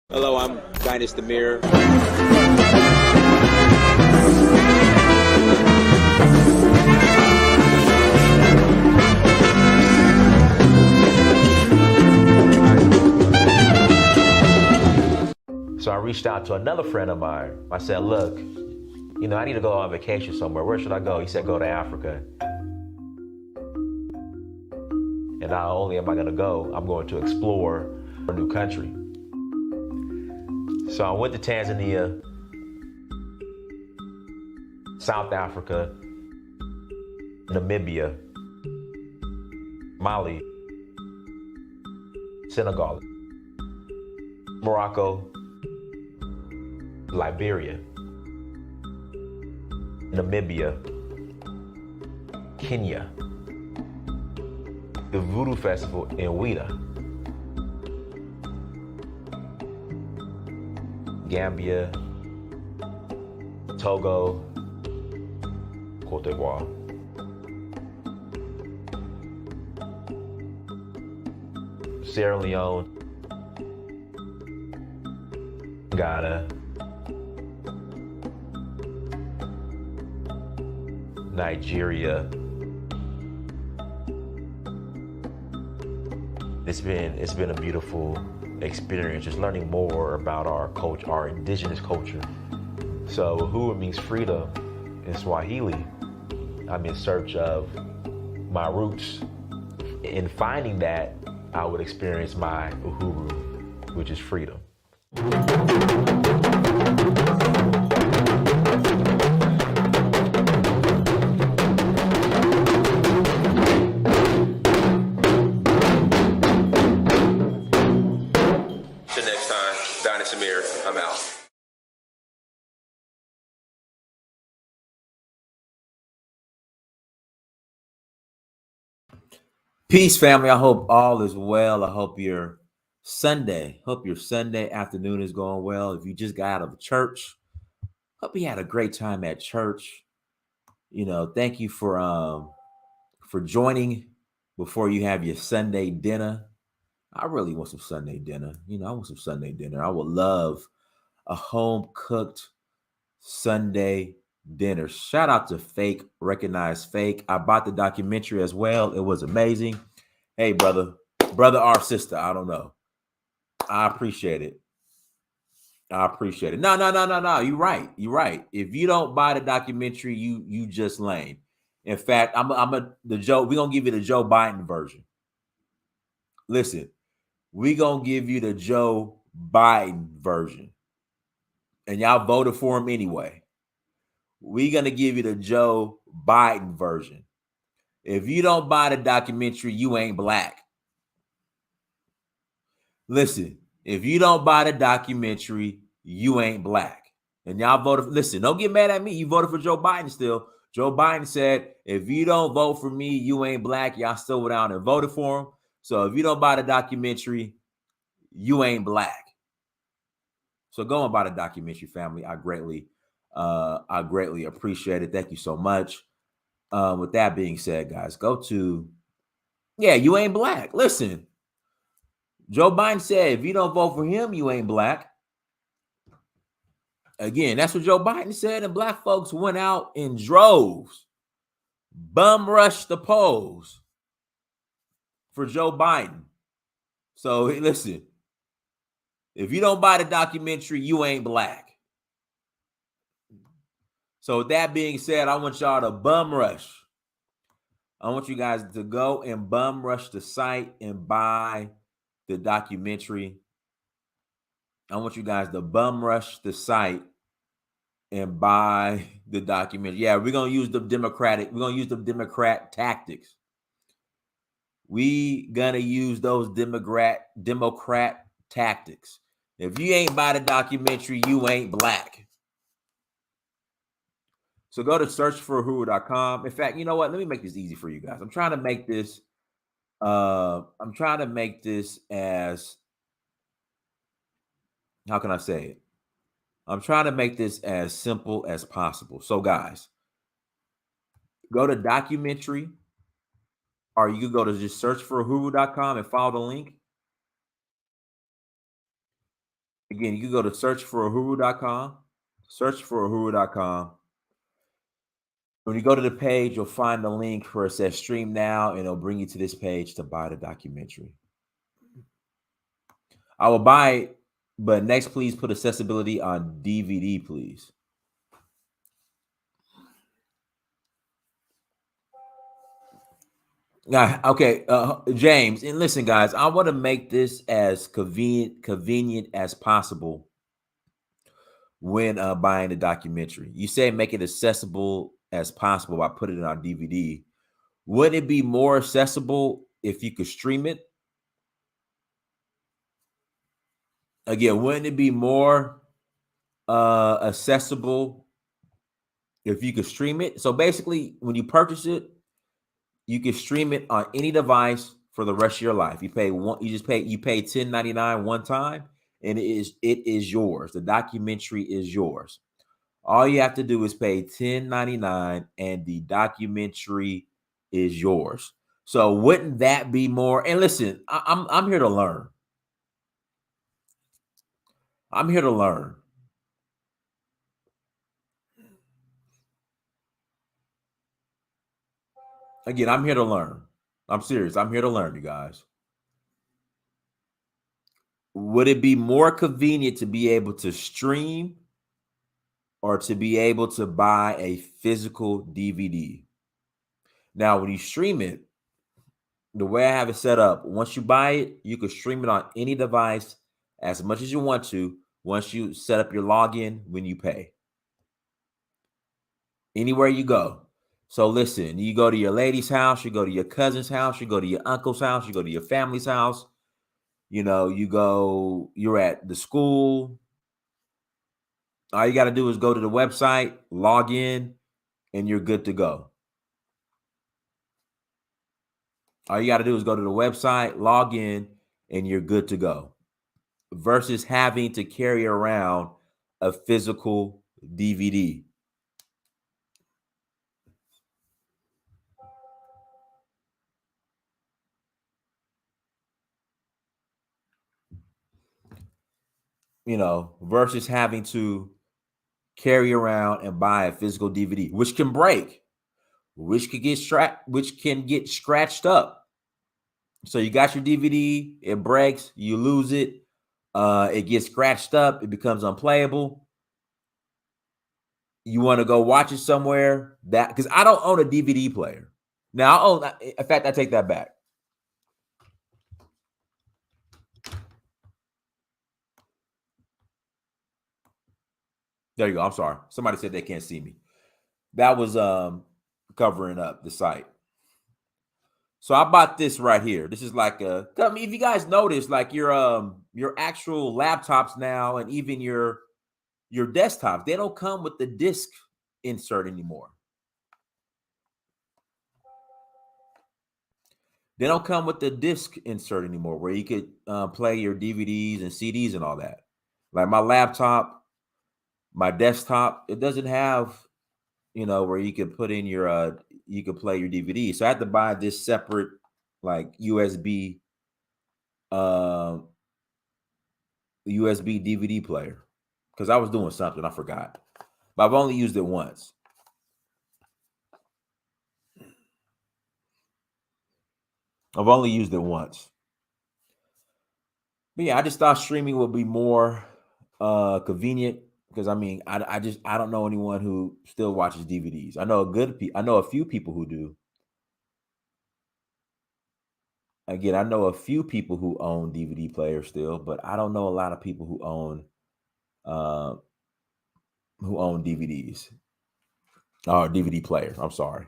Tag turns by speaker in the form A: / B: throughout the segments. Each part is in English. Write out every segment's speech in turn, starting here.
A: Hello, I'm Dynast Amir.
B: So I reached out to another friend of mine. I said, look, I need to go on vacation somewhere. Where should I go? He said, go to Africa. And not only am I going to go, I'm going to explore a new country. So I went to Tanzania, South Africa, Namibia, Mali, Senegal, Morocco, Liberia, Namibia, Kenya, the Voodoo Festival in Ouida, Gambia, Togo, Cote d'Ivoire. Sierra Leone, Ghana, Nigeria. It's been a beautiful experience, just learning more about our culture, our indigenous culture. So Uhuru means freedom in Swahili. I'm in search of my roots. In finding that, I would experience my Uhuru, which is freedom.
A: Till next time, Dynast Amir, I'm out.
C: Peace, family. I hope all is well. I hope your Sunday afternoon is going well. If you just got out of church, hope you had a great time at church. Thank you for joining before you have your Sunday dinner. I really want some Sunday dinner. I want some Sunday dinner. I would love a home cooked Sunday dinner. Shout out to Fake, Recognize Fake. I bought the documentary as well. It was amazing. Hey, brother or sister, I don't know. I appreciate it. No. You're right. If you don't buy the documentary, you just lame. In fact, we're gonna give you the Joe Biden version. Listen, we're gonna give you the Joe Biden version. And y'all voted for him anyway. We're gonna give you the Joe Biden version. If you don't buy the documentary, you ain't black. Listen, if you don't buy the documentary, you ain't black. And y'all voted. Listen, don't get mad at me. You voted for Joe Biden still. Joe Biden said, if you don't vote for me, you ain't black. Y'all still went out and voted for him. So if you don't buy the documentary, you ain't black. So go and buy the documentary, family. I greatly appreciate it. Thank you so much. With that being said, guys, you ain't black. Listen, Joe Biden said, if you don't vote for him, you ain't black. Again, that's what Joe Biden said, and black folks went out in droves, bum rushed the polls for Joe Biden. So listen, if you don't buy the documentary, you ain't black. So with that being said, I want y'all to bum rush. I want you guys to go and bum rush the site and buy the documentary. I want you guys to bum rush the site and buy the documentary. Yeah, we're gonna use the Democrat tactics. We gonna use those Democrat tactics. If you ain't buy the documentary, you ain't black. So go to searchforuhuru.com. In fact, you know what? Let me make this easy for you guys. I'm trying to make this as, how can I say it? I'm trying to make this as simple as possible. So guys, go to documentary, or you can go to just searchforuhuru.com and follow the link. Again, you can go to searchforuhuru.com. Searchforuhuru.com. When you go to the page, you'll find the link where it says stream now, and it'll bring you to this page to buy the documentary. I will buy it, but next, please put accessibility on DVD, please. Okay, James, and listen, guys, I want to make this as convenient as possible when buying the documentary. You say make it accessible as possible by putting it on DVD. Wouldn't it be more accessible if you could stream it? Again, wouldn't it be more accessible if you could stream it? So basically, when you purchase it, you can stream it on any device for the rest of your life. You pay $10.99 one time, and it is yours. The documentary is yours. All you have to do is pay $10.99, and the documentary is yours. So wouldn't that be more? And listen, I'm here to learn. I'm here to learn. Again, I'm here to learn. I'm serious. I'm here to learn, you guys. Would it be more convenient to be able to stream or to be able to buy a physical DVD? Now, when you stream it, the way I have it set up, once you buy it, you can stream it on any device as much as you want to once you set up your login when you pay. Anywhere you go. So listen, you go to your lady's house, you go to your cousin's house, you go to your uncle's house, you go to your family's house, you're at the school. All you got to do is go to the website, log in, and you're good to go. All you got to do is go to the website, log in, and you're good to go. Versus having to carry around a physical DVD. Versus having to carry around and buy a physical DVD, which can break, which can get scratched up. So you got your DVD, it breaks, you lose it, it gets scratched up, it becomes unplayable. You want to go watch it somewhere because I don't own a DVD player. Now, in fact, I take that back. There you go. I'm sorry. Somebody said they can't see me. That was covering up the site. So I bought this right here. This is like if you guys notice, like your actual laptops now, and even your desktops, they don't come with the disc insert anymore. They don't come with the disc insert anymore, where you could play your DVDs and CDs and all that. Like my laptop, my desktop, it doesn't have, where you could put in you could play your DVD. So I had to buy this separate, like USB DVD player because I was doing something, I forgot, but I've only used it once. I've only used it once. But yeah, I just thought streaming would be more convenient because I don't know anyone who still watches DVDs. I know a few people who do. Again, I know a few people who own DVD players still, but I don't know a lot of people who own DVDs or DVD players. I'm sorry.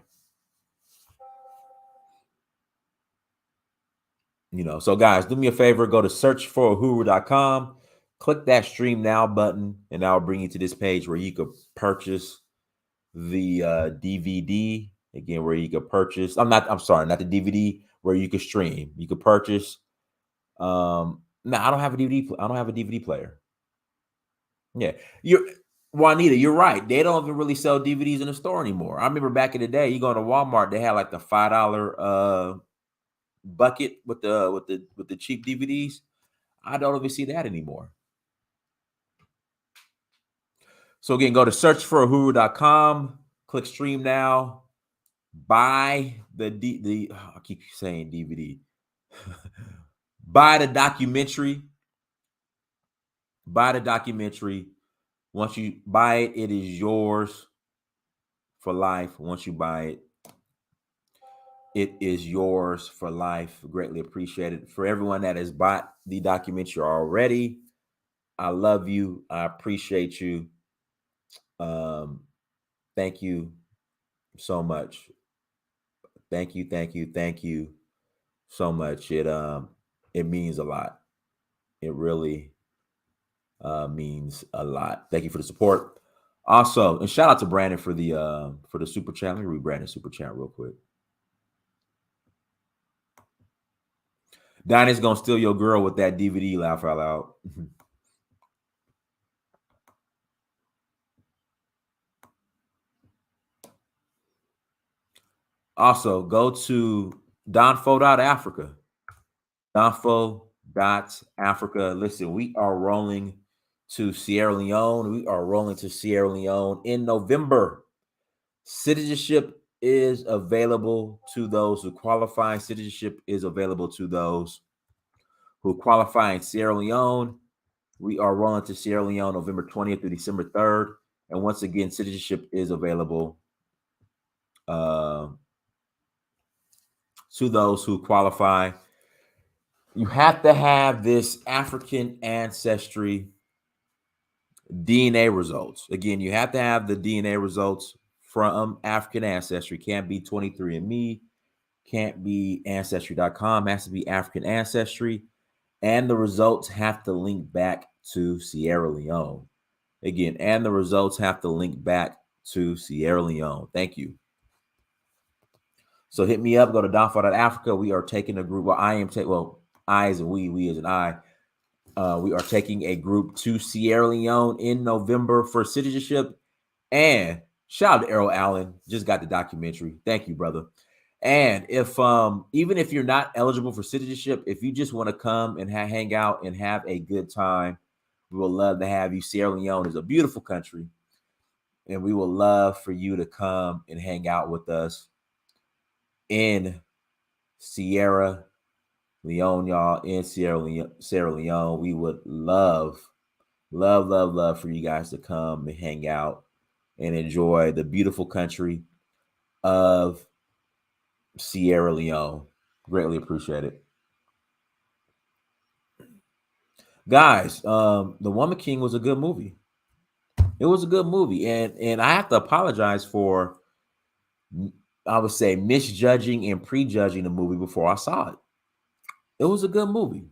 C: So guys, do me a favor, go to searchforuhuru.com, click that stream now button, and that'll bring you to this page where you could purchase the DVD. Again, where you could purchase, I'm sorry, not the DVD, where you could stream. You could purchase. No, I don't have a DVD player. Yeah. Juanita, you're right. They don't even really sell DVDs in the store anymore. I remember back in the day, you go to Walmart, they had like the $5 bucket with the cheap DVDs. I don't even see that anymore. So again, go to searchforuhuru.com, click stream now, buy the I keep saying DVD. Buy the documentary. Buy the documentary. Once you buy it, it is yours for life. Once you buy it, it is yours for life. Greatly appreciated. For everyone that has bought the documentary already, I love you. I appreciate you. Thank you so much. Thank you so much. It means a lot. It really means a lot. Thank you for the support. Also, and shout out to Brandon for the super chat. Let me read Brandon's super chat real quick. Donnie's gonna steal your girl with that DVD. Laugh out loud. Also, go to donfo.africa. Donfo.africa. Listen, we are rolling to Sierra Leone. We are rolling to Sierra Leone in November. Citizenship is available to those who qualify. Citizenship is available to those who qualify in Sierra Leone. We are rolling to Sierra Leone November 20th through December 3rd. And once again, citizenship is available to those who qualify. You have to have this African ancestry DNA results. Again, you have to have the DNA results from African ancestry. Can't be 23andMe, can't be ancestry.com, has to be African ancestry. And the results have to link back to Sierra Leone. Again, and the results have to link back to Sierra Leone. Thank you. So hit me up, go to donfo.africa. We are taking a group. Well, I as in we as in I. We are taking a group to Sierra Leone in November for citizenship. And shout out to Errol Allen. Just got the documentary. Thank you, brother. And if even if you're not eligible for citizenship, if you just want to come and hang out and have a good time, we will love to have you. Sierra Leone is a beautiful country, and we will love for you to come and hang out with us in Sierra Leone, y'all. In Sierra Leone, we would love for you guys to come and hang out and enjoy the beautiful country of Sierra Leone. Greatly appreciate it. Guys, The Woman King was a good movie. It was a good movie. And I have to apologize for, I would say, misjudging and prejudging the movie before I saw it. It was a good movie.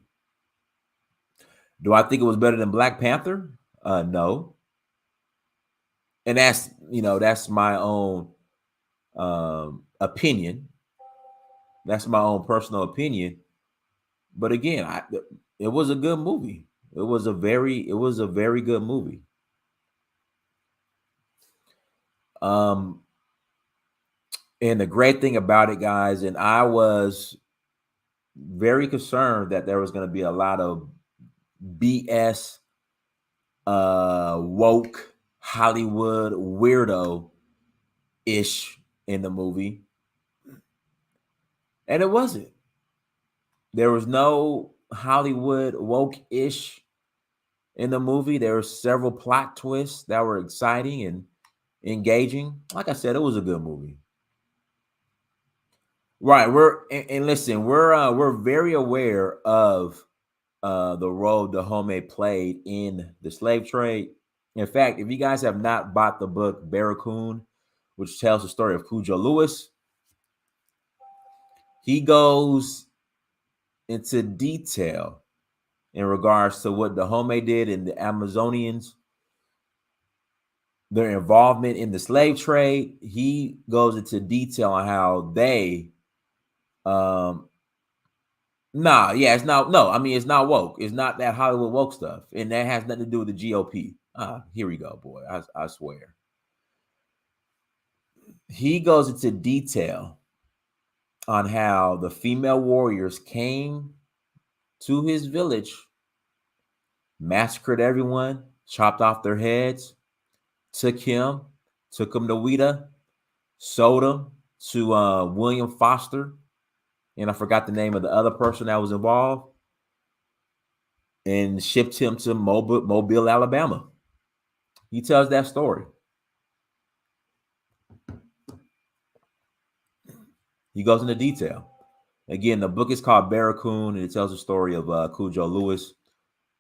C: Do I think it was better than Black Panther? No. And that's my own opinion. That's my own personal opinion. But again, it was a good movie. It was a very good movie. And the great thing about it, guys, and I was very concerned that there was going to be a lot of BS, woke Hollywood weirdo ish in the movie, and it wasn't. There was no Hollywood woke ish in the movie. There were several plot twists that were exciting and engaging. Like I said, it was a good movie. Right. Listen, we're very aware of the role Dahomey played in the slave trade. In fact, if you guys have not bought the book Barracoon, which tells the story of Cujo Lewis, he goes into detail in regards to what Dahomey did and the Amazonians, their involvement in the slave trade. He goes into detail on how they it's not. No, I mean, it's not woke. It's not that Hollywood woke stuff, and that has nothing to do with the GOP. Here we go, boy. I swear. He goes into detail on how the female warriors came to his village, massacred everyone, chopped off their heads, took him to Weta, sold him to William Foster, and I forgot the name of the other person that was involved, and shipped him to Mobile, Alabama. He tells that story. He goes into detail. Again, the book is called Barracoon, and it tells the story of Cujo Lewis,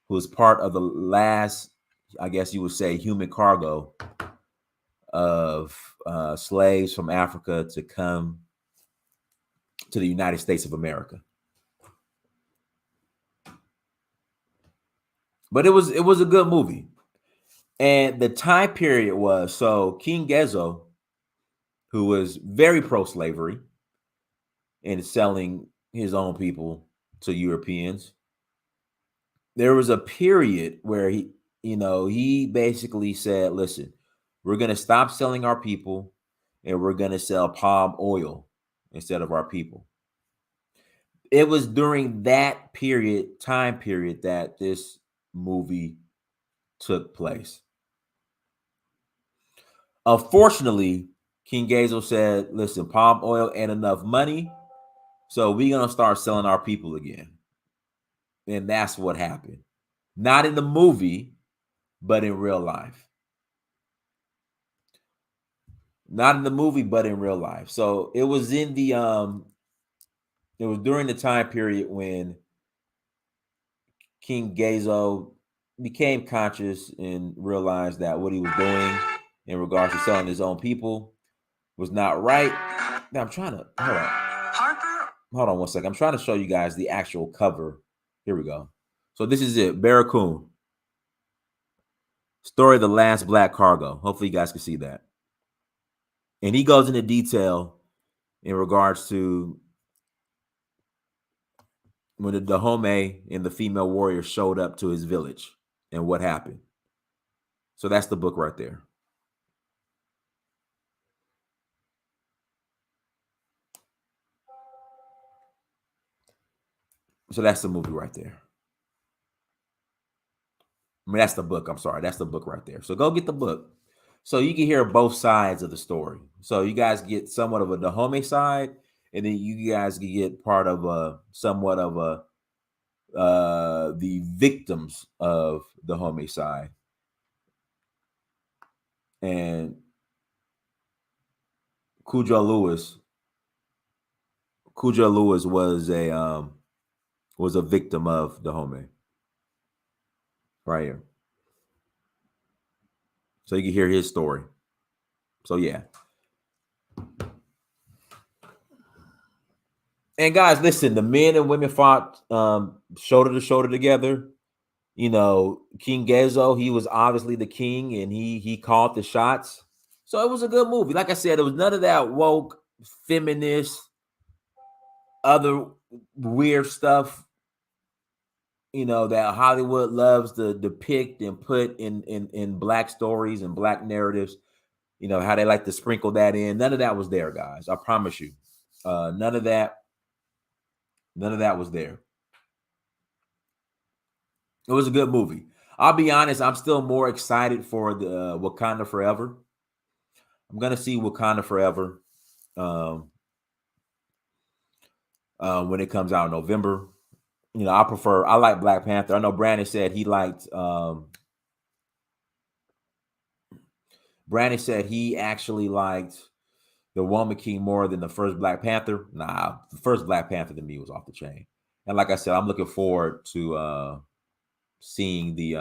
C: who was part of the last, I guess you would say, human cargo of slaves from Africa to come to the United States of America. But it was a good movie. And the time period was, so King Gezo, who was very pro-slavery and selling his own people to Europeans, there was a period where he basically said, listen, we're going to stop selling our people and we're going to sell palm oil instead of our people. It was during that time period that this movie took place. Unfortunately, King Gezo said, listen, palm oil ain't enough money, so we're going to start selling our people again. And that's what happened. Not in the movie, but in real life. Not in the movie, but in real life. So it was in the it was during the time period when King Gezo became conscious and realized that what he was doing in regards to selling his own people was not right. Now I'm trying to hold on one second. I'm trying to show you guys the actual cover. Here we go. So this is it, Barracoon. Story of the Last Black Cargo. Hopefully you guys can see that. And he goes into detail in regards to when the Dahomey and the female warrior showed up to his village and what happened. So that's the book right there. So that's the movie right there. I mean, that's the book. I'm sorry. That's the book right there. So go get the book. So you can hear both sides of the story. So you guys get somewhat of a Dahomey side, and then you guys can get part of somewhat of the victims of the Dahomey side. And Cujo Lewis was a victim of the Dahomey. Right here. So you can hear his story. So yeah. And guys, listen, the men and women fought shoulder to shoulder together. You know, King Gezo, he was obviously the king and he called the shots. So it was a good movie. Like I said, it was none of that woke, feminist, other weird stuff, you know, that Hollywood loves to depict and put in black stories and black narratives. You know, how they like to sprinkle that in. None of that was there, guys. I promise you. None of that was there. It was a good movie. I'll be honest, I'm still more excited for the Wakanda Forever. I'm going to see Wakanda Forever when it comes out in November. You know, I like Black Panther. I know Brandon said he liked Brandon said he actually liked the Woman King more than the first Black Panther. Nah, the first Black Panther to me was off the chain. And like I said, I'm looking forward to seeing the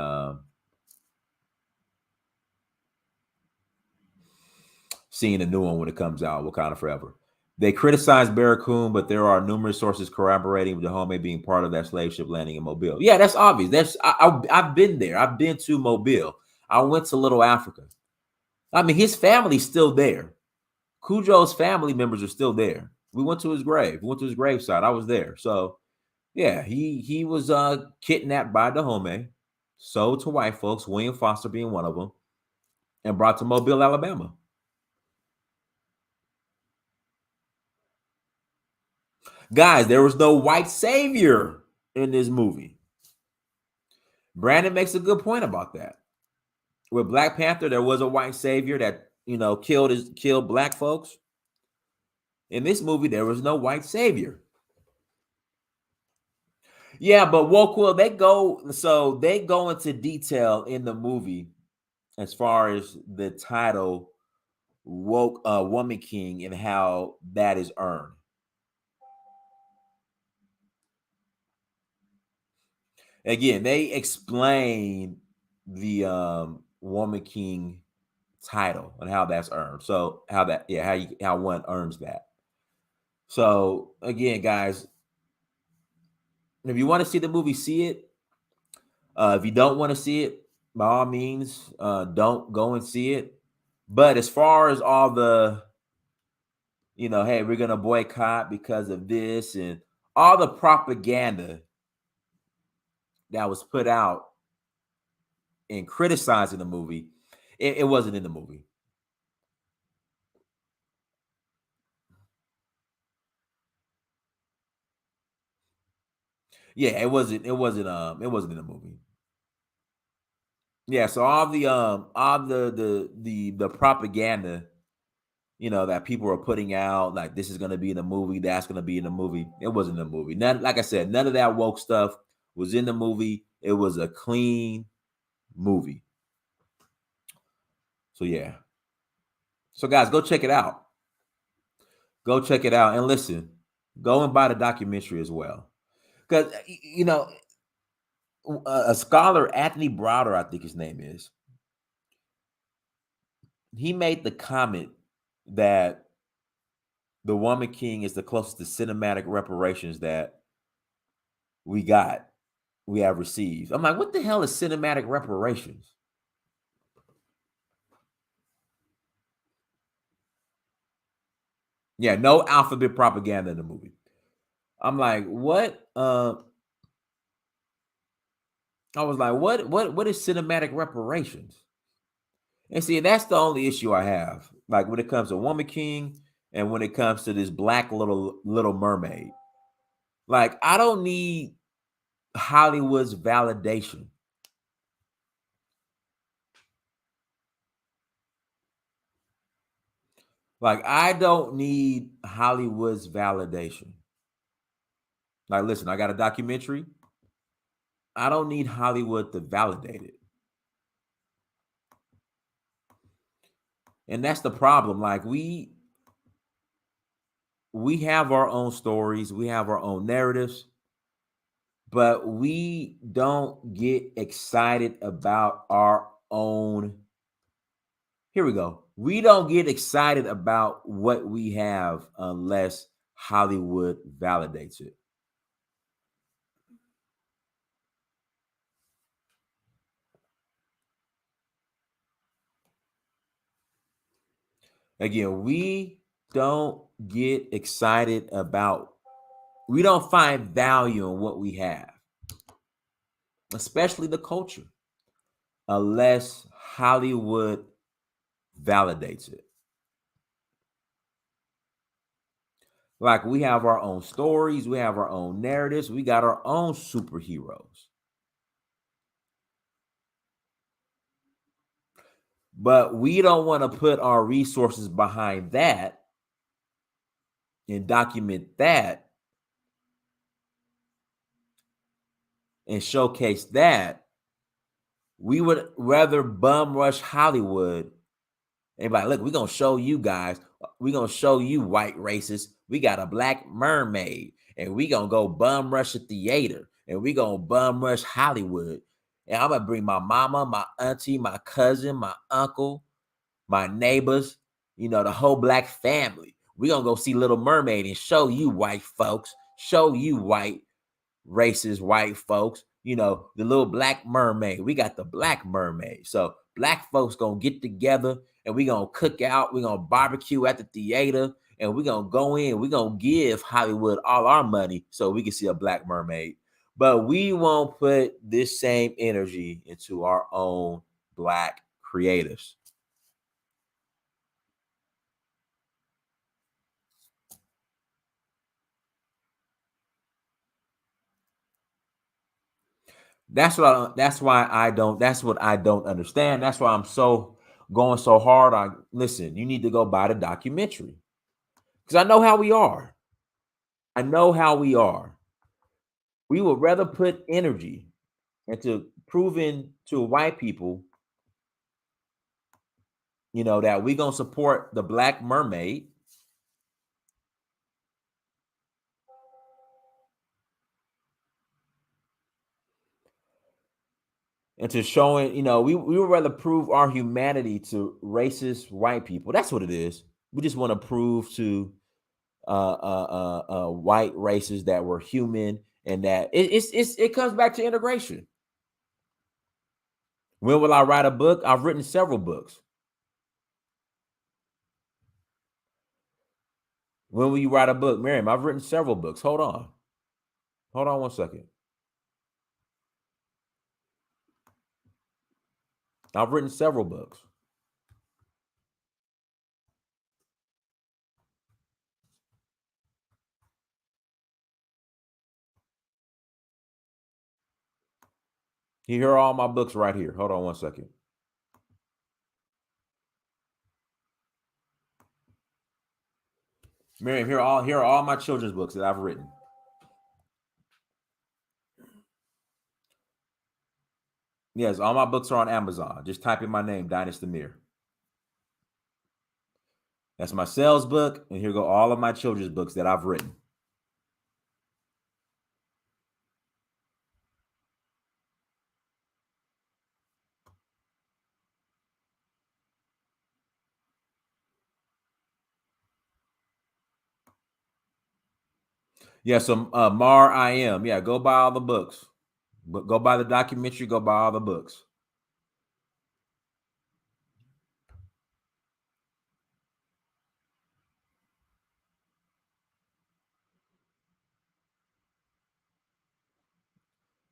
C: new one when it comes out, Wakanda Forever. They criticized Barracoon, but there are numerous sources corroborating the Dahomey being part of that slave ship landing in Mobile. Yeah, that's obvious. I've been there. I've been to Mobile. I went to Little Africa. I mean, his family's still there. Cujo's family members are still there. We went to his grave. We went to his graveside. I was there. So, yeah, he was kidnapped by Dahomey, sold to white folks, William Foster being one of them, and brought to Mobile, Alabama. Guys, there was no white savior in this movie. Brandon makes a good point about that. With Black Panther, there was a white savior that killed black folks. In this movie, there was no white savior. Yeah, but Wokewill, they go into detail in the movie as far as the title woke woman king and how that is earned. Again, they explain the woman king title and how that's earned. So how one earns that. So again, guys, if you want to see the movie, see it. If you don't want to see it, by all means, don't go and see it. But as far as all the, hey, we're gonna boycott because of this and all the propaganda that was put out in criticizing the movie, it wasn't in the movie. Yeah, it wasn't. It wasn't. It wasn't in the movie. Yeah. So all the propaganda, that people are putting out, like this is gonna be in the movie, that's gonna be in the movie. It wasn't in the movie. None, like I said, none of that woke stuff was in the movie. It was a clean movie. So yeah. So guys, go check it out. Go check it out and listen. Go and buy the documentary as well. Because a scholar, Anthony Browder, I think his name is, he made the comment that The Woman King is the closest to cinematic reparations that we got, we have received. I'm like, what the hell is cinematic reparations? Yeah, no alphabet propaganda in the movie. I'm like, what? I was like, what is cinematic reparations? And see, that's the only issue I have. Like when it comes to Woman King and when it comes to this black little mermaid. Like, I don't need Hollywood's validation. Like, I don't need Hollywood's validation. Like, listen, I got a documentary. I don't need Hollywood to validate it. And that's the problem. Like, we have our own stories, we have our own narratives, but we don't get excited about our own. Here we go. We don't get excited about what we have unless Hollywood validates it. Again, we don't get excited about, we don't find value in what we have, especially the culture, unless Hollywood validates it. Like we have our own stories, we have our own narratives, we got our own superheroes. But we don't want to put our resources behind that and document that and showcase that. We would rather bum rush Hollywood and be like, look, we're going to show you guys, we're going to show you white racists. We got a black mermaid and we going to go bum rush a theater and we going to bum rush Hollywood. And I'm going to bring my mama, my auntie, my cousin, my uncle, my neighbors, the whole black family. We're going to go see Little Mermaid and show you white folks, show you white racist white folks, the little black mermaid. We got the black mermaid. So black folks gonna get together and we gonna cook out, we gonna barbecue at the theater, and we gonna go in, we gonna give Hollywood all our money so we can see a black mermaid. But we won't put this same energy into our own black creators. That's why I don't. That's what I don't understand. That's why I'm so going so hard on. Listen, you need to go buy the documentary because I know how we are. I know how we are. We would rather put energy into proving to white people, that we gonna support the Black Mermaid, and to showing, we would rather prove our humanity to racist white people. That's what it is. We just want to prove to white races that we're human, and that it comes back to integration. When will I write a book? I've written several books. When will you write a book, Miriam? I've written several books. Hold on 1 second. I've written several books. Here are all my books right here. Hold on 1 second. Miriam, here are all my children's books that I've written. Yes, all my books are on Amazon. Just type in my name, Dynasty Mir. That's my sales book, and here go all of my children's books that I've written. Yeah, so Mar I Am. Yeah, go buy all the books. But go buy the documentary, go buy all the books.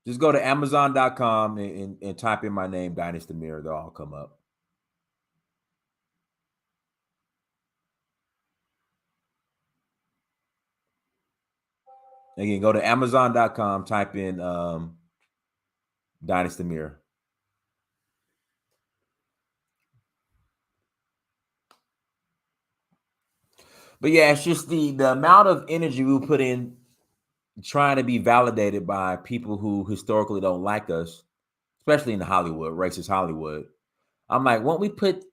C: Just go to Amazon.com and type in my name, Dynasty Mirror. They'll all come up. Again, go to Amazon.com, type in Dynasty Mirror. But yeah, it's just the amount of energy we put in trying to be validated by people who historically don't like us, especially in Hollywood, racist Hollywood. I'm like, won't we put,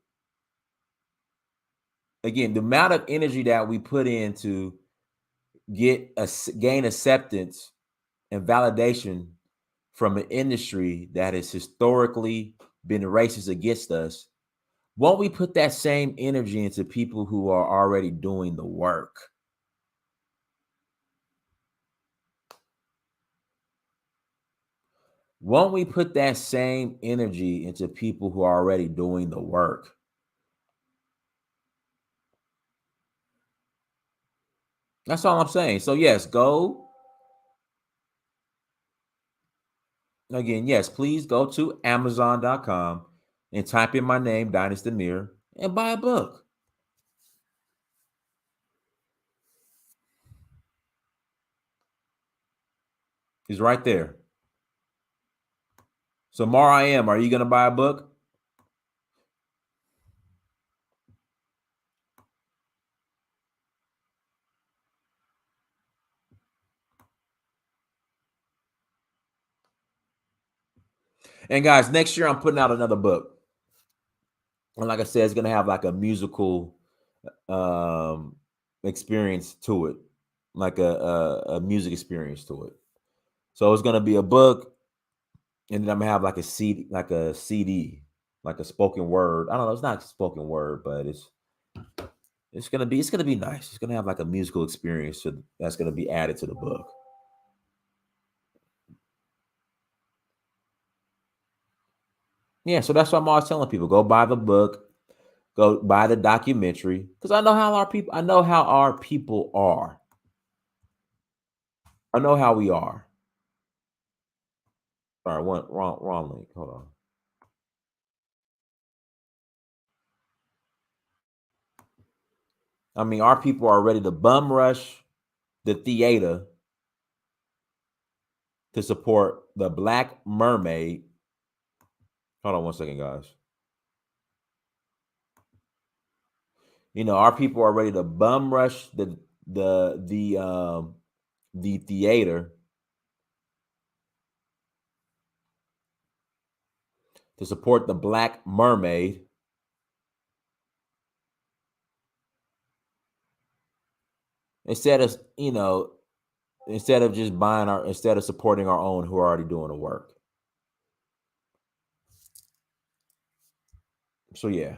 C: again, the amount of energy that we put in to gain acceptance and validation from an industry that has historically been racist against us, won't we put that same energy into people who are already doing the work? Won't we put that same energy into people who are already doing the work? That's all I'm saying. So yes, go again. Yes, please go to Amazon.com and type in my name, Dynasty Mir, and buy a book. He's right there. So Mar I Am, are you gonna buy a book? And guys, next year I'm putting out another book. And like I said, it's gonna have like a musical um experience to it, like a music experience to it. So it's gonna be a book, and then I'm gonna have like a CD, like a spoken word. I don't know, it's not spoken word, but it's gonna be nice. It's gonna have like a musical experience that's gonna be added to the book. Yeah, so that's what I'm always telling people: go buy the book, go buy the documentary, because I know how our people are. I know how we are. Sorry, one wrong link. Hold on. I mean, our people are ready to bum rush the theater to support the Black Mermaid. Hold on one second, guys. You know, our people are ready to bum rush the theater to support the Black Mermaid. Instead of, instead of just instead of supporting our own who are already doing the work. So yeah.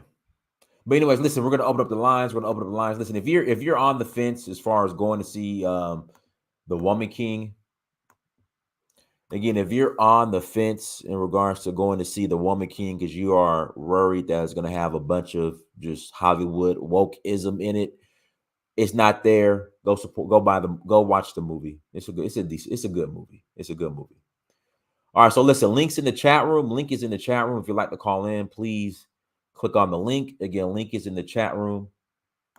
C: But anyways, listen, we're gonna open up the lines. We're gonna open up the lines. Listen, if you're on the fence as far as going to see the Woman King, again, if you're on the fence in regards to going to see the Woman King because you are worried that it's gonna have a bunch of just Hollywood wokeism in it, it's not there. Go support. Go watch the movie. It's a good movie. It's a good movie. All right, so listen, links in the chat room. Link is in the chat room. If you'd like to call in, please click on the link. Again, link is in the chat room.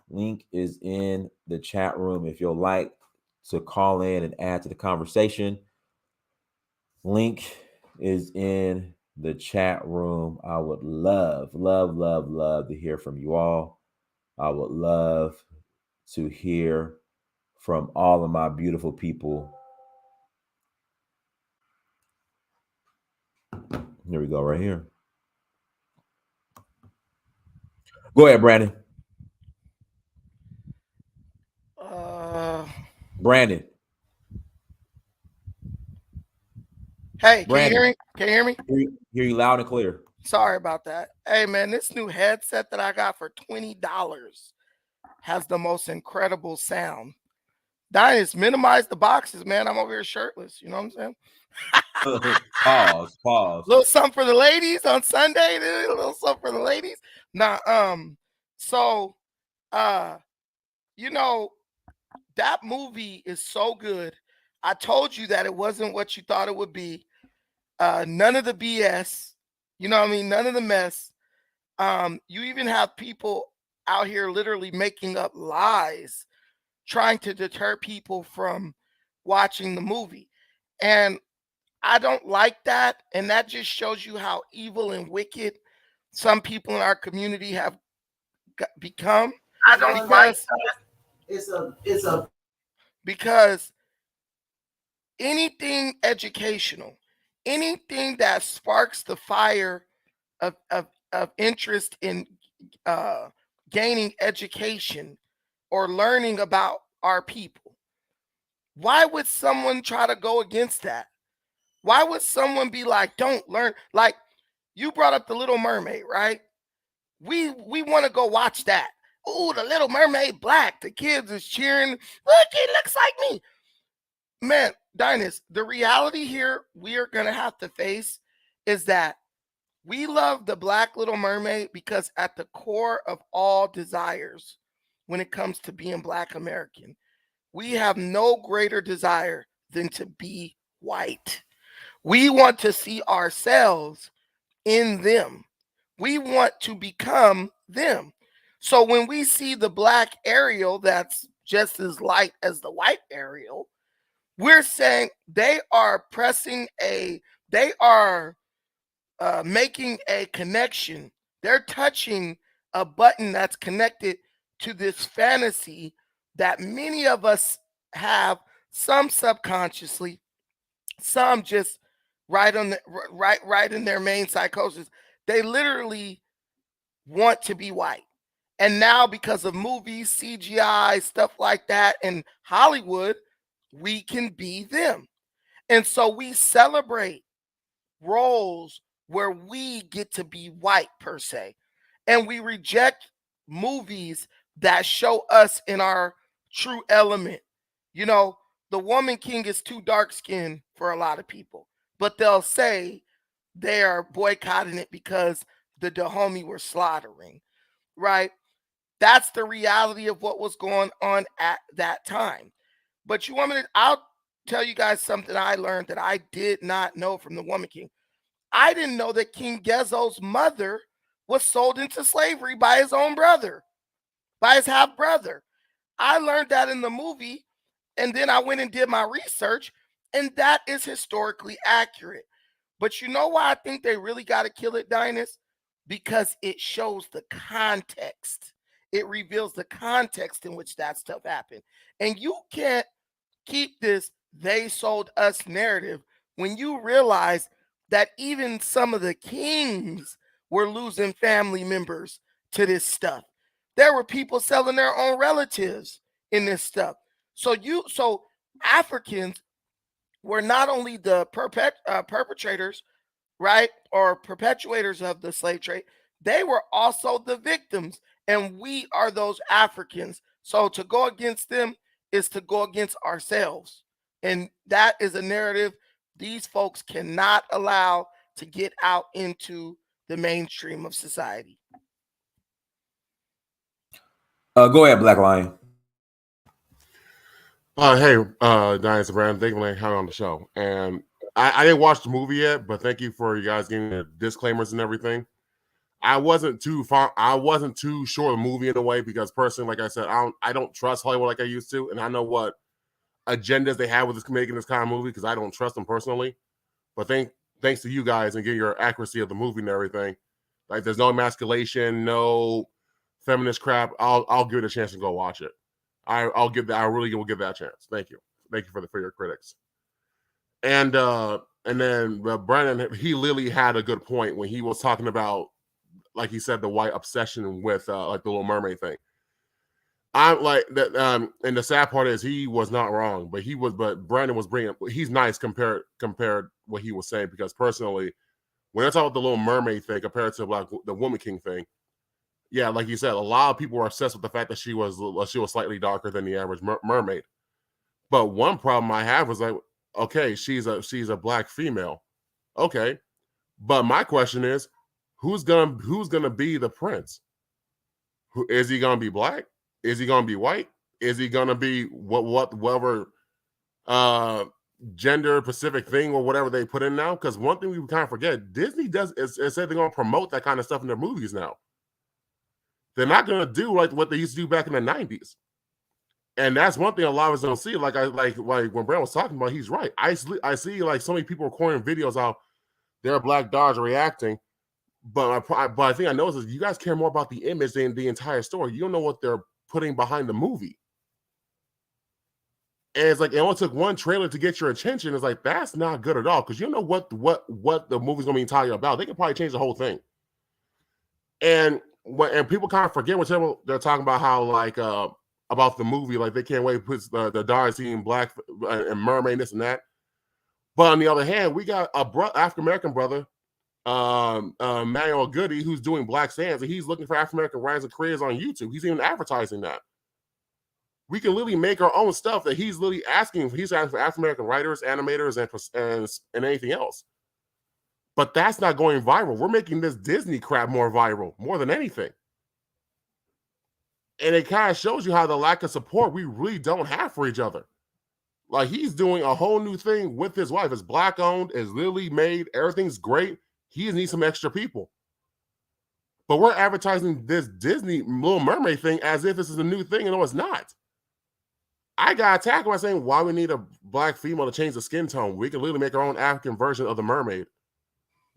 C: Link is in the chat room if you'd like to call in and add to the conversation. Link is in the chat room. I would love to hear from you all. I would love to hear from all of my beautiful people. Here we go, right here. Go ahead, Brandon. Brandon.
D: Hey,
C: Brandon.
D: can you hear me? Can you hear me?
C: Hear you loud and clear.
D: Sorry about that. Hey, man, this new headset that I got for $20 has the most incredible sound. Dynast, minimize the boxes, man. I'm over here shirtless. You know what I'm saying?
C: Pause.
D: Little something for the ladies on Sunday, dude. A little something for the ladies. Nah, so you know, that movie is so good. I told you that it wasn't what you thought it would be. None of the BS, you know what I mean? None of the mess. You even have people out here literally making up lies, trying to deter people from watching the movie. And I don't like that. And that just shows you how evil and wicked some people in our community have become.
E: I don't like that.
D: Because anything educational, anything that sparks the fire of interest in gaining education or learning about our people, why would someone try to go against that? Why would someone be like, don't learn? Like, you brought up the Little Mermaid, right? We want to go watch that. Oh, the Little Mermaid black. The kids is cheering. Look, he looks like me. Man, Dynast, the reality here we are going to have to face is that we love the Black Little Mermaid because at the core of all desires, when it comes to being Black American, we have no greater desire than to be white. We want to see ourselves in them. We want to become them. So when we see the Black Ariel that's just as light as the white Ariel, we're saying they are making a connection. They're touching a button that's connected to this fantasy that many of us have, some subconsciously, some just right in their main psychosis. They literally want to be white. And now because of movies, CGI, stuff like that, and Hollywood, we can be them. And so we celebrate roles where we get to be white per se. And we reject movies that show us in our true element. You know, the Woman King is too dark skinned for a lot of people, but they'll say they are boycotting it because the Dahomey were slaughtering, right? That's the reality of what was going on at that time. But you want me to, I'll tell you guys something I learned that I did not know from the Woman King. I didn't know that King Gezo's mother was sold into slavery by his own brother, by his half brother. I learned that in the movie, and then I went and did my research, And that is historically accurate. But you know why I think they really got to kill it, Dynast? Because it shows the context. It reveals the context in which that stuff happened. And you can't keep this "they sold us" narrative when you realize that even some of the kings were losing family members to this stuff. There were people selling their own relatives in this stuff. So Africans were not only the perpetrators, right, or perpetuators of the slave trade, they were also the victims. And we are those Africans. So to go against them is to go against ourselves. And that is a narrative these folks cannot allow to get out into the mainstream of society.
C: Go ahead, Black Lion.
F: Hey, Diane Brand, thank you for having on the show. And I didn't watch the movie yet, but thank you for you guys getting the disclaimers and everything. I wasn't too sure of the movie in a way because personally, like I said, I don't trust Hollywood like I used to, and I know what agendas they have with this making this kind of movie because I don't trust them personally. But thanks to you guys and getting your accuracy of the movie and everything, like there's no emasculation, no feminist crap. I'll give it a chance to go watch it. I'll give that. I really will give that a chance. Thank you for your critics. And then Brandon, he literally had a good point when he was talking about, like he said, the white obsession with like the Little Mermaid thing. I'm like that, and the sad part is he was not wrong, but Brandon was he's nice compared what he was saying, because personally, when I talk about the Little Mermaid thing compared to like the Woman King thing, yeah, like you said, a lot of people were obsessed with the fact that she was slightly darker than the average mermaid. But one problem I have was like, okay, she's a black female, okay, but my question is, who's gonna be the prince? Who is he gonna be? Black? Is he gonna be white? Is he gonna be whatever gender specific thing or whatever they put in now? Because one thing we kind of forget, Disney is said they're gonna promote that kind of stuff in their movies now. They're not gonna do like what they used to do back in the 90s. And that's one thing a lot of us don't see. Like when Brand was talking about, he's right. I see like so many people recording videos how their black dogs are reacting. But I think I noticed is you guys care more about the image than the entire story. You don't know what they're putting behind the movie. And it's like it only took one trailer to get your attention. It's like that's not good at all, because you don't know what the movie's gonna be entirely about. They could probably change the whole thing. And people kind of forget when they're talking about how like about the movie, like they can't wait to put the dogs eating black and mermaid, this and that. But on the other hand, we got a African American brother, Manuel Goody, who's doing Black Sands, and he's looking for African American writers and creators on YouTube. He's even advertising that. We can literally make our own stuff that he's literally asking. He's asking for African American writers, animators, and anything else. But that's not going viral. We're making this Disney crap more viral, more than anything. And it kind of shows you how the lack of support we really don't have for each other. Like he's doing a whole new thing with his wife. It's black owned, it's literally made, everything's great. He needs some extra people. But we're advertising this Disney Little Mermaid thing as if this is a new thing, and no, it's not. I got attacked by saying why we need a black female to change the skin tone. We can literally make our own African version of the mermaid.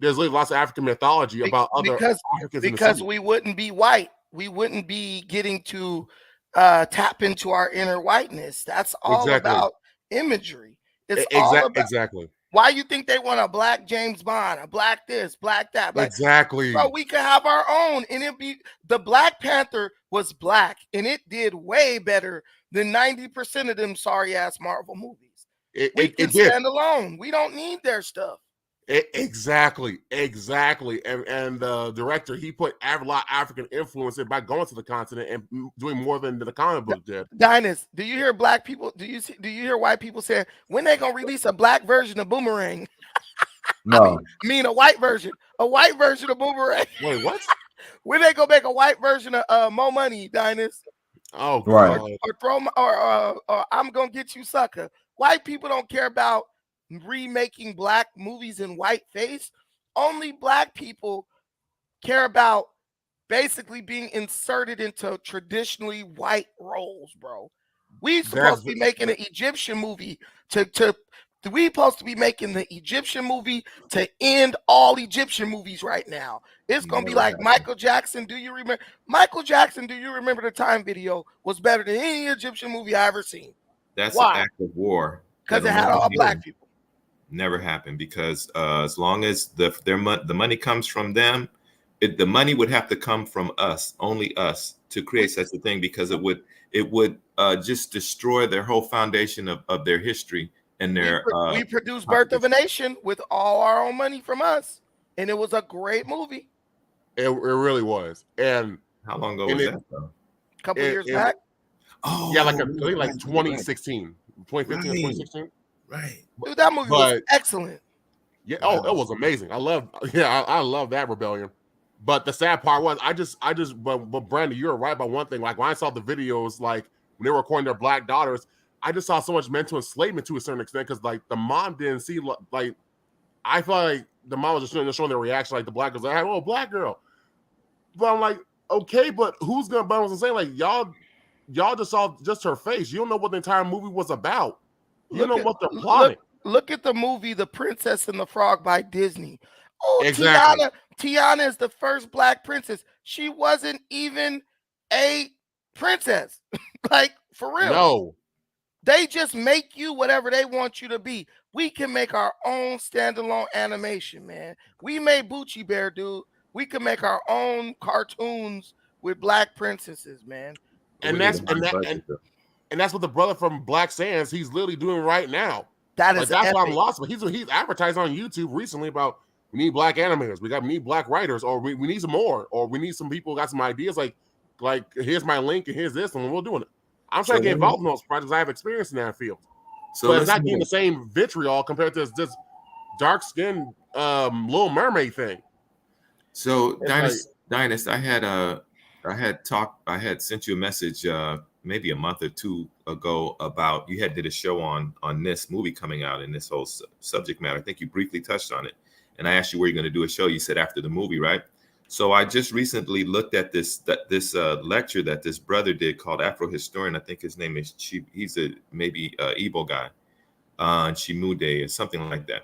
F: There's literally lots of African mythology about other Africans.
D: Because we wouldn't be white. We wouldn't be getting to tap into our inner whiteness. That's all about imagery. It's all about
F: exactly.
D: Why you think they want a black James Bond, a black this, black that? Black,
F: exactly.
D: So we could have our own, and it be the Black Panther was black, and it did way better than 90% of them sorry ass Marvel movies. We can stand alone. We don't need their stuff.
F: Exactly. And the director, he put a lot of African influence in by going to the continent and doing more than the comic book did.
D: Dynast, do you hear black people? Do you hear white people saying when they gonna release a black version of Boomerang?
C: No,
D: I mean a white version of Boomerang.
F: Wait, what?
D: When they gonna make a white version of Mo Money, Dynast?
F: Oh,
C: right.
D: Or I'm gonna get you, sucker. White people don't care about remaking black movies in white face. Only black people care about basically being inserted into traditionally white roles, bro. We supposed to be making an Egyptian movie to We supposed to be making the Egyptian movie to end all Egyptian movies right now. It's gonna be like Michael Jackson. Do you remember Michael Jackson? Do you remember the Time video was better than any Egyptian movie I ever seen?
G: That's
D: Why?
G: an act of war.
D: Because it had all black people.
G: Never happened, because as long as the money comes from them, the money would have to come from us, only us, to create such a thing, because it would just destroy their whole foundation of their history and their.
D: We produced Birth of a Nation with all our own money from us, and it was a great movie.
F: It really was. And
G: how long ago was that, though?
D: A couple years back.
G: Oh,
F: yeah, like 2016, 2015 or 2016.
G: Right.
D: Dude, that movie was excellent.
F: Yeah. Wow. Oh, it was amazing. I love that rebellion. But the sad part was, but Brandon, you're right about one thing. Like when I saw the videos, like when they were recording their black daughters, I just saw so much mental enslavement to a certain extent, because like the mom didn't see, like I felt like the mom was just showing their reaction, like the black girls, like, oh, black girl. But I'm like, okay, but who's gonna? But I was saying, like y'all just saw just her face. You don't know what the entire movie was about. You know what they're plotting.
D: Look at the movie The Princess and the Frog by Disney. Oh,
F: exactly.
D: Tiana is the first black princess. She wasn't even a princess. Like, for real.
F: No.
D: They just make you whatever they want you to be. We can make our own standalone animation, man. We made Bucci Bear, dude. We can make our own cartoons with black princesses, man.
F: And that's what the brother from Black Sands, he's literally doing right now.
D: That's
F: why I'm lost. But he's advertised on YouTube recently about, we need black animators, we need black writers, or we need some more, or we need some people who got some ideas, like here's my link and here's this, and we're doing it. I'm trying to get involved in those projects. I have experience in that field. So it's not getting the same vitriol compared to this dark skinned Little Mermaid thing.
G: So Dynast, I had sent you a message maybe a month or two ago about, you had did a show on this movie coming out and this whole subject matter. I think you briefly touched on it, and I asked you where you're going to do a show. You said after the movie, right? So I just recently looked at this lecture that this brother did called Afro Historian. I think his name is he's a maybe Igbo guy, Chimude or something like that.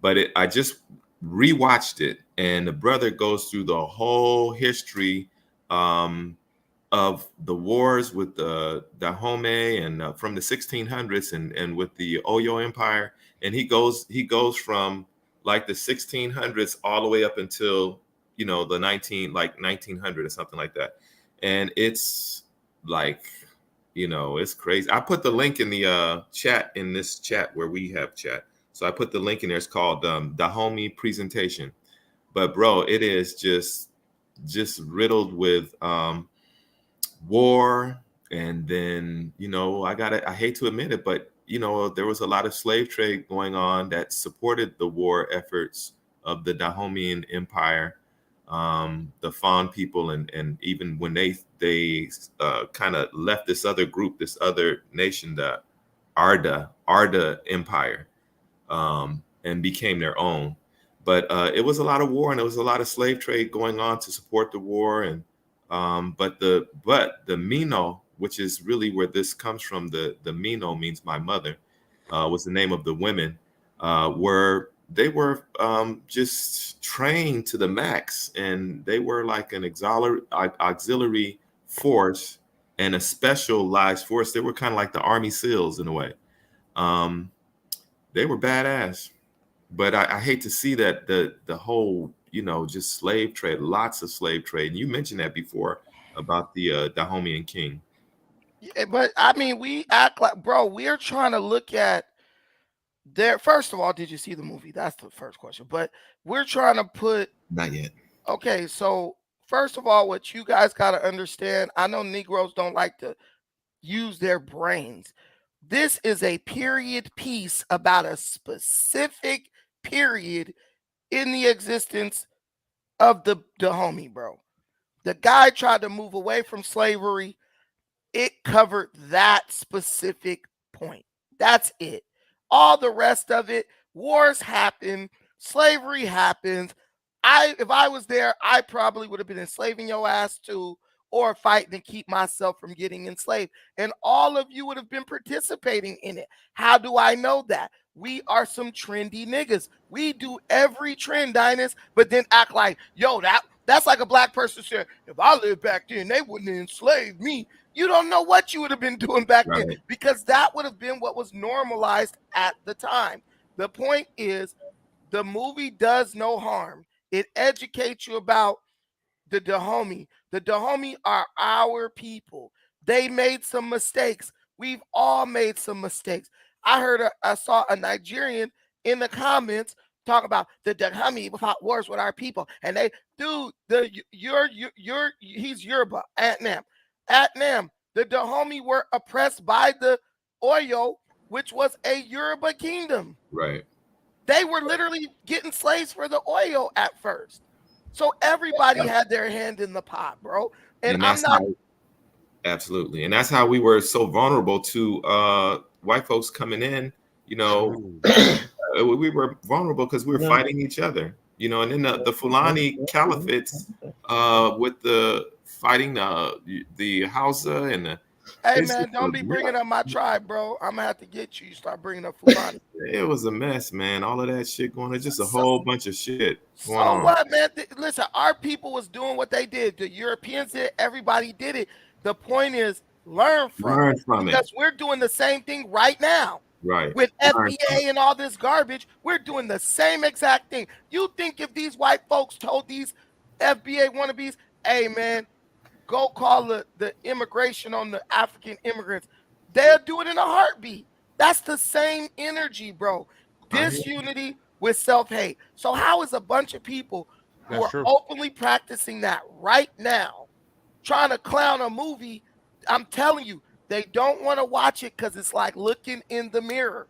G: But I just rewatched it, and the brother goes through the whole history of the wars with the Dahomey and from the 1600s and with the Oyo Empire, and he goes from like the 1600s all the way up until the 1900 or something like that, and it's like it's crazy. I put the link in the chat, in this chat where we have chat. So I put the link in there. It's called Dahomey Presentation. But bro, it is just riddled with war, and then I hate to admit it, but there was a lot of slave trade going on that supported the war efforts of the Dahomean Empire, the Fon people, and even when they kind of left this other group, this other nation, the Arda Empire, and became their own. But it was a lot of war, and there was a lot of slave trade going on to support the war. And but the Mino, which is really where this comes from, the Mino means my mother, was the name of the women, were just trained to the max, and they were like an auxiliary force and a specialized force. They were kind of like the Army SEALs in a way. They were badass, but I hate to see that the whole just slave trade, lots of slave trade. And you mentioned that before about the Dahomean king.
D: Yeah, but I mean, we act like, bro, we're trying to look at there. First of all, did you see the movie? That's the first question. But we're trying to put.
G: Not yet.
D: Okay, so first of all, what you guys got to understand, I know Negroes don't like to use their brains. This is a period piece about a specific period in the existence of the Dahomey, bro. The guy tried to move away from slavery. It covered that specific point. That's it. All the rest of it, wars happen, slavery happens. If I was there, I probably would have been enslaving your ass too, or fight than keep myself from getting enslaved. And all of you would have been participating in it. How do I know that? We are some trendy niggas. We do every trend, Dynast, but then act like, yo, that's like a black person saying, if I lived back then, they wouldn't enslave me. You don't know what you would have been doing back then, because that would have been what was normalized at the time. The point is, the movie does no harm. It educates you about the Dahomey. The Dahomey are our people. They made some mistakes. We've all made some mistakes. I saw a Nigerian in the comments talk about the Dahomey fought wars with our people, and they, dude, he's Yoruba, at Nam. The Dahomey were oppressed by the Oyo, which was a Yoruba kingdom.
G: Right.
D: They were literally getting slaves for the Oyo at first. So everybody had their hand in the pot, bro. And I'm not.
G: Absolutely. And that's how we were so vulnerable to white folks coming in. You know, we were vulnerable because we were fighting each other. You know, and then the Fulani caliphates with the fighting the Hausa and the.
D: Hey man, don't be bringing up my tribe, bro. I'm gonna have to get you. You start bringing up Fulani.
G: It was a mess, man. All of that shit going on, just a whole bunch of shit going
D: on.
G: So
D: what, man? Listen, our people was doing what they did. The Europeans did. Everybody did it. The point is, learn from it. Because we're doing the same thing right now.
G: Right.
D: With FBA and all this garbage, we're doing the same exact thing. You think if these white folks told these FBA wannabes, hey man, go call the immigration on the African immigrants, they'll do it in a heartbeat. That's the same energy, bro. Disunity with self-hate. So how is a bunch of people who are openly practicing that right now trying to clown a movie? I'm telling you, they don't want to watch it because it's like looking in the mirror.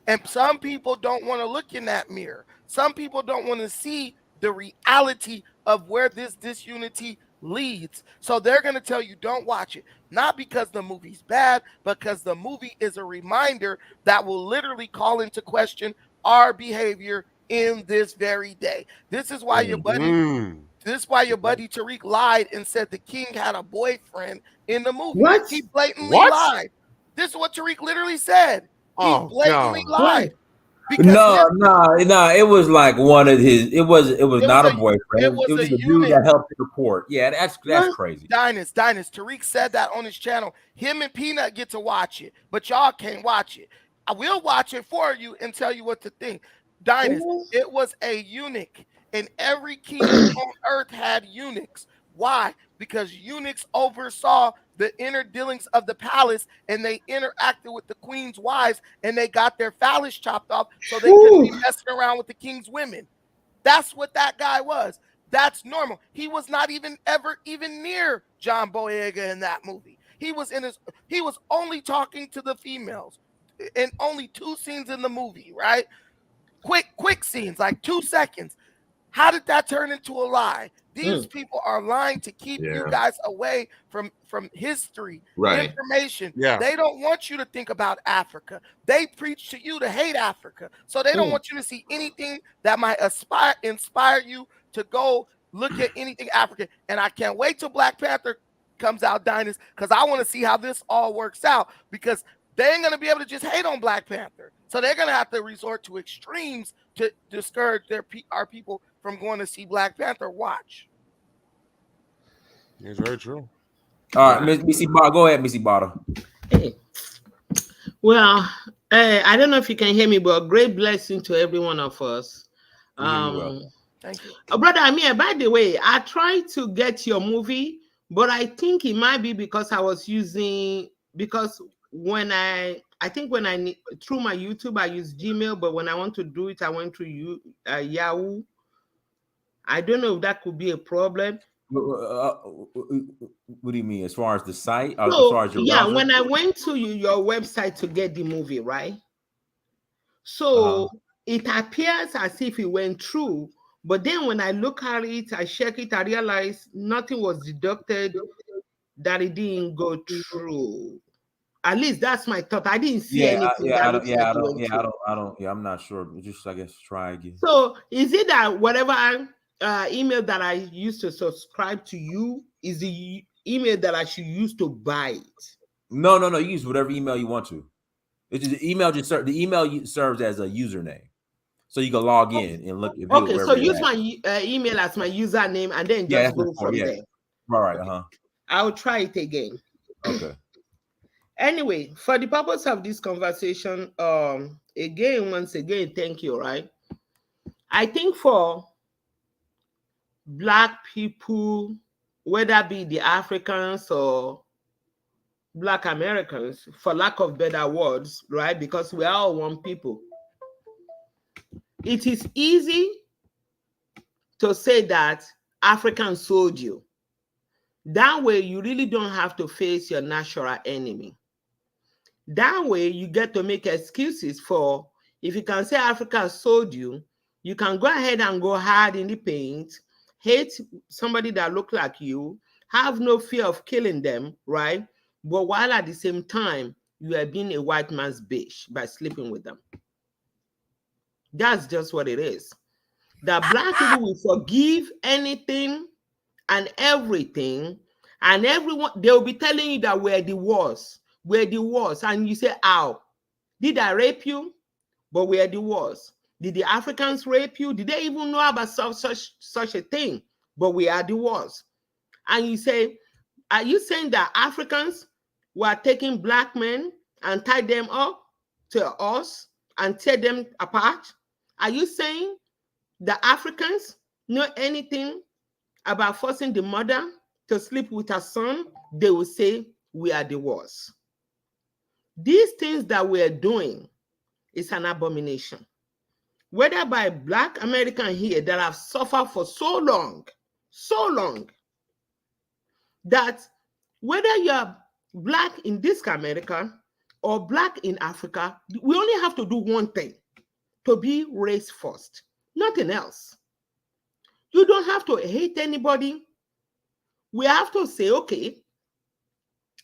D: And some people don't want to look in that mirror. Some people don't want to see the reality of where this disunity leads. So they're going to tell you don't watch it. Not because the movie's bad, because the movie is a reminder that will literally call into question our behavior in this very day. This is why your buddy Tariq lied and said the king had a boyfriend in the movie.
E: What?
D: He blatantly lied. This is what Tariq literally said. He blatantly lied.
C: No, it was like one of his. It was not a boyfriend. It was a dude that helped him report. Yeah, that's crazy.
D: Dynast. Tariq said that on his channel. Him and Peanut get to watch it, but y'all can't watch it. I will watch it for you and tell you what to think. Dynast, it was a eunuch, and every king on earth had eunuchs. Why? Because eunuchs oversaw the inner dealings of the palace, and they interacted with the queen's wives, and they got their phallus chopped off so they couldn't be messing around with the king's women. That's what that guy was. That's normal. He was not even near John Boyega in that movie. He was only talking to the females in only 2 scenes in the movie, right? Quick scenes, like 2 seconds. How did that turn into a lie? These people are lying to keep you guys away from history, information. Yeah. They don't want you to think about Africa. They preach to you to hate Africa. So they don't want you to see anything that might inspire you to go look at anything African. And I can't wait till Black Panther comes out, Dynast, because I want to see how this all works out, because they ain't going to be able to just hate on Black Panther. So they're going to have to resort to extremes to discourage our people from going to see Black Panther. Watch.
F: It's very true.
C: All right, Missy Bottle. Go ahead, Missy Bottle.
E: Hey. Well, I don't know if you can hear me, but great blessing to every one of us.
D: Thank you.
E: Brother Amir, by the way, I tried to get your movie, but I think it might be because I was using, because when I through my YouTube, I use Gmail, but when I want to do it, I went through Yahoo. I don't know if that could be a problem.
C: What do you mean, as far as the site?
E: So,
C: as far as your browser?
E: When I went to your website to get the movie, right? So it appears as if it went through, but then when I look at it, I check it, I realize nothing was deducted, that it didn't go through. At least that's my thought. I didn't see anything.
C: I'm not sure. Just, I guess, try again.
E: So is it that whatever email that I used to subscribe to you, is email that I should use to buy it?
C: No. You use whatever email you want to. It's just the email serves as a username, so you can log in and look and view it
E: Okay, so
C: wherever you're
E: use
C: at.
E: my email as my username and then
C: Yeah,
E: just
C: that's what
E: go
C: it's for.
E: from
C: Yeah.
E: there.
C: All right.
E: I'll try it again.
C: Okay.
E: Anyway, for the purpose of this conversation, once again, thank you, right? I think for Black people, whether be the Africans or Black Americans, for lack of better words, right? Because we are all one people. It is easy to say that Africans sold you. That way, you really don't have to face your natural enemy. That way, you get to make excuses for, if you can say Africa sold you, you can go ahead and go hard in the paint, hate somebody that look like you, have no fear of killing them, right? But while at the same time, you are being a white man's bitch by sleeping with them. That's just what it is. That Black people will forgive anything and everything, and everyone, they'll be telling you that we're the worst. We're the worst. And you say, ow, did I rape you? But we're the worst. Did the Africans rape you? Did they even know about such a thing? But we are the worst. And you say, are you saying that Africans were taking Black men and tie them up to us and tear them apart? Are you saying the Africans know anything about forcing the mother to sleep with her son? They will say, we are the worst. These things that we're doing is an abomination. Whether by Black American here that have suffered for so long, that whether you're Black in this America or Black in Africa, we only have to do one thing, to be race first, nothing else. You don't have to hate anybody. We have to say, okay,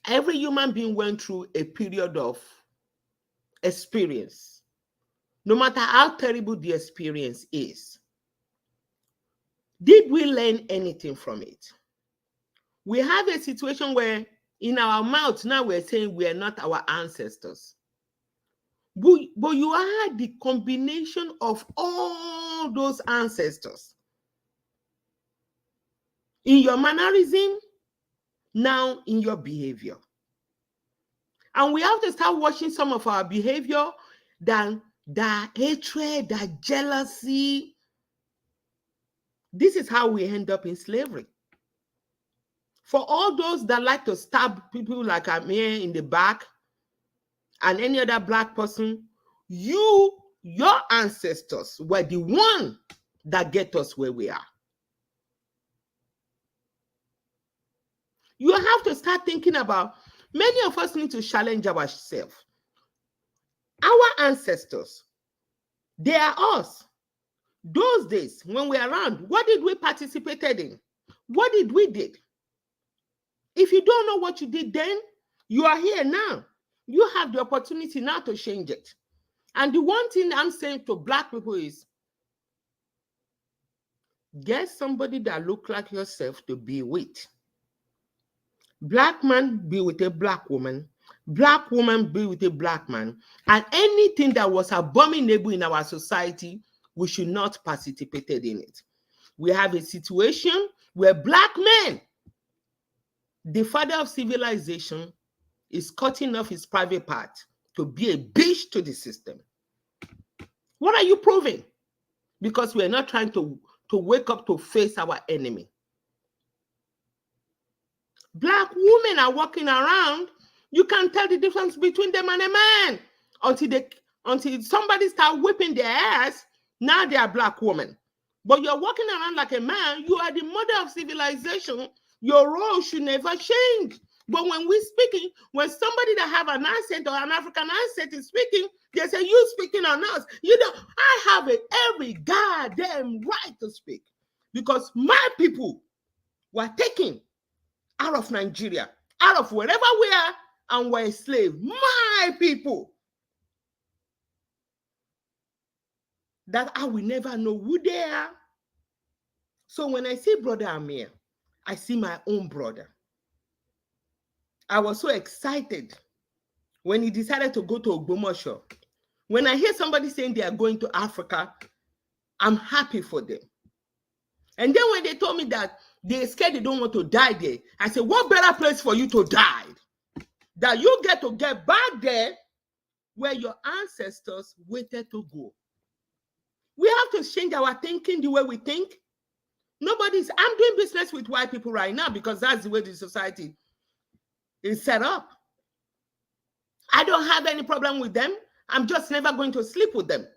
E: every human being went through a period of experience, no matter how terrible the experience is. Did we learn anything from it? We have a situation where in our mouth now we're saying we are not our ancestors. But you are the combination of all those ancestors. In your mannerism, now in your behavior. And we have to start watching some of our behavior, that hatred, that jealousy. This is how we end up in slavery. For all those that like to stab people like Amir in the back and any other Black person, your ancestors were the one that get us where we are. You have to start thinking about, many of us need to challenge ourselves. Our ancestors, they are us. Those days when we are around, what did we participated in? What did we did? If you don't know what you did then, you are here now. You have the opportunity now to change it. And the one thing I'm saying to Black people is, get somebody that look like yourself to be with. Black man be with a Black woman. Black woman be with a Black man. And anything that was abominable in our society, we should not participate in it. We have a situation where Black men, the father of civilization, is cutting off his private part to be a bitch to the system. What are you proving? Because we're not trying to wake up to face our enemy. Black women are walking around, you can tell the difference between them and a man until somebody start whipping their ass. Now they are Black women. But you're walking around like a man, you are the mother of civilization. Your role should never change. But when we're speaking, when somebody that have an accent or an African accent is speaking, they say, you speaking on us. You know, I have every goddamn right to speak. Because my people were taken out of Nigeria, out of wherever we are, and were enslaved. My people. That I will never know who they are. So when I see Brother Amir, I see my own brother. I was so excited when he decided to go to Ogbomoso. When I hear somebody saying they are going to Africa, I'm happy for them. And then when they told me that they're scared they don't want to die there, I said, what better place for you to die? That you get to get back there where your ancestors waited to go. We have to change our thinking the way we think. I'm doing business with white people right now because that's the way the society is set up. I don't have any problem with them. I'm just never going to sleep with them.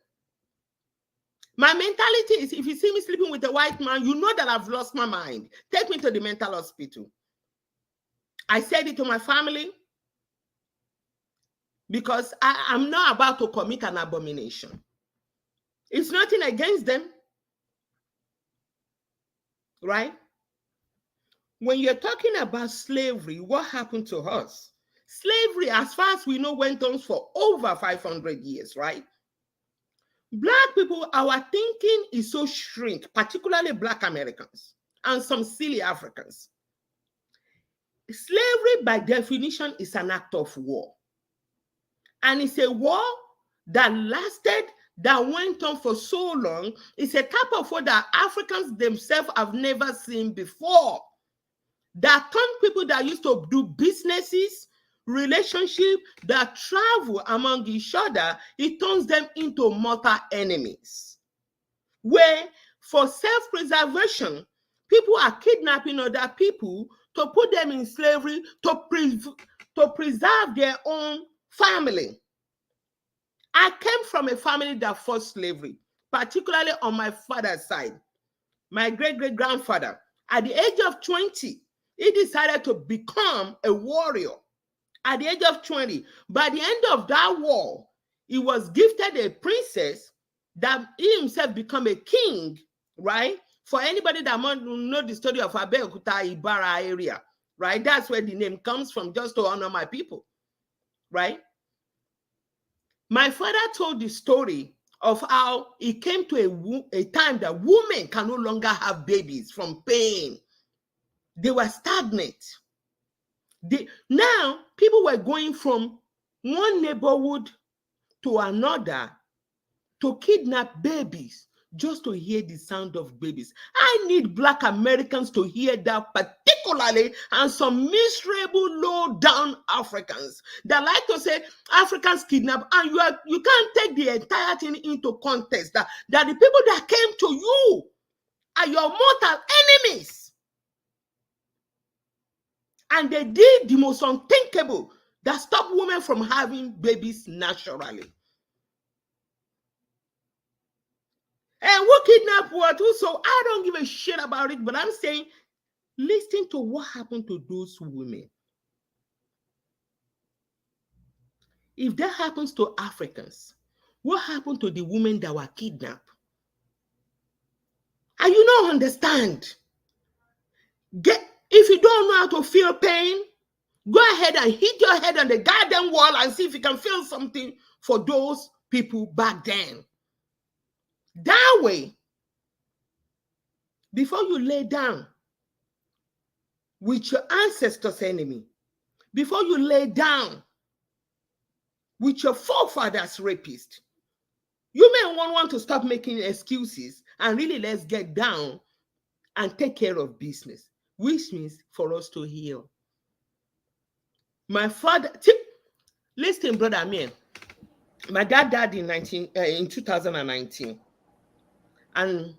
E: My mentality is, if you see me sleeping with a white man, you know that I've lost my mind. Take me to the mental hospital. I said it to my family because I'm not about to commit an abomination. It's nothing against them, right? When you're talking about slavery, what happened to us? Slavery, as far as we know, went on for over 500 years, right? Black people, our thinking is so shrink, particularly Black Americans and some silly Africans. Slavery, by definition, is an act of war. And it's a war that lasted, that went on for so long. It's a type of war that Africans themselves have never seen before. That turned people that used to do businesses, relationship, that travel among each other, it turns them into mortal enemies. Where for self-preservation, people are kidnapping other people to put them in slavery to preserve their own family. I came from a family that fought slavery, particularly on my father's side. My great-great-grandfather, at the age of 20, he decided to become a warrior. At the age of 20, by the end of that war, he was gifted a princess that he himself became a king, right? For anybody that might know the story of Abeokuta, Ibara area, right? That's where the name comes from, just to honor my people, right? My father told the story of how it came to a time that women can no longer have babies from pain. They were stagnant. Now, people were going from one neighborhood to another to kidnap babies just to hear the sound of babies. I need Black Americans to hear that particularly, and some miserable, low-down Africans that like to say Africans kidnap, and you can't take the entire thing into context that the people that came to you are your mortal enemies. And they did the most unthinkable that stopped women from having babies naturally. And who kidnapped what? So I don't give a shit about it, but I'm saying, listen to what happened to those women. If that happens to Africans, what happened to the women that were kidnapped? And you don't understand. If you don't know how to feel pain, go ahead and hit your head on the goddamn wall and see if you can feel something for those people back then. That way, before you lay down with your ancestors' enemy, before you lay down with your forefathers' rapist, you may want to stop making excuses and really let's get down and take care of business, which means for us to heal. My father, listen, brother Amir, my dad died in 2019, and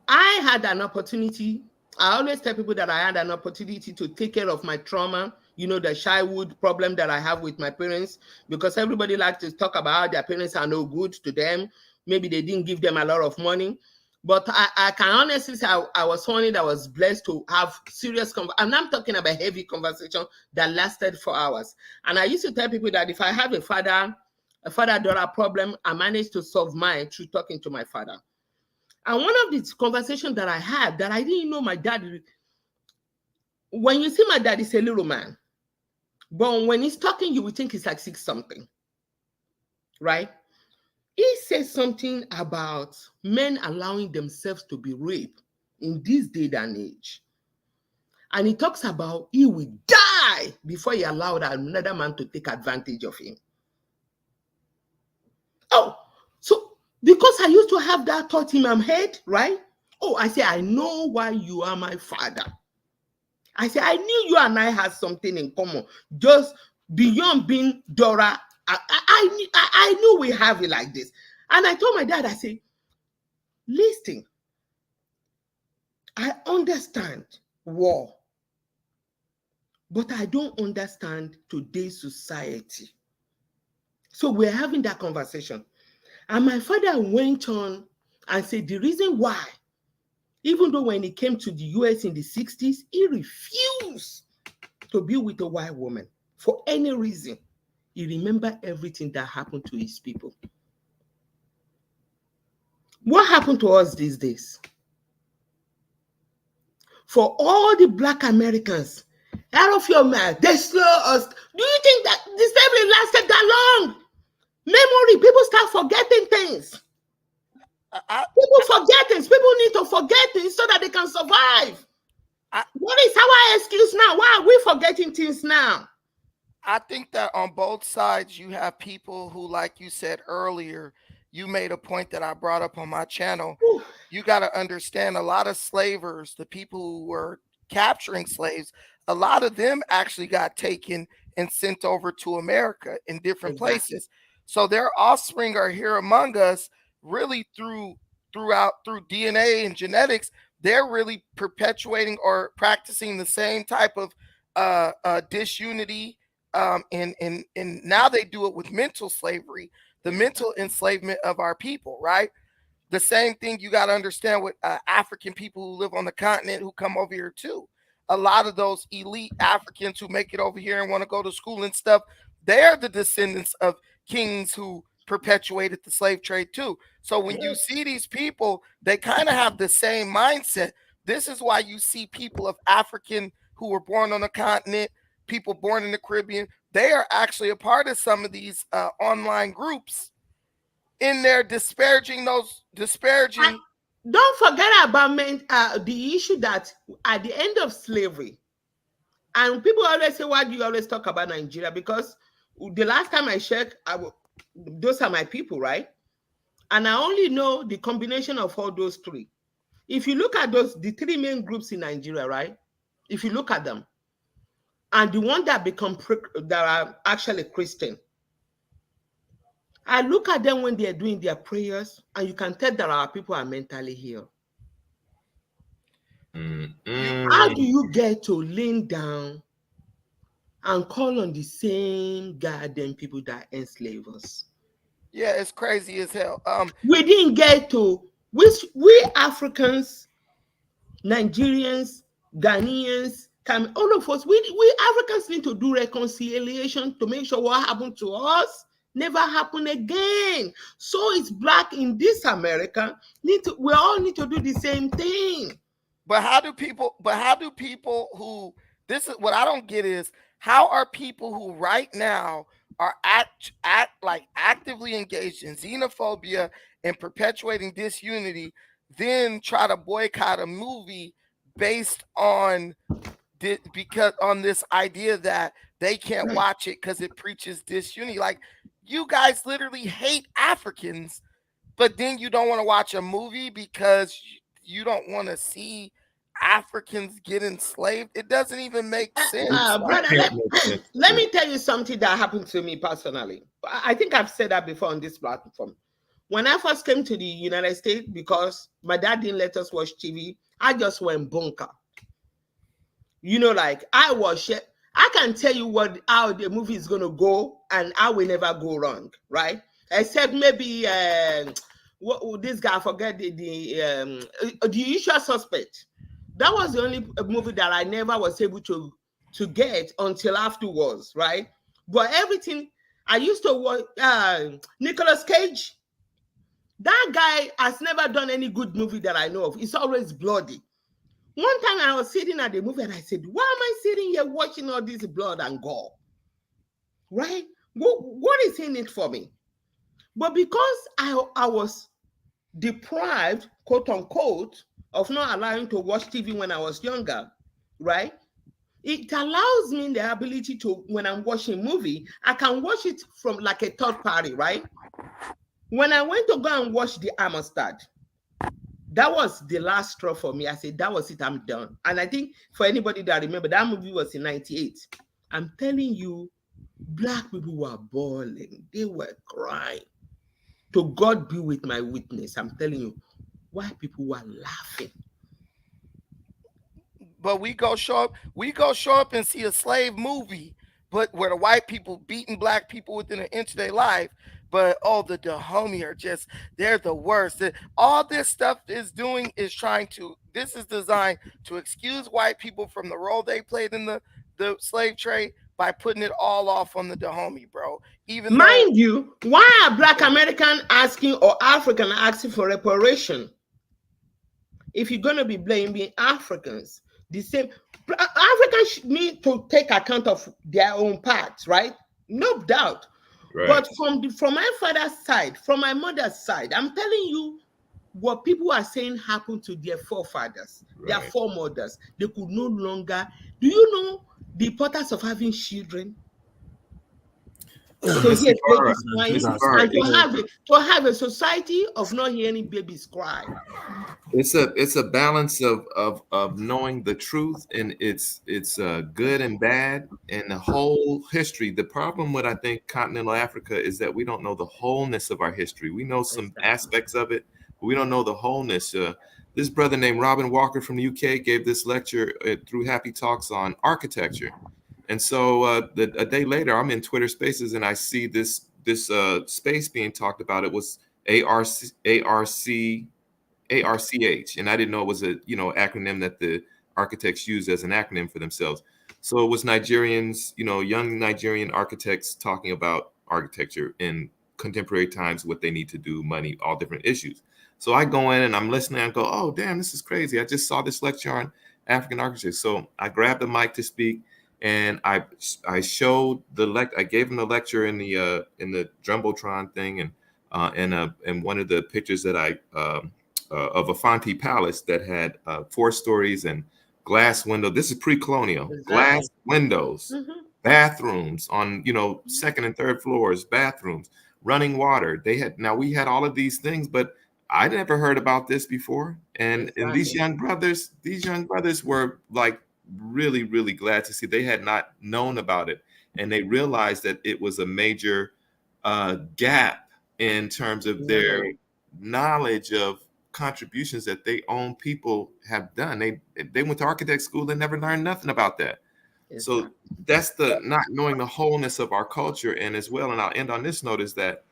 E: I had an opportunity. I always tell people that I had an opportunity to take care of my trauma, the childhood problem that I have with my parents, because everybody likes to talk about how their parents are no good to them. Maybe they didn't give them a lot of money. But I can honestly say I was someone that was blessed to have serious and I'm talking about heavy conversation that lasted for hours. And I used to tell people that if I have a father-daughter problem, I managed to solve mine through talking to my father. And one of these conversations that I had that I didn't know my dad, when you see my dad, he's a little man. But when he's talking, you would think he's like 6-something, right? He says something about men allowing themselves to be raped in this day and age. And he talks about he will die before he allowed another man to take advantage of him. Oh, so because I used to have that thought in my head, right? Oh, I say, I know why you are my father. I say, I knew you and I had something in common, just beyond being Dora. I knew we have it like this. And I told my dad, I say, listen, I understand war, but I don't understand today's society. So we're having that conversation. And my father went on and said the reason why, even though when he came to the US in the 60s, he refused to be with a white woman for any reason. He remembered everything that happened to his people. What happened to us these days? For all the Black Americans, out of your mouth, they slow us. Do you think that this slavery lasted that long? Memory, people start forgetting things. People forget things. People need to forget things so that they can survive. What is our excuse now? Why are we forgetting things now?
D: I think that on both sides, you have people who, like you said earlier, you made a point that I brought up on my channel.
E: Whew.
D: You got to understand a lot of slavers, the people who were capturing slaves, a lot of them actually got taken and sent over to America in different places. So their offspring are here among us really through DNA and genetics. They're really perpetuating or practicing the same type of disunity. And now they do it with mental slavery, the mental enslavement of our people, right? The same thing you got to understand with African people who live on the continent who come over here too. A lot of those elite Africans who make it over here and want to go to school and stuff, they're the descendants of kings who perpetuated the slave trade too. So when you see these people, they kind of have the same mindset. This is why you see people of African who were born on the continent, people born in the Caribbean, they are actually a part of some of these online groups in there disparaging.
E: Don't forget about the issue that at the end of slavery, and people always say, why do you always talk about Nigeria? Because the last time I checked, those are my people, right? And I only know the combination of all those three. If you look at the three main groups in Nigeria, right? If you look at them, and the one that are actually Christian, I look at them when they're doing their prayers, and you can tell that our people are mentally ill. How do you get to lean down and call on the same goddamn people that enslave us?
D: Yeah, it's crazy as hell.
E: We didn't get to, we Africans, Nigerians, Ghanaians, all of us, we Africans need to do reconciliation to make sure what happened to us never happen again. So it's Black in this America. We all need to do the same thing.
D: But how do people who, this is what I don't get is, how are people who right now are actively engaged in xenophobia and perpetuating disunity, then try to boycott a movie based on this idea that they can't watch it because it preaches disunity? Like, you guys literally hate Africans, but then you don't want to watch a movie because you don't want to see Africans get enslaved. It doesn't even make sense.
E: Brother, let me tell you something that happened to me personally. I think I've said that before on this platform. When I first came to the United States, because my dad didn't let us watch TV, I just went bunker. You know, like I can tell you how the movie is going to go, and I will never go wrong, right? Except maybe this guy, forget the Usual Suspect. That was the only movie that I never was able to get until afterwards, right? But everything I used to watch, Nicolas Cage, that guy has never done any good movie that I know of. It's always bloody. One time I was sitting at the movie and I said, why am I sitting here watching all this blood and gore? Right? What is in it for me? But because I was deprived, quote unquote, of not allowing to watch TV when I was younger, right? It allows me the ability to, when I'm watching a movie, I can watch it from like a third party, right? When I went to go and watch the Amistad, that was the last straw for me. I said, that was it, I'm done. And I think for anybody that remember, that movie was in 98. I'm telling you, Black people were bawling. They were crying. To God be with my witness. I'm telling you, white people were laughing.
D: But we go show up and see a slave movie, but where the white people beating black people within an inch of their life. But the Dahomey are just, they're the worst. All this stuff is doing is this is designed to excuse white people from the role they played in the slave trade by putting it all off on the Dahomey, bro. Even
E: Mind you, why are Black American asking or African asking for reparation? If you're going to be blaming Africans, the same, Africans need to take account of their own parts, right? No doubt. Right. But from my father's side, from my mother's side, I'm telling you what people are saying happened to their forefathers, their foremothers. They could no longer. Do you know the importance of having children? To hear babies crying, and to have a society of not hearing babies cry.
G: It's a balance of knowing the truth, and it's good and bad, and the whole history. The problem with, I think, continental Africa is that we don't know the wholeness of our history. We know some aspects of it, but we don't know the wholeness. This brother named Robin Walker from the UK gave this lecture through Happy Talks on architecture. And so a day later, I'm in Twitter Spaces and I see this space being talked about. It was ARCH, and I didn't know it was a acronym that the architects use as an acronym for themselves. So it was Nigerians, young Nigerian architects talking about architecture in contemporary times, what they need to do, money, all different issues. So I go in and I'm listening and go, oh damn, this is crazy. I just saw this lecture on African architecture. So I grabbed the mic to speak. And I showed I gave him the lecture in the Jumbotron thing, and one of the pictures that of a Fanti Palace that had 4 stories and glass window. This is pre-colonial. Exactly. Glass windows, bathrooms on second and third floors, bathrooms, running water. We had all of these things, but I never heard about this before. And these young brothers were like really, really glad to see. They had not known about it, and they realized that it was a major gap in terms of their knowledge of contributions that their own people have done. They went to architect school and never learned nothing about that. So that's the not knowing the wholeness of our culture. And as well, and I'll end on this note, is that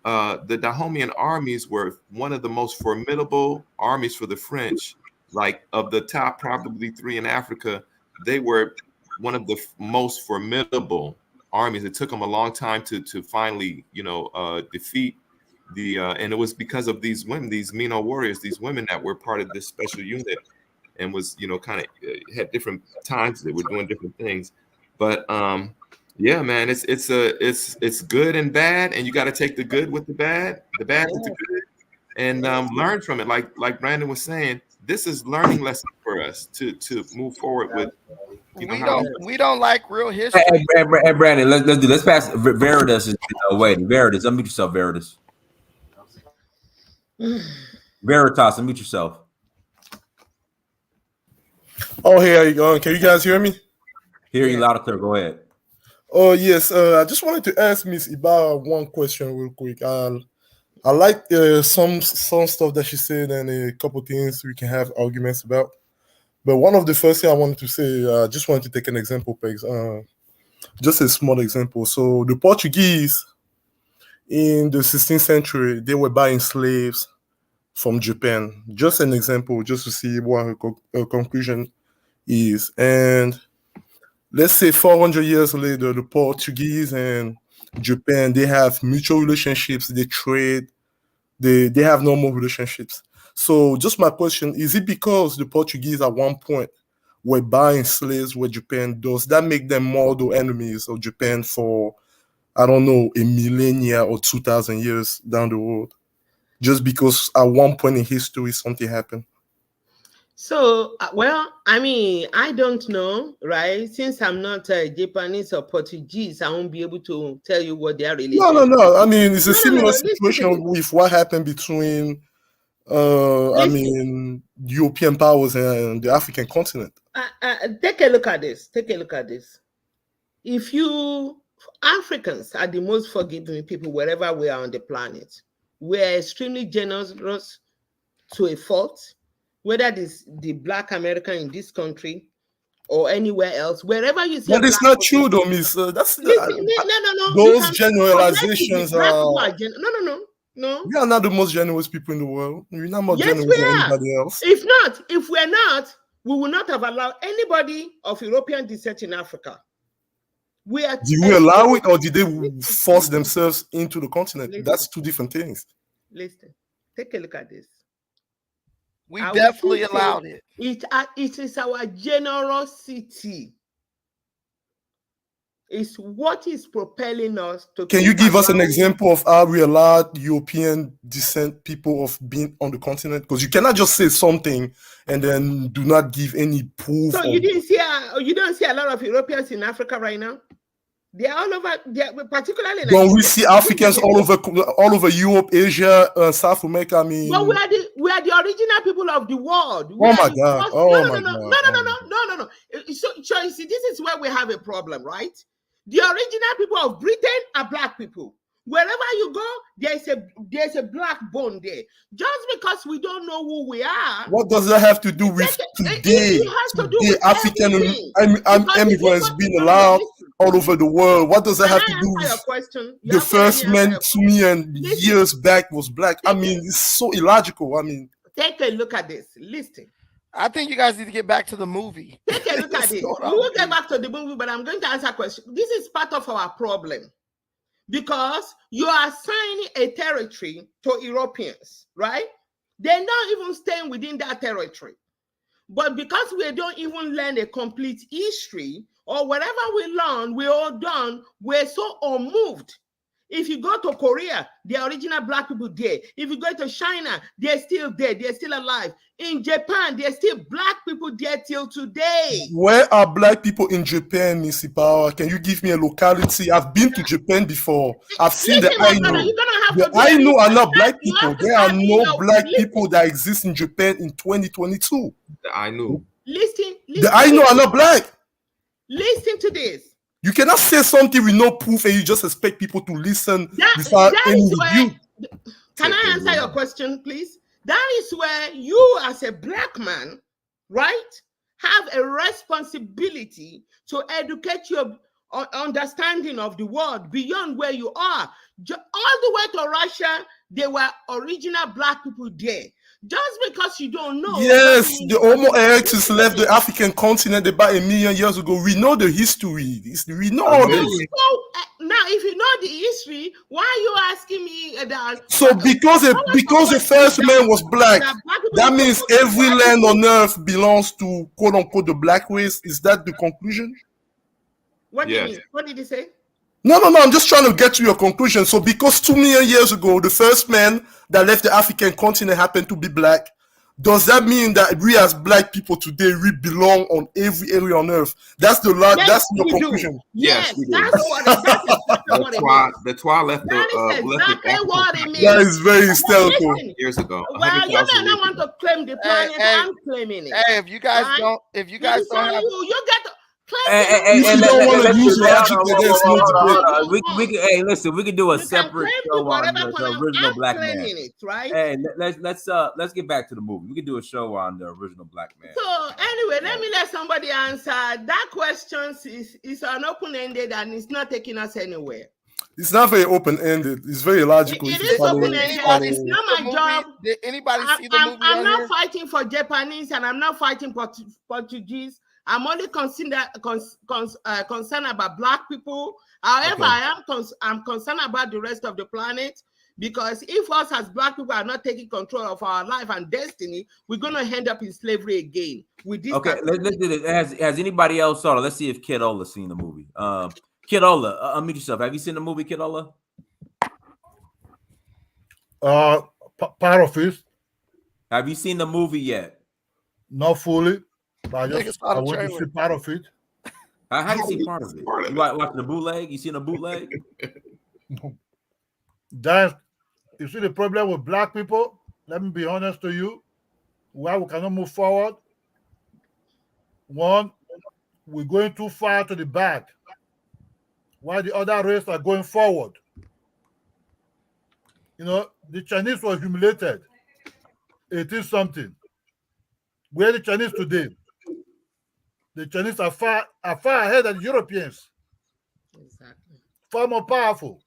G: the Dahomean armies were one of the most formidable armies for the French. Like, of the top probably 3 in Africa, they were one of the most formidable armies. It took them a long time to finally, defeat and it was because of these women, these Mino warriors, these women that were part of this special unit, and was, kind of had different times they were doing different things. But yeah, man, it's good and bad, and you got to take the good with the bad with the good, and learn from it. Like Brandon was saying, this is learning lesson for us to move forward with.
D: We don't like real history.
C: Hey, Brandon, let's pass. Veritas is waiting. Veritas, unmute yourself. Veritas. Veritas, unmute yourself.
H: Oh, hey, how you going? Can you guys hear me?
C: Hear you loud and clear. Go ahead.
H: Oh, yes. I just wanted to ask Miss Ibarra one question real quick. I like some stuff that she said, and a couple things we can have arguments about. But one of the first thing I wanted to say, I just wanted to take an example, Pegs. Just a small example. So the Portuguese in the 16th century, they were buying slaves from Japan. Just an example, just to see what her conclusion is. And let's say 400 years later, the Portuguese and Japan, they have mutual relationships, they trade, they have normal relationships. So just my question, is it because the Portuguese at one point were buying slaves with Japan? Does that make them mortal enemies of Japan for, I don't know, a millennia or 2,000 years down the road? Just because at one point in history something happened?
E: So, well, I mean, I don't know, right? Since I'm not Japanese or Portuguese, I won't be able to tell you what they are really
H: No, no,
E: doing.
H: no. I mean, it's a similar
E: Listen to
H: situation
E: this.
H: with what happened between,
E: Listen.
H: European powers and the African continent.
E: Take a look at this. Take a look at this. If you Africans are the most forgiving people wherever we are on the planet. We are extremely generous to a fault, whether this the Black American in this country or anywhere else, wherever you see a
H: But it's
E: Black
H: not
E: person.
H: true, though, Miss. That's
E: Listen, no.
H: those generalizations
E: Black people
H: are.
E: are no.
H: We are not the most generous people in the world. We're not more
E: Yes,
H: generous
E: we
H: than
E: are.
H: anybody else.
E: If we're not, we will not have allowed anybody of European descent in Africa.
H: Did we allow it, or did they force themselves into the continent? That's two different things.
E: Listen, take a look at this.
D: We definitely allowed it.
E: It is our generosity. It's what is propelling us to.
H: Can you give us an example of how we allowed European descent people of being on the continent? Because you cannot just say something and then do not give any proof.
E: So you don't see a lot of Europeans in Africa right now. They are all over. Particularly.
H: Don't we see Africans all over Europe, Asia, South America? I mean,
E: but we are the original people of the world.
H: Oh my God!
E: No. So you see, this is where we have a problem, right? The original people of Britain are Black people. Wherever you go, there's a Black bone there. Just because we don't know who we are.
H: What does that have to do with today? Today, African immigrants being allowed all over the world. What does that have to do with the first man to me and years back was Black? I mean, it's so illogical. I mean,
E: take a look at this. Listen.
D: I think you guys need to get back to the movie.
E: Take a look at this. We'll get back to the movie, but I'm going to answer a question. This is part of our problem. Because you are assigning a territory to Europeans, right? They're not even staying within that territory. But because we don't even learn a complete history, or whatever we learn, we're all done, we're so unmoved. If you go to Korea, the original Black people there. If you go to China, they're still there. They're still alive. In Japan, there's still Black people there till today.
H: Where are Black people in Japan, Missy Power? Can you give me a locality? I've been to Japan before. I've seen the Ainu. The Ainu are not Black people. There are no Black people that exist in Japan in 2022.
G: The Ainu.
E: Listen.
H: The Ainu are not Black.
E: Listen to this.
H: You cannot say something with no proof and you just expect people to listen without any review.
E: Can I answer your question, please? That is where you, as a Black man, right, have a responsibility to educate your understanding of the world beyond where you are. All the way to Russia, there were original Black people there. Just because you don't know.
H: Yes, the Homo erectus left the African continent about 1 million years ago. We know the history. We know all this.
E: Now, if you know the history, why are you asking me that?
H: So because the first man was Black, that means every land on earth belongs to quote unquote the Black race. Is that the conclusion?
E: What do you mean? What did he say?
H: No. I'm just trying to get to your conclusion. So because 2 million years ago, the first man that left the African continent happened to be Black, does that mean that we as Black people today, we belong on every area on earth? That's your conclusion.
E: Yes, that's what it means.
G: The Twa left
E: That is exactly what it means.
H: That is very hysterical.
G: Years ago.
E: Well, you may not want to claim the planet. I'm claiming it.
D: Hey, if you guys don't have,
E: you get to.
H: You don't want to use logic against no debate.
C: Hey, listen, we can do a separate show on the original Black man.
E: Right?
C: Hey, let's get back to the movie. We can do a show on the original Black man.
E: So anyway, let me let somebody answer that question. Is an open-ended and it's not taking us anywhere.
H: It's not very open-ended. It's very logical.
E: It is open-ended. It's not my job.
D: Did anybody see the movie?
E: I'm not fighting for Japanese and I'm not fighting for Portuguese. I'm only concerned about Black people. However, I'm concerned about the rest of the planet, because if us as Black people are not taking control of our life and destiny, we're going to end up in slavery again. With this
C: okay, let's do this. Has anybody else saw it? Let's see if Kid Ola's seen the movie. Kid Ola, unmute yourself. Have you seen the movie, Kid Ola?
H: Part of it.
C: Have you seen the movie yet?
I: Not fully, but
D: Niggas saw
I: I
D: the
I: want to
D: trailer.
I: see part of it.
C: How you see part of it? You watching the bootleg? You seen a bootleg?
I: That's, you see the problem with black people? Let me be honest to you. Why we cannot move forward? One, we're going too far to the back, while the other race are going forward. You know, the Chinese were humiliated. 18 something. Where are the Chinese today? The Chinese are far ahead of the Europeans.
E: Exactly.
I: Far more powerful.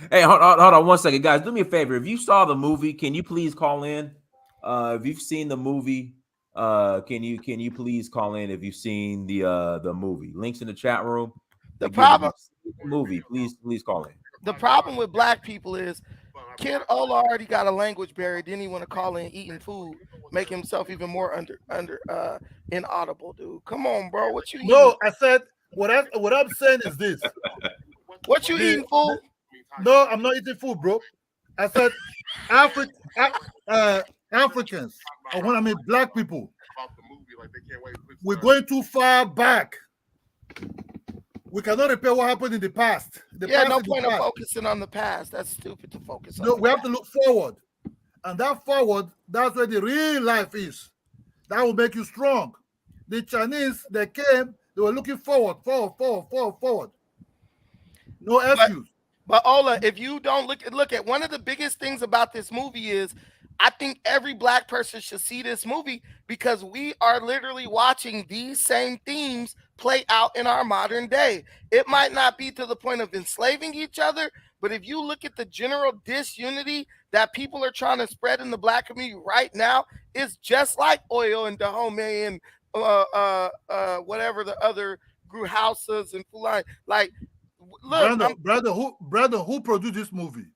C: Hey, hold on 1 second, guys. Do me a favor. If you saw the movie, can you please call in? If you've seen the movie, can you please call in if you've seen the movie? Links in the chat room.
D: The
C: Again, if
D: problem,
C: you've seen the movie, please call in.
D: the problem with black people is Kid Ola already got a language barrier. Didn't he want to call in eating food, make himself even more inaudible, dude? Come on, bro. What you eating?
I: No, I said what I'm saying is this.
D: What you eating, fool?
I: No, I'm not eating food, bro. I said Africans, or when I mean black people, we're going too far back. We cannot repair what happened in the past.
D: No point of focusing on the past. That's stupid to focus on.
I: No, we have to look forward. And that forward, that's where the real life is. That will make you strong. The Chinese, they came, they were looking forward. No excuse.
D: But Ola, if you don't look at one of the biggest things about this movie is I think every black person should see this movie because we are literally watching these same themes play out in our modern day. It might not be to the point of enslaving each other, but if you look at the general disunity that people are trying to spread in the black community right now, it's just like Oyo and Dahomey and whatever the other grew houses and Fulani. Like, look,
I: brother, who produced this movie?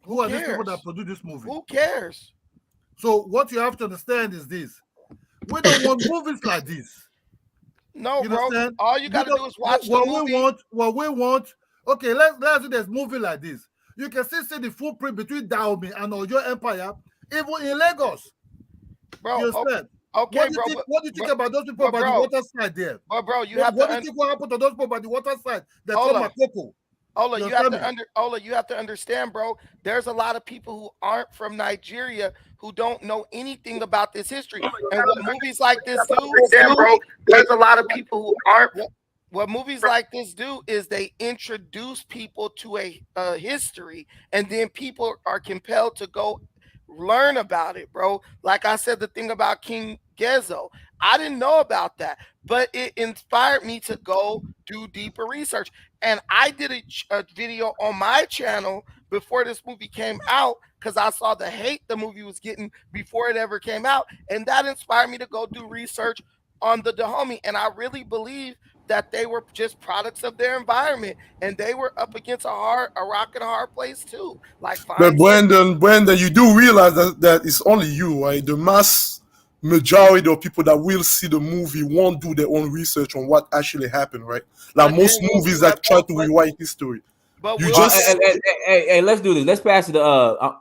I: Who are these people that produced this movie?
D: Who cares?
I: So what you have to understand is this: we don't want movies like this.
D: No, you bro. Understand? All you got to do is watch the movie.
I: What we want. Okay, let's do this movie like this. You can still see the footprint between Dahomey and Oyo Empire, even in Lagos.
D: Bro,
I: you understand?
D: Okay,
I: what do you think about those people by the water side there?
D: But bro, you
I: what do you think will happen to those people by the water side? They call Makoko.
D: Ola, you have to understand, bro. There's a lot of people who aren't from Nigeria who don't know anything about this history. And what movies like this do, bro, there's a lot of people who aren't. What movies like this do is they introduce people to a history, and then people are compelled to go learn about it, bro. Like I said, the thing about King Gezo, I didn't know about that, but it inspired me to go do deeper research. And I did a video on my channel before this movie came out because I saw the hate the movie was getting before it ever came out. And that inspired me to go do research on the Dahomey. And I really believe that they were just products of their environment, and they were up against a rock and a hard place too. Like,
H: but Brandon, you do realize that it's only you, right? The mass majority of people that will see the movie won't do their own research on what actually happened, right? Like most movies that try to rewrite history.
C: But you just hey, let's do this. Let's pass it to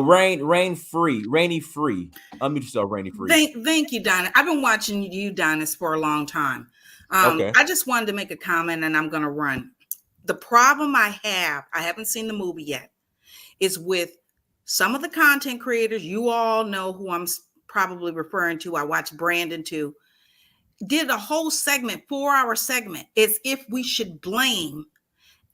C: Rainy Free. Unmute yourself, Rainy Free.
J: Thank you, Donna. I've been watching you, Donna, for a long time. Okay. I just wanted to make a comment, and I'm going to run. The problem I haven't seen the movie yet, is with some of the content creators. You all know who I'm probably referring to. I watched Brandon too. Did a whole segment, 4-hour segment, as if we should blame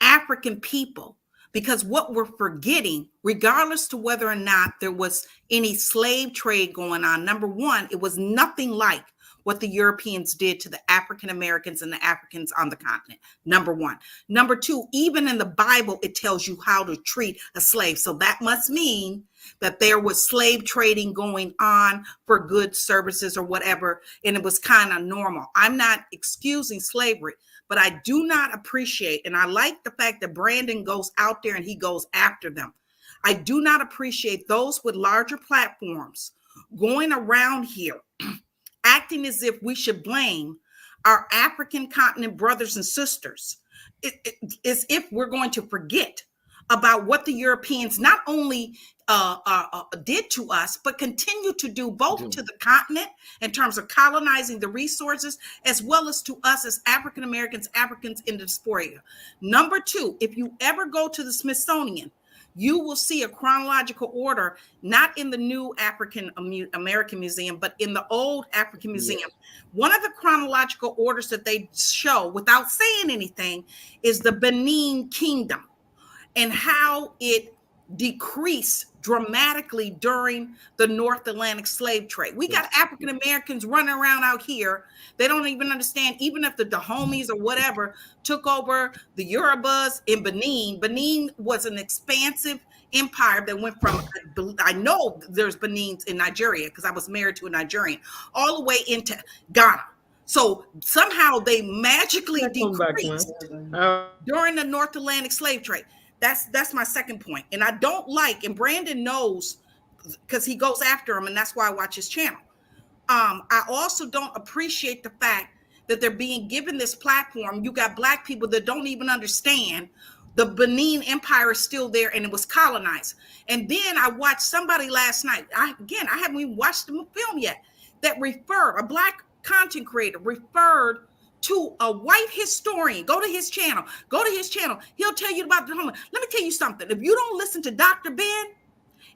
J: African people, because what we're forgetting, regardless to whether or not there was any slave trade going on, number one, it was nothing like what the Europeans did to the African Americans and the Africans on the continent. Number one. Number two, even in the Bible, it tells you how to treat a slave. So that must mean that there was slave trading going on for goods, services, or whatever, and it was kind of normal. I'm not excusing slavery, but I do not appreciate, and I like the fact that Brandon goes out there and he goes after them. I do not appreciate those with larger platforms going around here acting as if we should blame our African continent brothers and sisters, as if we're going to forget about what the Europeans not only did to us, but continue to do both to the continent in terms of colonizing the resources, as well as to us as African Americans, Africans in the diaspora. Number two, if you ever go to the Smithsonian, you will see a chronological order, not in the new African American Museum, but in the old African Museum. Yes. One of the chronological orders that they show, without saying anything, is the Benin Kingdom and how it decreased dramatically during the North Atlantic slave trade. We got African Americans running around out here. They don't even understand, even if the Dahomies or whatever took over the Yorubas in Benin. Benin was an expansive empire that went from, I know there's Benins in Nigeria because I was married to a Nigerian, all the way into Ghana. So somehow they magically decreased during the North Atlantic slave trade. That's my second point. And I don't like, and Brandon knows because he goes after him, and that's why I watch his channel. I also don't appreciate the fact that they're being given this platform. You got Black people that don't even understand the Benin Empire is still there and it was colonized. And then I watched somebody last night. I haven't even watched the film yet, that referred, a Black content creator referred to a white historian. Go to his channel. He'll tell you about the homeland. Let me tell you something. If you don't listen to Dr. Ben,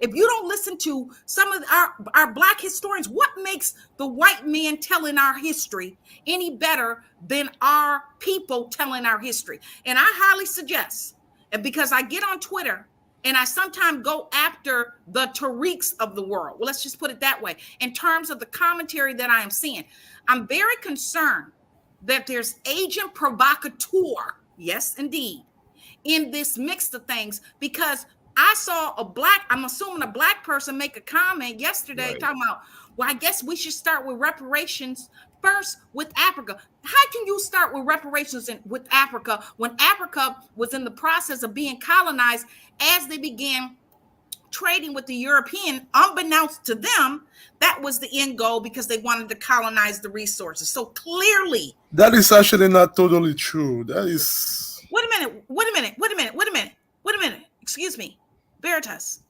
J: if you don't listen to some of our Black historians, what makes the white man telling our history any better than our people telling our history? And I highly suggest, and because I get on Twitter and I sometimes go after the Tariqs of the world, well, let's just put it that way, in terms of the commentary that I am seeing, I'm very concerned that there's agent provocateur, yes, indeed, in this mix of things, because I saw I'm assuming a Black person make a comment yesterday talking about, well, I guess we should start with reparations first with Africa. How can you start with reparations with Africa when Africa was in the process of being colonized as they began trading with the European? Unbeknownst to them, that was the end goal because they wanted to colonize the resources. So clearly,
H: that is actually not totally true. That is.
J: Wait a minute. Excuse me, Veritas.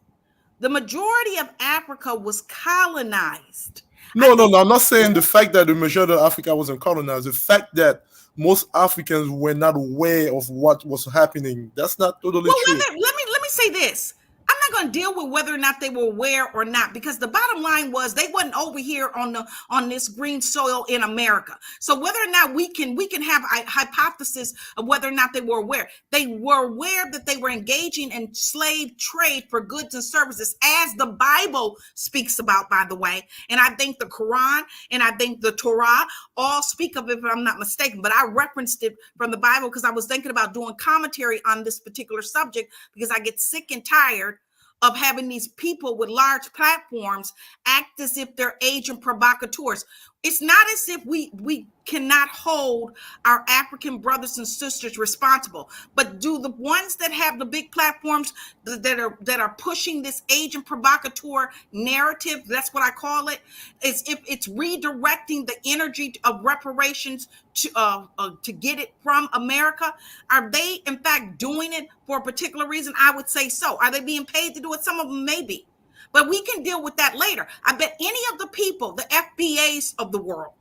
J: The majority of Africa was colonized.
H: No. I'm not saying the fact that the majority of Africa wasn't colonized. The fact that most Africans were not aware of what was happening. That's not totally true.
J: Let me say this. I'm not going to deal with whether or not they were aware or not, because the bottom line was they wasn't over here on this green soil in America. So whether or not we can have a hypothesis of whether or not they were aware that they were engaging in slave trade for goods and services, as the Bible speaks about, by the way. And I think the Quran and I think the Torah all speak of it, if I'm not mistaken. But I referenced it from the Bible because I was thinking about doing commentary on this particular subject, because I get sick and tired of having these people with large platforms act as if they're agent provocateurs. It's not as if we cannot hold our African brothers and sisters responsible, but do the ones that have the big platforms that are pushing this agent provocateur narrative, that's what I call it, is if it's redirecting the energy of reparations to get it from America. Are they in fact doing it for a particular reason? I would say so. Are they being paid to do it? Some of them may be. But we can deal with that later. I bet any of the people, the FBAs of the world,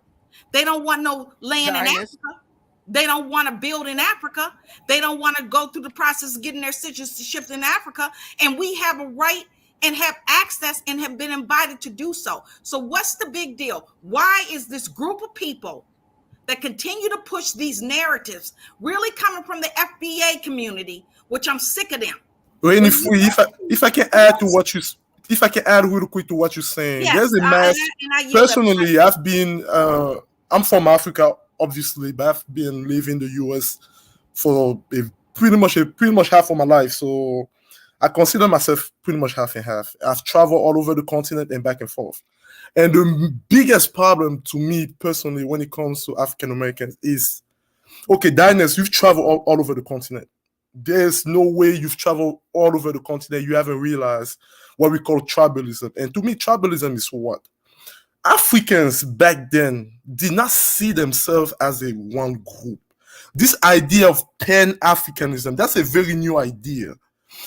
J: they don't want no land in Africa. They don't want to build in Africa. They don't want to go through the process of getting their citizenship in Africa. And we have a right and have access and have been invited to do so. So what's the big deal? Why is this group of people that continue to push these narratives really coming from the FBA community, which I'm sick of them?
H: Well, if I can add to what you. If I can add real quick to what you're saying, yes, there's a mass. Personally, I'm from Africa, obviously, but I've been living in the US for pretty much half of my life. So I consider myself pretty much half and half. I've traveled all over the continent and back and forth. And the biggest problem to me personally when it comes to African Americans is, okay, Dynast, you've traveled all over the continent. There's no way you've traveled all over the continent you haven't realized what we call tribalism. And to me, tribalism is what? Africans back then did not see themselves as a one group. This idea of Pan-Africanism, that's a very new idea.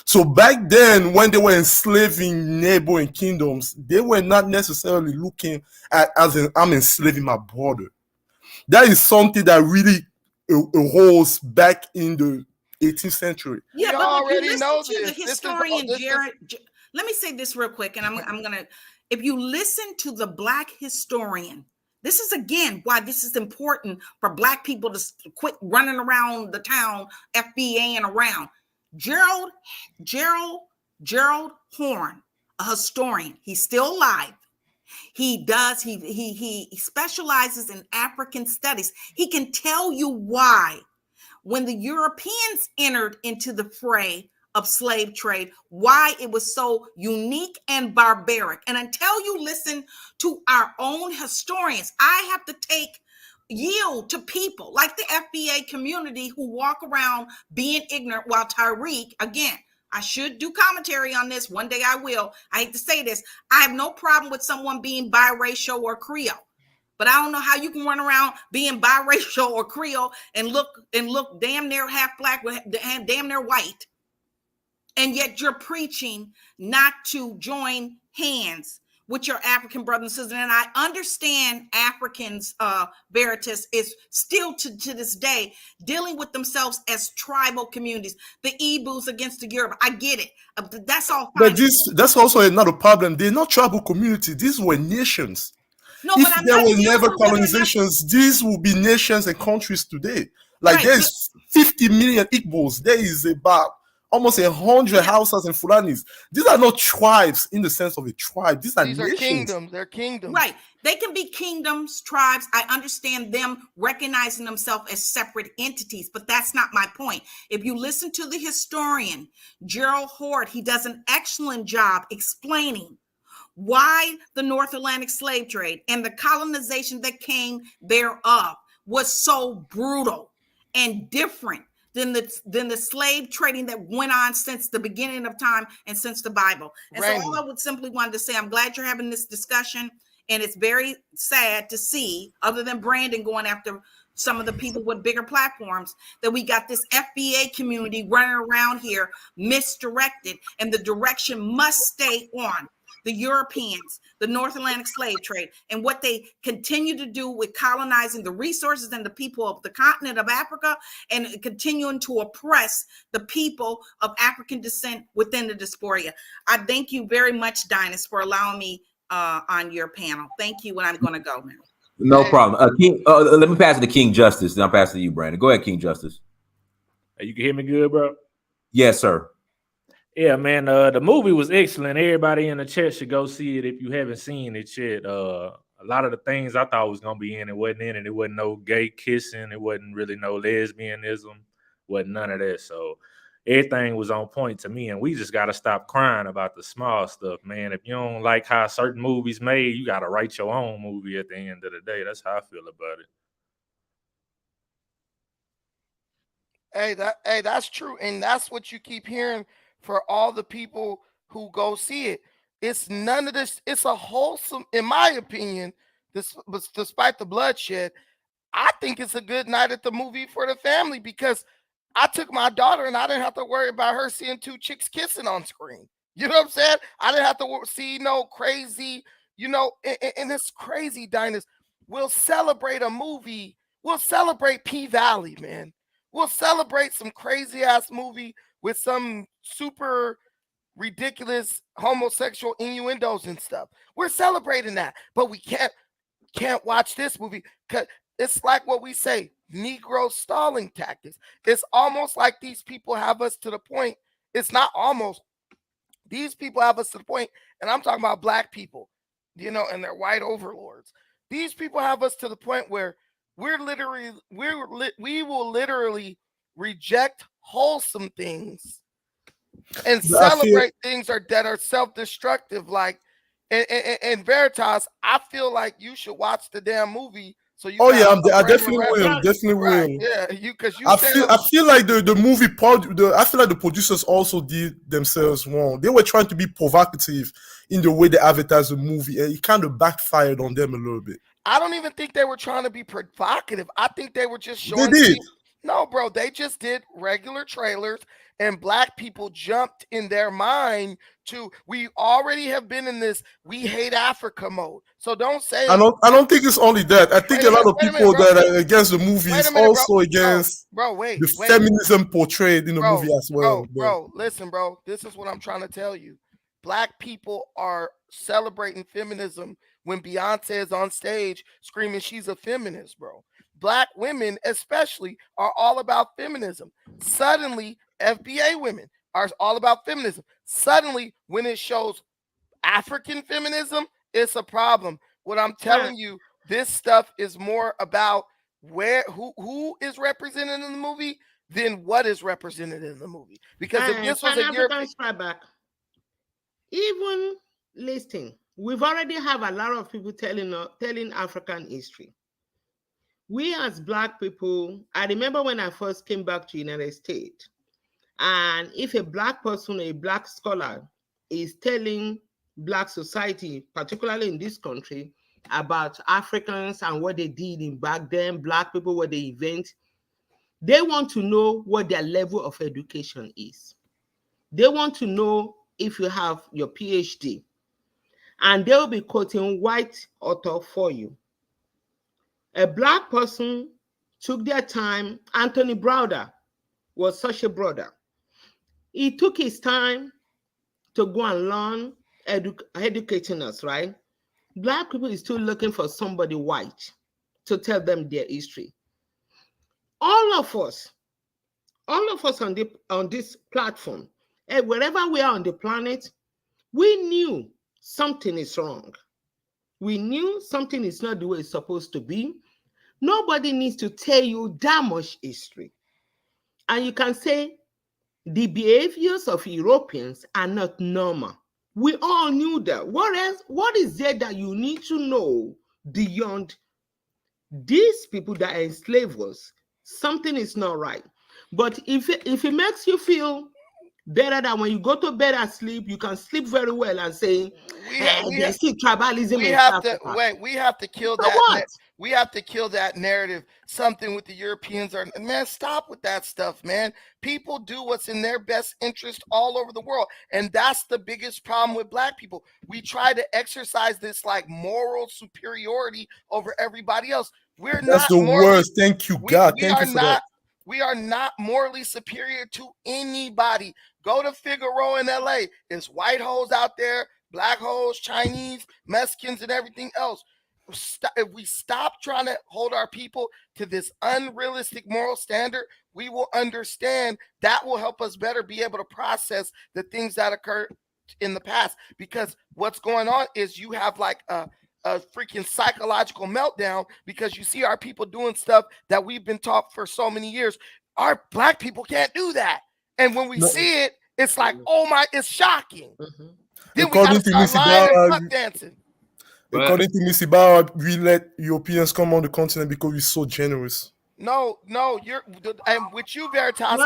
H: So back then, when they were enslaving neighboring kingdoms, they were not necessarily looking at as in, I'm enslaving my brother. That is something that really arose back in the 18th century.
J: Yeah,
D: We
J: but if you
D: already
J: listen
D: know
J: to the
D: this.
J: historian let me say this real quick, and I'm gonna. If you listen to the Black historian, this is again why this is important for Black people to quit running around the town, FBA and around. Gerald Horn, a historian. He's still alive. He specializes in African studies. He can tell you why, when the Europeans entered into the fray of slave trade, why it was so unique and barbaric. And until you listen to our own historians, I have to yield to people like the FBA community who walk around being ignorant, while Tariq, again, I should do commentary on this. One day I will. I hate to say this. I have no problem with someone being biracial or Creole. But I don't know how you can run around being biracial or Creole and look damn near half Black, damn near white, and yet you're preaching not to join hands with your African brothers and sisters. And I understand Africans, Veritas, is still to this day dealing with themselves as tribal communities. The Igbos against the Yoruba. I get it. That's all fine.
H: But that's also another problem. They're not tribal community. These were nations.
J: No,
H: if
J: but I'm
H: there
J: not
H: were never colonizations, these would be nations and countries today. Like
J: right,
H: there's 50 million Igbos. There is about almost 100 houses and Fulanis. These are not tribes in the sense of a tribe. These are nations.
D: Kingdoms. They're kingdoms.
J: Right. They can be kingdoms, tribes. I understand them recognizing themselves as separate entities, but that's not my point. If you listen to the historian, Gerald Hort, he does an excellent job explaining why the North Atlantic slave trade and the colonization that came thereof was so brutal and different than the slave trading that went on since the beginning of time and since the Bible. And so all I would simply wanted to say, I'm glad you're having this discussion, and it's very sad to see, other than Brandon going after some of the people with bigger platforms, that we got this FBA community running around here misdirected, and the direction must stay on the Europeans, the North Atlantic slave trade, and what they continue to do with colonizing the resources and the people of the continent of Africa, and continuing to oppress the people of African descent within the diaspora. I thank you very much, Dynast, for allowing me on your panel. Thank you, and I'm going to go now.
C: No problem. King, let me pass it to King Justice, then I'll pass it to you, Brandon. Go ahead, King Justice.
K: You can hear me good, bro?
C: Yes, sir.
K: Yeah, man, the movie was excellent. Everybody in the chat should go see it if you haven't seen it yet. A lot of the things I thought was going to be in it wasn't in it. It wasn't no gay kissing. It wasn't really no lesbianism. Wasn't none of that. So everything was on point to me, and we just got to stop crying about the small stuff, man. If you don't like how certain movies made, you got to write your own movie at the end of the day. That's how I feel about it.
D: Hey, that's true, and that's what you keep hearing for all the people who go see it. It's none of this. It's a wholesome, in my opinion, despite the bloodshed, I think it's a good night at the movie for the family, because I took my daughter and I didn't have to worry about her seeing two chicks kissing on screen. You know what I'm saying? I didn't have to see no crazy, and it's crazy, Dynast. We'll celebrate a movie. We'll celebrate P-Valley, man. We'll celebrate some crazy ass movie with some super ridiculous homosexual innuendos and stuff. We're celebrating that, but we can't watch this movie, because it's like what we say, Negro stalling tactics. It's almost like these people have us to the point. It's not almost. These people have us to the point, and I'm talking about Black people, and their white overlords. These people have us to the point where we will literally reject wholesome things and celebrate things that are self-destructive. Like, and Veritas, I feel like you should watch the damn movie. So you
H: I definitely will. Definitely will.
D: Yeah, because
H: I feel like the movie I feel like the producers also did themselves wrong. They were trying to be provocative in the way they advertised the movie, and it kind of backfired on them a little bit.
D: I don't even think they were trying to be provocative. I think they were just showing. No, bro, they just did regular trailers, and black people jumped in their mind to, we already have been in this we hate Africa mode. So don't say,
H: I don't think it's only that. I think a lot of
D: wait a
H: people
D: minute, bro.
H: that are against the movie
D: Wait a
H: is
D: minute, bro.
H: also against
D: Bro, wait,
H: the feminism portrayed in the movie as well.
D: Bro, listen, bro. This is what I'm trying to tell you. Black people are celebrating feminism when Beyonce is on stage screaming she's a feminist, bro. Black women, especially, are all about feminism. Suddenly, FBA women are all about feminism. Suddenly, when it shows African feminism, it's a problem. What I'm telling you, this stuff is more about who is represented in the movie than what is represented in the movie. Because if this was a European
E: strike back, even listing, we've already have a lot of people telling African history. We as Black people, I remember when I first came back to United States, and if a Black person, a Black scholar, is telling Black society, particularly in this country, about Africans and what they did in back then, Black people, what the event, they want to know what their level of education is. They want to know if you have your PhD, and they'll be quoting white author for you. A Black person took their time. Anthony Browder was such a brother. He took his time to go and learn, educating us, right? Black people is still looking for somebody white to tell them their history. All of us on this platform, wherever we are on the planet, we knew something is wrong. We knew something is not the way it's supposed to be. Nobody needs to tell you that much history. And you can say the behaviors of Europeans are not normal. We all knew that. What else? What is there that you need to know beyond these people that enslave us? Something is not right. But if it makes you feel better that when you go to bed and sleep, you can sleep very well and say, there's still tribalism.
D: We have to kill that. We have to kill that narrative. Something with the Europeans are, man, stop with that stuff, man. People do what's in their best interest all over the world. And that's the biggest problem with Black people. We try to exercise this like moral superiority over everybody else.
H: That's the worst. Thank you, God. Thank you for that.
D: We are not morally superior to anybody. Go to Figaro in LA. There's white hoes out there, Black hoes, Chinese, Mexicans, and everything else. If we stop trying to hold our people to this unrealistic moral standard, we will understand that will help us better be able to process the things that occurred in the past. Because what's going on is you have like a freaking psychological meltdown because you see our people doing stuff that we've been taught for so many years. Our Black people can't do that. And when we see it, it's like, oh my, it's shocking. Then
H: according
D: we gotta start lying and fuck dancing.
H: According to Miss Ibarra, we let Europeans come on the continent because we're so generous.
D: No, you're, and with you, Veritas.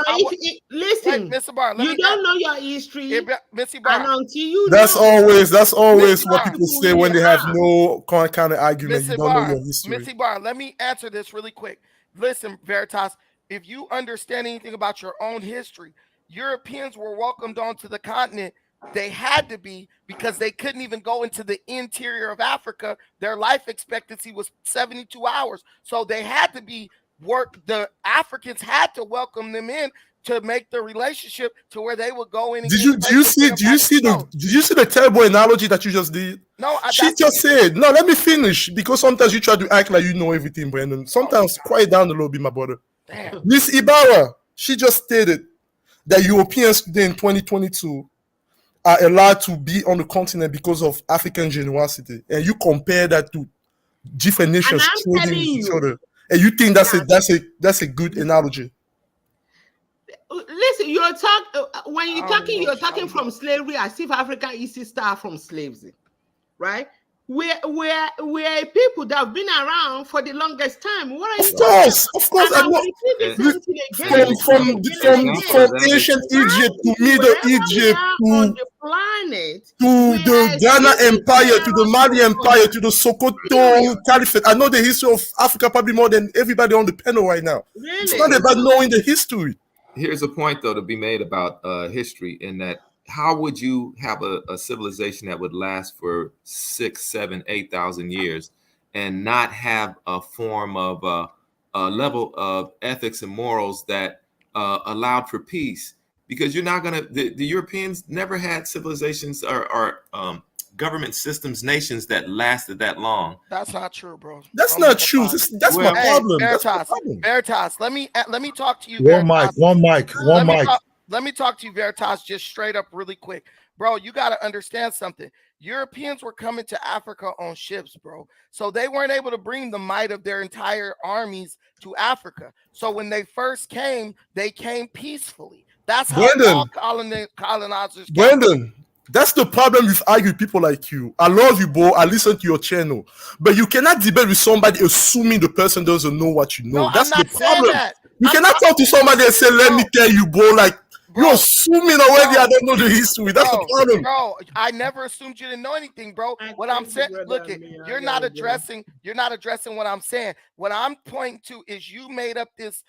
E: Listen,
D: Miss Ibarra,
E: you don't know your history.
D: Miss Ibarra,
E: until you
H: that's
E: know.
H: always what people say when they have no kind of argument. You don't know your history.
D: Miss Ibarra, let me answer this really quick. Listen, Veritas, if you understand anything about your own history, Europeans were welcomed onto the continent. They had to be, because they couldn't even go into the interior of Africa. Their life expectancy was 72 hours. So they had to be the Africans had to welcome them in to make the relationship to where they would go in. And
H: did you see the terrible analogy that you just did?
D: No,
H: she just said, no, let me finish, because sometimes you try to act like you know everything, Brandon. Sometimes quiet down a little bit, my brother. Miss Ibarra, she just stated that Europeans today in 2022 are allowed to be on the continent because of African generosity, and you compare that to different nations trading with each other, and you think that's a good analogy.
E: Listen, you're talking from slavery as if Africa is to start from slavery, right? we're people that have been around for the longest time. What are you
H: Of course.
E: And I will repeat the same thing again.
H: From ancient Egypt to Middle Egypt
E: on the planet,
H: to the Ghana Empire, to the Mali Empire, to the Sokoto Caliphate. I know the history of Africa probably more than everybody on the panel right now.
E: Really?
H: It's not about knowing the history.
G: Here's a point, though, to be made about history, in that how would you have a civilization that would last for 6, 7, 8,000 years and not have a form of a level of ethics and morals that allowed for peace? Because you're not going to, the Europeans never had civilizations or government systems, nations that lasted that long.
D: That's not true, bro.
H: That's not true. That's my problem.
D: Veritas, let me talk to you.
I: One mic.
D: Let me talk to you, Veritas, just straight up really quick. Bro, you got to understand something. Europeans were coming to Africa on ships, bro. So they weren't able to bring the might of their entire armies to Africa. So when they first came, they came peacefully. That's how all colonizers came.
H: Brandon, that's the problem with arguing people like you. I love you, bro. I listen to your channel. But you cannot debate with somebody assuming the person doesn't know what you know.
D: No,
H: that's the problem.
D: That.
H: You cannot talk to somebody and say, let me tell you, bro. Like, you're assuming already I don't know the history. That's the problem.
D: Bro, I never assumed you didn't know anything, bro. What I'm saying, look, you're not addressing what I'm saying. What I'm pointing to is you made up this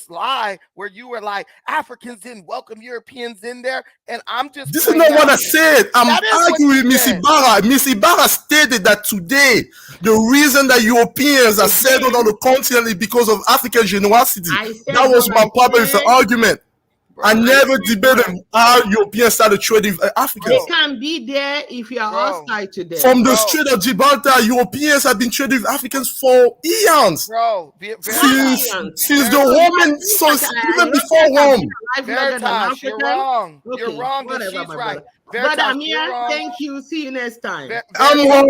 D: lie where you were like, Africans didn't welcome Europeans in there, and I'm just.
H: This is not what I said. I'm arguing with Miss Ibarra. Miss Ibarra stated that today the reason that Europeans are settled on the continent is because of African generosity. That was my problem with the argument. Bro, I never debated how Europeans started trading with Africans.
E: They can be there if you are hostile to them.
H: From the Strait of Gibraltar, Europeans have been trading with Africans for eons.
D: Bro,
H: since the Roman, so even before Rome.
D: Veritas, you're wrong. Okay, you're wrong, and she's right.
E: But Amir, thank you. See you next time.
H: I'm wrong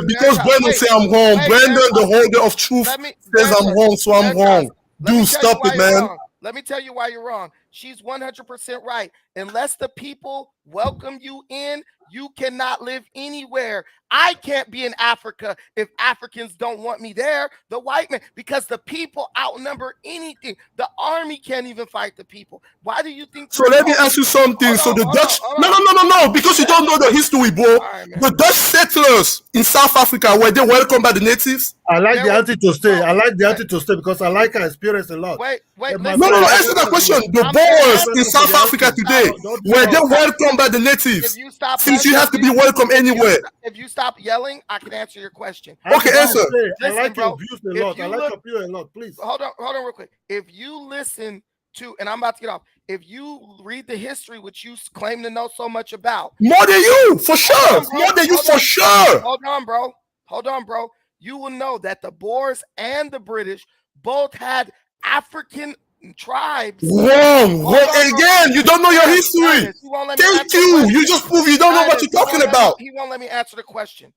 H: because Brandon said I'm wrong. Brandon, the holder of truth, says I'm wrong, so I'm wrong. Dude, stop it, man.
D: Let me tell you why you're wrong. She's 100% right. Unless the people welcome you in, you cannot live anywhere. I can't be in Africa if Africans don't want me there. The white man, because the people outnumber anything. The army can't even fight the people. Why do you think?
H: So let me ask you something. So the Dutch, no, because you don't know the history, bro. Right, the Dutch settlers in South Africa, were they welcomed by the natives?
I: I like the answer to stay. I like the answer to stay because I like her experience a lot.
D: Wait.
H: No, answer that question. The Boers in South Africa today, were they welcomed by the natives? Since you have to be welcome anywhere.
D: If you stop yelling, I can answer your question.
H: Okay, answer.
I: I like your views a lot. I like your view a lot. Please.
D: Hold on real quick. If you listen to, and I'm about to get off, if you read the history, which you claim to know so much about.
H: More than you, for sure. More than you, for sure.
D: Hold on, bro. You will know that the Boers and the British both had African tribes.
H: Wrong. Again, you don't know your history. Thank you. You just prove you don't know what you're talking about.
D: He won't let me answer the question.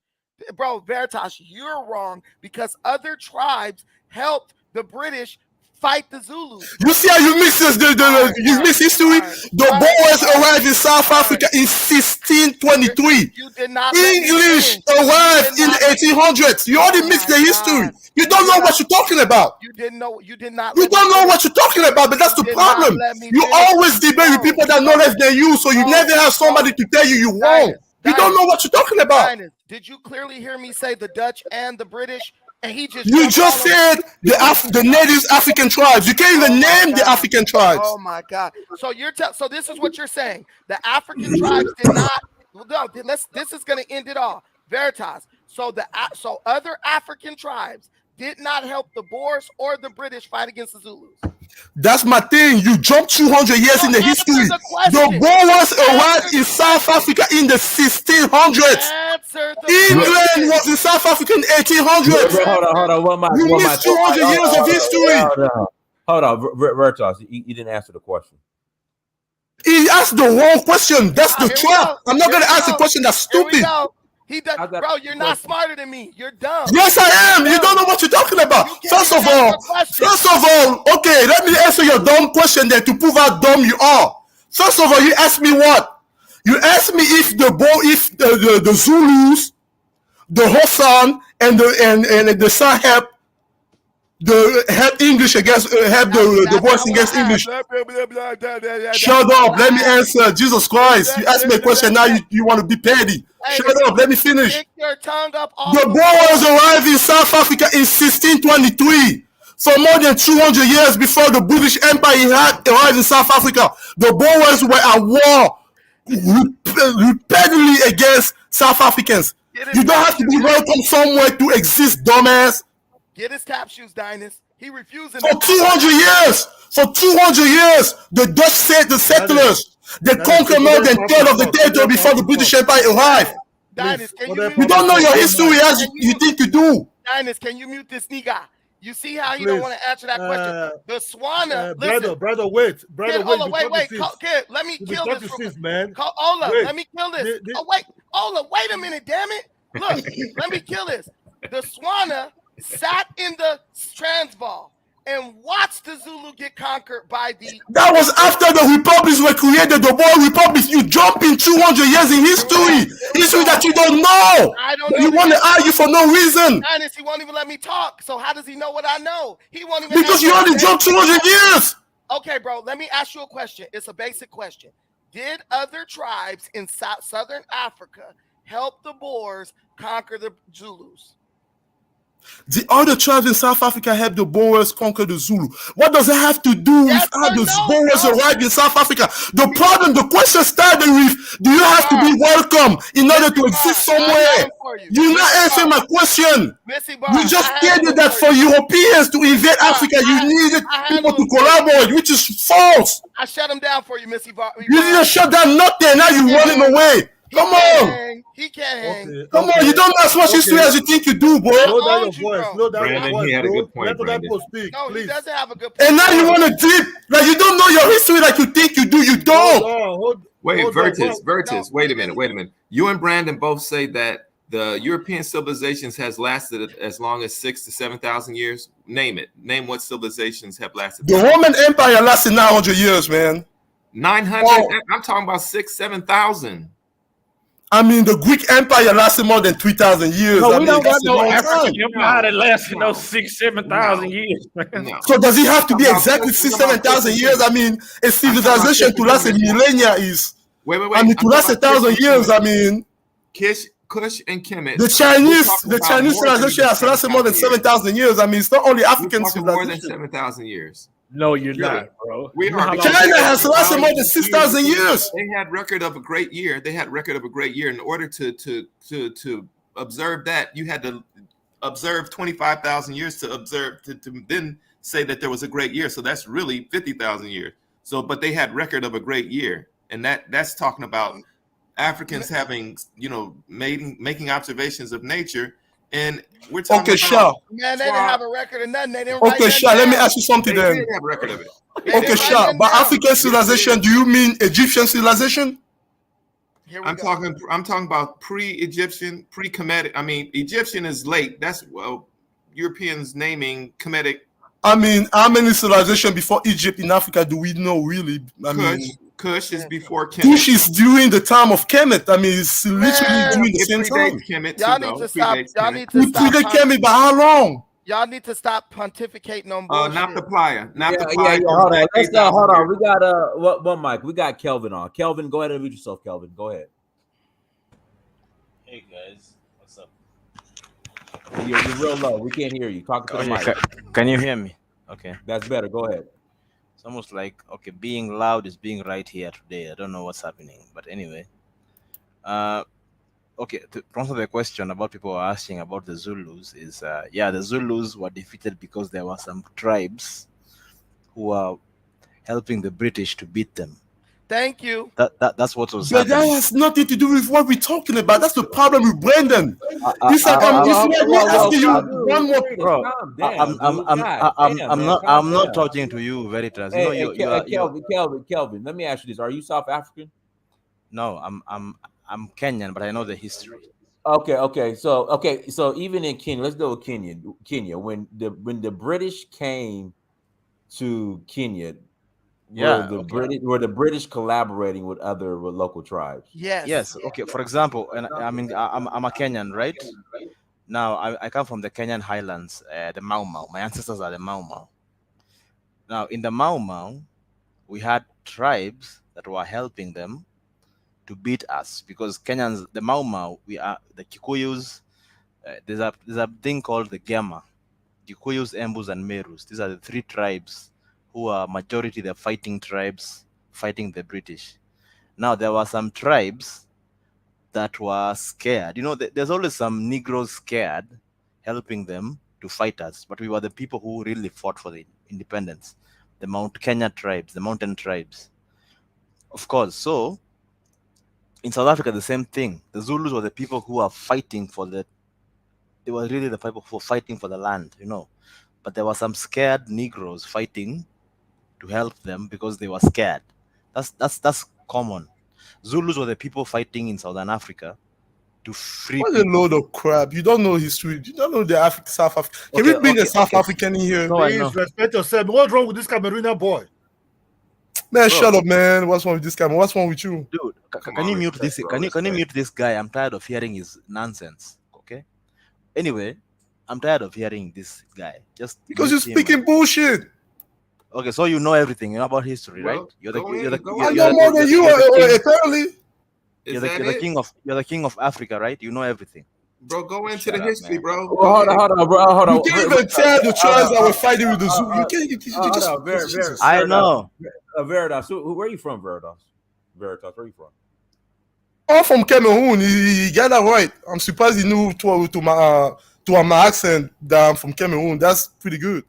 D: Bro, Veritas, you're wrong because other tribes helped the British fight the Zulus.
H: You see how you mix you miss history? The Boers arrived in South Africa in 1623.
D: You did not.
H: English arrived in the 1800s. You already mixed the history. You don't know what you're talking about.
D: You didn't know. You did not.
H: You don't know what you're talking about, but that's the problem. You always debate with people that know less than you, so you never have somebody to tell you you're wrong. You don't know what you're talking about.
D: Did you clearly hear me say the Dutch and the British? And he just
H: said the native African tribes. You can't even name the African tribes.
D: Oh my God! So so this is what you're saying. The African tribes did not. No, this is going to end it all. Veritas. So other African tribes did not help the Boers or the British fight against the Zulus.
H: That's my thing. You jumped 200 years in the history. The Boers arrived in South Africa in the 1600s. England was in South Africa in 1800s.
C: Hold on.
H: You missed 200 years of history.
C: Hold on, Veritas. You didn't answer the question.
H: He asked the wrong question. That's the trap. I'm not going to ask a question that's stupid.
D: He does, bro. You're not smarter than me. You're dumb.
H: Yes, I am. You don't know what you're talking about. First of all, okay, let me answer your dumb question then to prove how dumb you are. First of all, you asked me what? You asked me if the Zulus the Hosan and the son help English against help the boys against English. Shut up. Let me answer. Jesus Christ. You asked me a question. Now you want to be petty. Shut up. Let me finish.
D: Stick your tongue up off
H: The Boers arrived in South Africa in 1623. So more than 200 years before the British Empire had arrived in South Africa, the Boers were at war repeatedly against South Africans. You don't have to be welcome somewhere to exist, dumbass.
D: Get his tap shoes, Dynast. He refusing.
H: For 200 years, the Dutch said the settlers, they conquered more than third of the territory before the British Empire arrived.
D: Dynast, can
H: You don't know your history as you think you do.
D: Dynast, can you mute this nigga? You see how he don't want to answer that question. The Swana,
I: brother, wait.
D: Kid, let me kill this, man. Ola, let me kill this. Ola, wait a minute, damn it. Look, let me kill this. The Swana sat in the Transvaal and watched the Zulu get conquered by the...
H: That was after the republics were created, the Boer republics. You jump in 200 years in history that you don't know.
D: I don't know.
H: You want to argue for no reason.
D: Honest, he won't even let me talk. So how does he know what I know? He won't even...
H: Because you only jumped 200 years.
D: Okay, bro, let me ask you a question. It's a basic question. Did other tribes in Southern Africa help the Boers conquer the Zulus?
H: The other tribes in South Africa helped the Boers conquer the Zulu. What does it have to do with how the Boers arrived in South Africa? The question started with, do you have to be welcome in order to exist somewhere? You're not answering my question. You just stated that for Europeans to invade Africa, you needed people to collaborate, which is false.
D: I shut him down for you, Missy Bar.
H: You didn't shut down nothing. Now you're running away. Come on.
D: He can't hang.
H: Come on, you don't know as much history as you think you do, boy.
I: Slow down your voice.
G: Brandon, he had a good point, Brandon.
D: No, he doesn't have a good point.
H: And now you want to dip. Like you don't know your history like you think you do. You don't.
G: Wait, Vertus. Wait a minute. You and Brandon both say that the European civilizations has lasted as long as 6,000 to 7,000 years. Name it. Name what civilizations have lasted.
H: The Roman Empire lasted 900 years, man.
G: 900. I'm talking about 6,000, 7,000.
H: I mean, the Greek Empire lasted more than 3,000 years.
K: No,
H: I
K: we
H: mean,
K: don't got no
H: African
K: African Empire that lasted no 6,000, 7,000 years.
H: So does it have to be exactly 6,000, 7,000 years? I mean, a civilization to last a millennia is.
G: Wait.
H: I mean, to last 1,000 years. I mean,
G: Kush and Kemet.
H: The Chinese civilization has lasted more than 7,000 years. I mean, it's not only African civilization.
G: More than 7,000 years.
K: No, you're not, bro.
H: China has lasted more than 6,000 years.
G: They had record of a great year. In order to observe that, you had to observe 25,000 years to observe to then say that there was a great year. So that's really 50,000 years. So, but they had record of a great year, and that's talking about Africans having, making observations of nature. And we're talking about...
D: Man, they didn't have a record of nothing. They didn't write
H: Sha, let me ask you something then.
G: They did have a record of it.
H: Okay, Sha, but African civilization, do you mean Egyptian civilization?
G: I'm talking about pre-Egyptian, pre-Kemetic. I mean, Egyptian is late. That's Europeans naming Kemetic.
H: I mean, how many civilizations before Egypt in Africa do we know really?
G: Kush is before Kemet.
H: Kush is during the time of Kemet. I mean, it's literally during the same time.
D: Y'all need to stop. Y'all need to
H: We
D: stop.
H: predate Kemet by how long?
D: Y'all need to stop pontificating on bullshit.
G: Not the playa.
C: Hold on. Let's go. Hold on. We got one mic. We got Kelvin on. Kelvin, go ahead and mute yourself. Kelvin, go ahead.
L: Hey guys, what's up?
C: You're real low. We can't hear you. Talk to the mic.
L: Can you hear me? Okay.
C: That's better. Go ahead.
L: It's almost like, being loud is being right here today. I don't know what's happening. But anyway. To answer the question about people are asking about the Zulus is, the Zulus were defeated because there were some tribes who were helping the British to beat them.
D: Thank you.
L: That's what was
H: But
L: happening.
H: that has nothing to do with what we're talking about. That's the problem with Brandon. I'm
L: not talking to you, Veritas.
C: Kelvin, let me ask you this: are you South African?
L: No, I'm Kenyan, but I know the history.
C: Okay. So even in Kenya, let's go with Kenya. When the British came to Kenya,
L: Yeah.
C: Were the British collaborating with local tribes?
D: Yes.
L: Yes. Okay. For example, and I mean, I'm a Kenyan, right? Now, I come from the Kenyan highlands, the Mau Mau. My ancestors are the Mau Mau. Now, in the Mau Mau, we had tribes that were helping them to beat us because Kenyans, the Mau Mau, we are the Kikuyus. There's a thing called the Gema, Kikuyus, Embus, and Merus. These are the three tribes who are majority the fighting tribes fighting the British. Now, there were some tribes that were scared. You know, there's always some Negroes scared helping them to fight us, but we were the people who really fought for the independence. The Mount Kenya tribes, the mountain tribes. Of course, so in South Africa, the same thing. The Zulus were the people who are fighting they were really the people who were fighting for the land, you know. But there were some scared Negroes fighting to help them because they were scared. That's common. Zulus were the people fighting in Southern Africa to free
H: What
L: people.
H: a load of crap. You don't know history. You don't know the South Africa. Can we bring a South African in here?
I: Please respect yourself. What's wrong with this Cameroonian boy?
H: Man, shut up, man. What's wrong with this guy? What's wrong with you?
L: Dude, can you mute this? Can you mute this guy? I'm tired of hearing his nonsense. Okay. Anyway, I'm tired of hearing this guy. Just
H: because you're speaking bullshit.
L: Okay, so you know everything. You know about history, right?
H: I know more than you apparently.
L: You're the king of Africa, right? You know everything.
G: Bro, go into the history, bro.
C: Hold on, bro. Hold on.
H: You can't even tell the tribes that were fighting with the Zoo. You can't.
L: I know.
C: Veritas. Where are you from, Veritas? Where are you from?
H: I'm from Cameroon. He got that right. I'm surprised he knew to my accent that I'm from Cameroon. That's pretty good.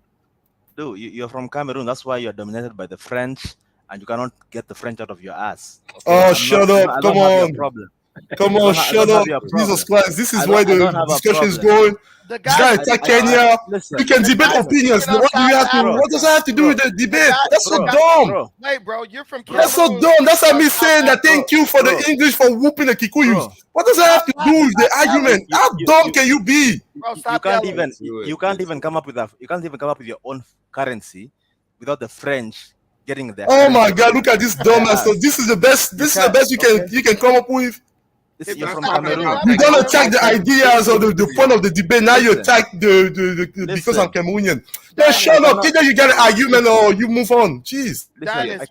L: Dude, you're from Cameroon. That's why you're dominated by the French, and you cannot get the French out of your ass. Okay?
H: Oh, shut up! Come on. Come on, shut up. Jesus Christ. This is where the discussion is going. This guy attack Kenya. We can debate opinions. What does that have to do with the debate? That's so dumb.
D: Wait, bro, you're from Cameroon.
H: That's so dumb. That's like me saying that thank you for the English for whooping the Kikuyus. What does that have to do with the argument? How dumb can you be?
D: Bro,
L: you can't even come up with your own currency without the French getting there.
H: Oh my God, look at this dumbass. So this is the best you can come up with.
L: You're from Cameroon.
H: You don't attack the ideas or the point of the debate. Now you attack the because I'm Cameroonian. Then shut up. Either you get an argument or you move on. Jeez.
L: I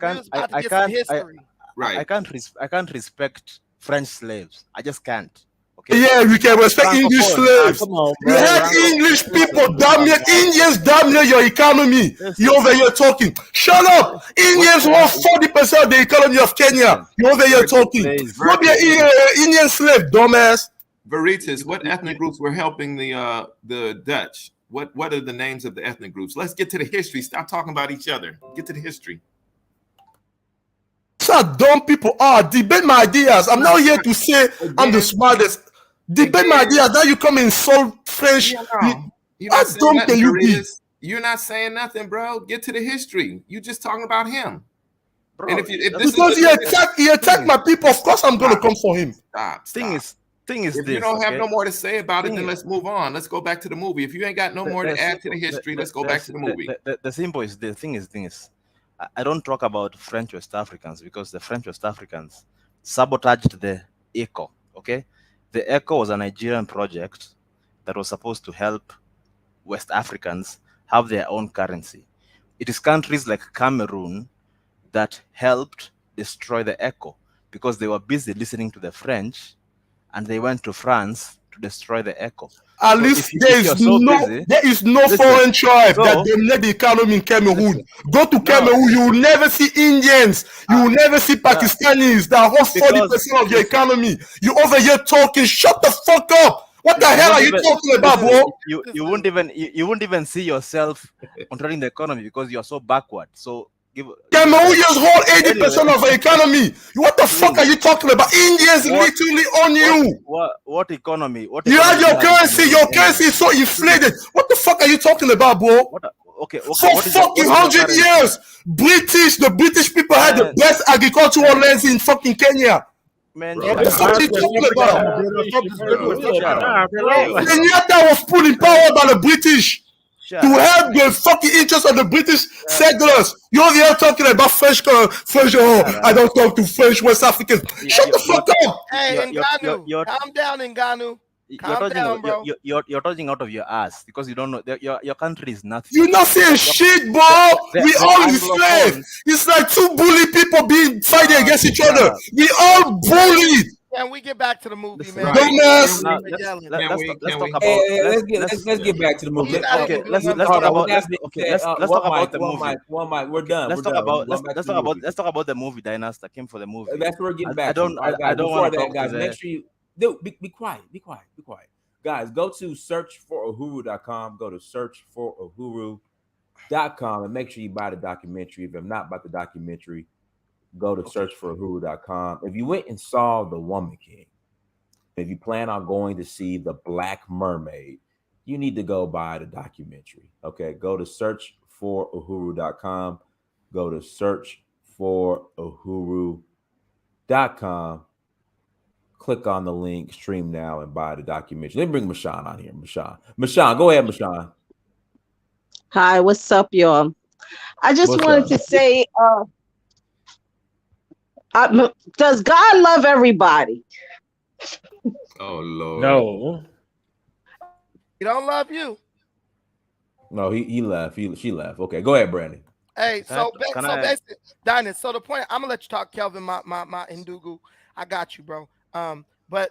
L: can't respect French slaves. I just can't. Okay.
H: Yeah, we can respect English slaves. You had English people dominate Indians dominate your economy. You over here talking. Shut up. Indians want 40% of the economy of Kenya. You over here talking. Don't be an Indian slave, dumbass.
G: Veritas, what ethnic groups were helping the Dutch? What are the names of the ethnic groups? Let's get to the history. Stop talking about each other. Get to the history.
H: That's how dumb people are. Debate my ideas. I'm not here to say I'm the smartest. Debate my ideas. Now you come and insult French. How dumb can you be?
G: You're not saying nothing, bro. Get to the history. You just talking about him.
L: Bro,
G: and
H: because he attacked my people, of course I'm going to come for him.
G: Stop.
L: Thing is
G: if you don't have no more to say about it, then let's move on. Let's go back to the movie. If you ain't got no more to add to the history, let's go back to the movie.
L: The thing is, I don't talk about French West Africans because the French West Africans sabotaged the ECO. Okay. The ECO was a Nigerian project that was supposed to help West Africans have their own currency. It is countries like Cameroon that helped destroy the ECO because they were busy listening to the French and they went to France to destroy the ECO.
H: At least there is no foreign tribe that dominate the economy in Cameroon. Go to Cameroon, you will never see Indians. You will never see Pakistanis that hold 40% of your economy. You over here talking. Shut the fuck up. What the hell are you talking about, bro?
L: You won't even see yourself controlling the economy because you are so backward. So
H: Cameroonians hold 80% of the economy. What the fuck are you talking about? Indians literally on you.
L: What economy?
H: You have your currency. Your currency is so inflated. What the fuck are you talking about, bro?
L: Okay.
H: For fucking 100 years, the British people had the best agricultural lands in fucking Kenya.
L: Man,
H: what the fuck are you talking about? Kenyatta was put in power by the British.
L: Shut
H: to
L: up.
H: help the fucking interest of the British settlers. You're over here talking about French. I don't talk to French West Africans. Shut the fuck up.
D: Hey, Ngannou, calm down, Ngannou. Calm down, bro.
L: You're talking out of your ass because you don't know your country is nothing.
H: You're not saying shit, bro. We all enslaved. It's like two bully people being fighting against each other. We all bullied.
D: Can we get back to the movie, man?
H: Dumbass.
C: Let's get back to the movie.
L: Okay, let's talk about the movie.
C: One mic. We're done.
L: Let's talk about the movie, Dynast. I came for the movie.
C: That's where we're getting back.
L: I don't want to talk,
C: guys. Make sure you be quiet. Be quiet. Guys, go to searchforuhuru.com. Go to searchforuhuru.com and make sure you buy the documentary. If you're not about the documentary, go to searchforuhuru.com. If you went and saw The Woman King, if you plan on going to see The Black Mermaid, you need to go buy the documentary. Okay, go to searchforuhuru.com. Go to searchforuhuru.com. Click on the link, stream now, and buy the documentary. Let me bring Mashawn on here. Mashawn, go ahead, Mashawn.
M: Hi, what's up, y'all? I just wanted to say, does God love everybody?
G: Oh Lord.
K: No.
D: He don't love you.
C: No, he left. She left. Okay, go ahead, Brandon.
D: Hey, basically, Dynast. So the point, I'm gonna let you talk, Kelvin, my Ndugu. I got you, bro. But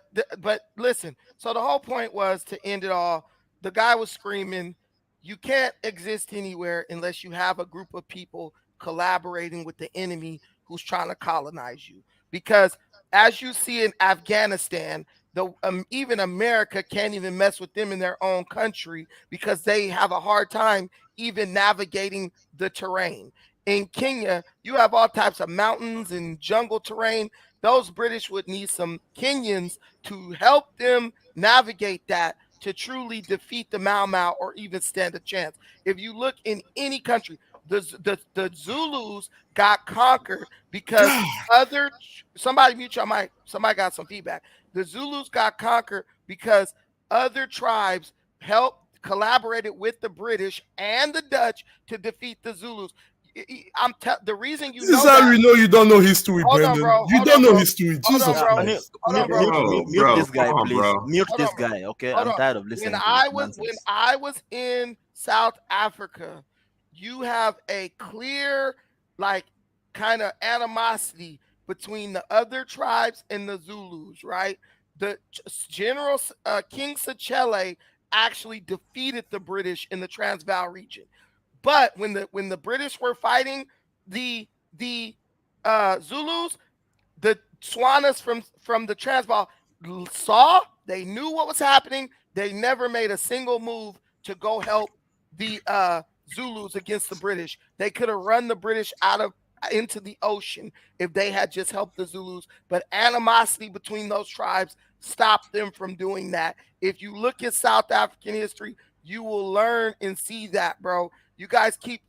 D: listen. So the whole point was to end it all. The guy was screaming, "You can't exist anywhere unless you have a group of people collaborating with the enemy who's trying to colonize you." Because as you see in Afghanistan, even America can't even mess with them in their own country because they have a hard time even navigating the terrain. In Kenya, you have all types of mountains and jungle terrain. Those British would need some Kenyans to help them navigate that to truly defeat the Mau Mau or even stand a chance. If you look in any country, the Zulus got conquered because somebody mute your mic. Somebody got some feedback. The Zulus got conquered because other tribes collaborated with the British and the Dutch to defeat the Zulus. The reason you
H: this is how we know you don't know history, Brandon. You don't know history. Jesus Christ.
L: Mute this guy, please. Mute this guy, okay? I'm tired of listening to nonsense.
D: When I was in South Africa, you have a clear, kind of animosity between the other tribes and the Zulus, right? The General King Sechele actually defeated the British in the Transvaal region. But when the British were fighting the Zulus, the Tswanas from the Transvaal they knew what was happening. They never made a single move to go help the Zulus against the British. They could have run the British into the ocean if they had just helped the Zulus. But animosity between those tribes stopped them from doing that. If you look at South African history, you will learn and see that, bro. You guys keep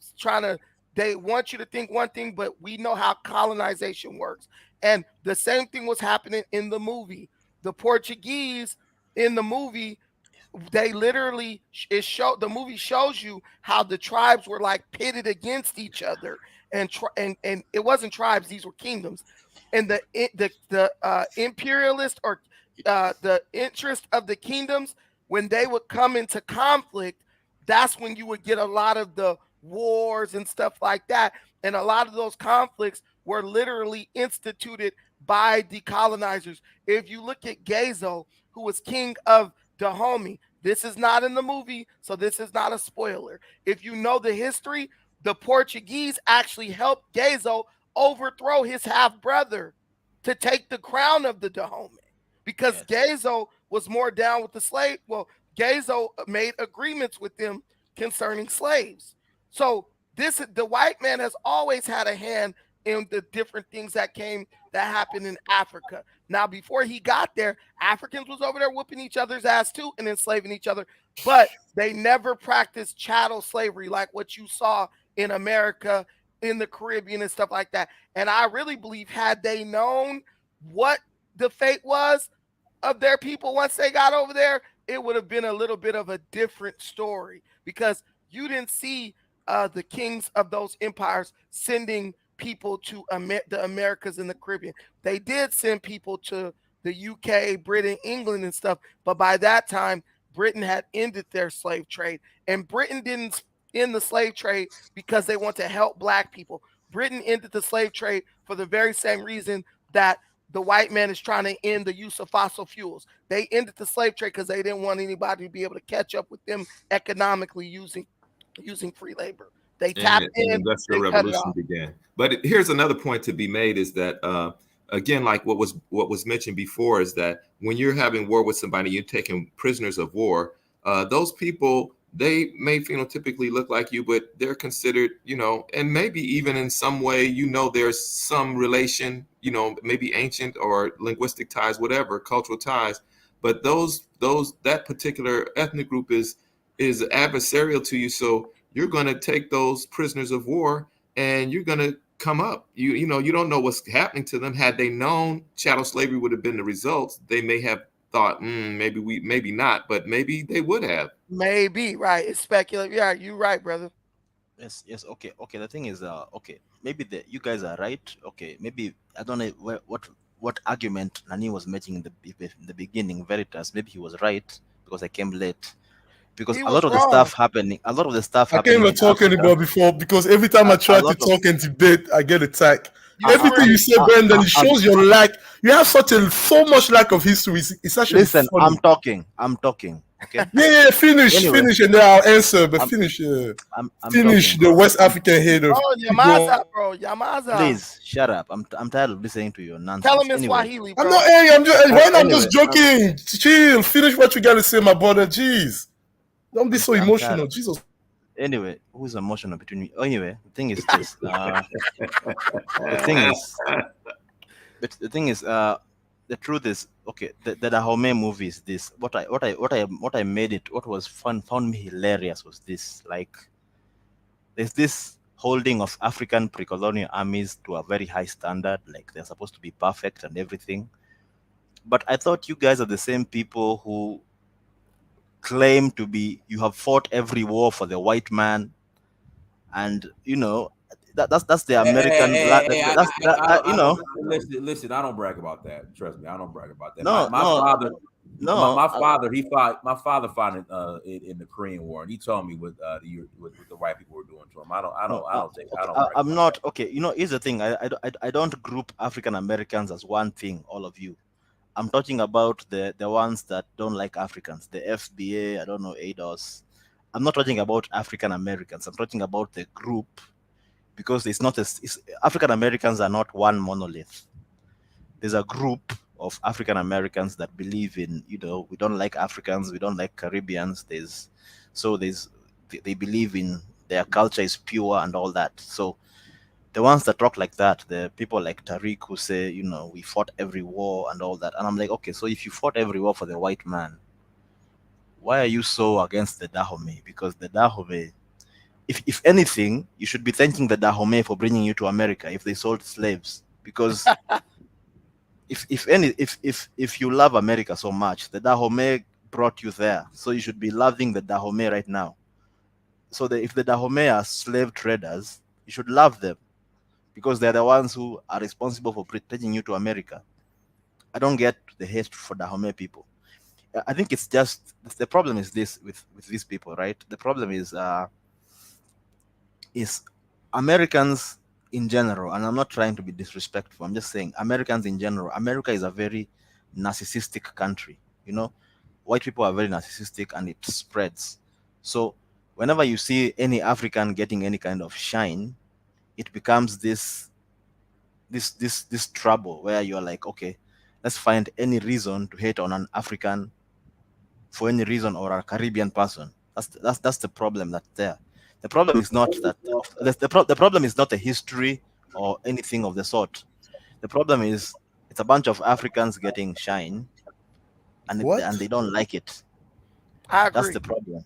D: they want you to think one thing, but we know how colonization works. And the same thing was happening in the movie. The Portuguese in the movie, they literally, the movie shows you how the tribes were pitted against each other. And it wasn't tribes, these were kingdoms. And the imperialist or the interest of the kingdoms, when they would come into conflict, that's when you would get a lot of the wars and stuff like that. And a lot of those conflicts were literally instituted by the colonizers. If you look at Gezo, who was king of Dahomey, this is not in the movie, so this is not a spoiler. If you know the history, the Portuguese actually helped Gezo overthrow his half-brother to take the crown of the Dahomey because Gezo was more down with the slave. Well, Gezo made agreements with them concerning slaves. So the white man has always had a hand in the different things that happened in Africa. Now, before he got there, Africans was over there whooping each other's ass too and enslaving each other, but they never practiced chattel slavery like what you saw in America, in the Caribbean and stuff like that. And I really believe had they known what the fate was of their people once they got over there, it would have been a little bit of a different story because You didn't see the kings of those empires sending people to the Americas and the Caribbean. They did send people to the UK, Britain, England, and stuff, but by that time, Britain had ended their slave trade, and Britain didn't end the slave trade because they want to help black people. Britain ended the slave trade for the very same reason that the white man is trying to end the use of fossil fuels. They ended the slave trade because they didn't want anybody to be able to catch up with them economically using free labor. They tapped
G: And the
D: in,
G: Industrial
D: they cut it
G: Revolution
D: off.
G: began. But here's another point to be made is that again, like what was mentioned before, is that when you're having war with somebody, you're taking prisoners of war. Those people, they may phenotypically look like you, but they're considered, and maybe even in some way, there's some relation, maybe ancient or linguistic ties, whatever, cultural ties. But that particular ethnic group is adversarial to you. So you're going to take those prisoners of war and you're going to come up. You don't know what's happening to them. Had they known chattel slavery would have been the results, they may have thought, maybe not, but maybe they would have.
D: Maybe, right. It's speculative. Yeah, you're right, brother.
L: Yes, okay. The thing is, okay, maybe you guys are right. Okay, maybe I don't know what argument Nani was making in the beginning. Veritas, maybe he was right because I came late. Because
D: He
L: a lot
D: was
L: of the
D: wrong.
L: stuff happening,
H: I can't even talk anymore before because every time I try to talk and debate, I get attacked. Everything you say, Brendan, it shows your lack. You have so much lack of history. It's actually
L: listen.
H: funny.
L: I'm talking. Okay.
H: Yeah. Finish, and then I'll answer. But finish. Finish
L: talking,
H: the West African hater.
D: Oh, Yamaza, bro. Yamaza.
L: Please shut up. I'm tired of listening to your nonsense.
D: Tell him in
L: Anyway,
D: Swahili, bro.
H: I'm not angry. I'm just right now. I'm just joking. Chill. Finish what you gotta say, my brother. Jeez, don't be so emotional. Jesus.
L: Anyway, who's emotional between me? Oh, anyway, the thing is this. The thing is, the truth is, okay. The Dahomey movie is this. What I made it. What was found me hilarious was this. Like, there's this holding of African pre-colonial armies to a very high standard. Like, they're supposed to be perfect and everything. But I thought you guys are the same people who claim to be, you have fought every war for the white man, and that's the American.
C: Listen, I don't brag about that. Trust me, I don't brag about that.
L: No,
C: my father,
L: no,
C: my father, my father fought in the Korean War, and he told me what the white people were doing to him. I don't think.
L: I'm not okay. Here's the thing. I don't group African Americans as one thing. All of you. I'm talking about the ones that don't like Africans, the FBA, I don't know, ADOS. I'm not talking about African Americans. I'm talking about the group, because African Americans are not one monolith. There's a group of African Americans that believe in, we don't like Africans, we don't like Caribbeans. They believe in their culture is pure and all that. So the ones that talk like that, the people like Tariq who say, we fought every war and all that. And I'm like, okay, so if you fought every war for the white man, why are you so against the Dahomey? Because the Dahomey, if anything, you should be thanking the Dahomey for bringing you to America if they sold slaves. Because if you love America so much, the Dahomey brought you there. So you should be loving the Dahomey right now. So if the Dahomey are slave traders, you should love them, because they're the ones who are responsible for taking you to America. I don't get the hate for Dahomey people. I think it's just, the problem is this with these people, right? The problem is Americans in general, and I'm not trying to be disrespectful, I'm just saying Americans in general. America is a very narcissistic country. White people are very narcissistic, and it spreads. So whenever you see any African getting any kind of shine, it becomes this trouble where you're like, okay, let's find any reason to hate on an African for any reason, or a Caribbean person. That's the problem that's there. The problem is not that the problem is not a history or anything of the sort. The problem is it's a bunch of Africans getting shine, and they don't like it.
D: I agree.
L: That's the problem.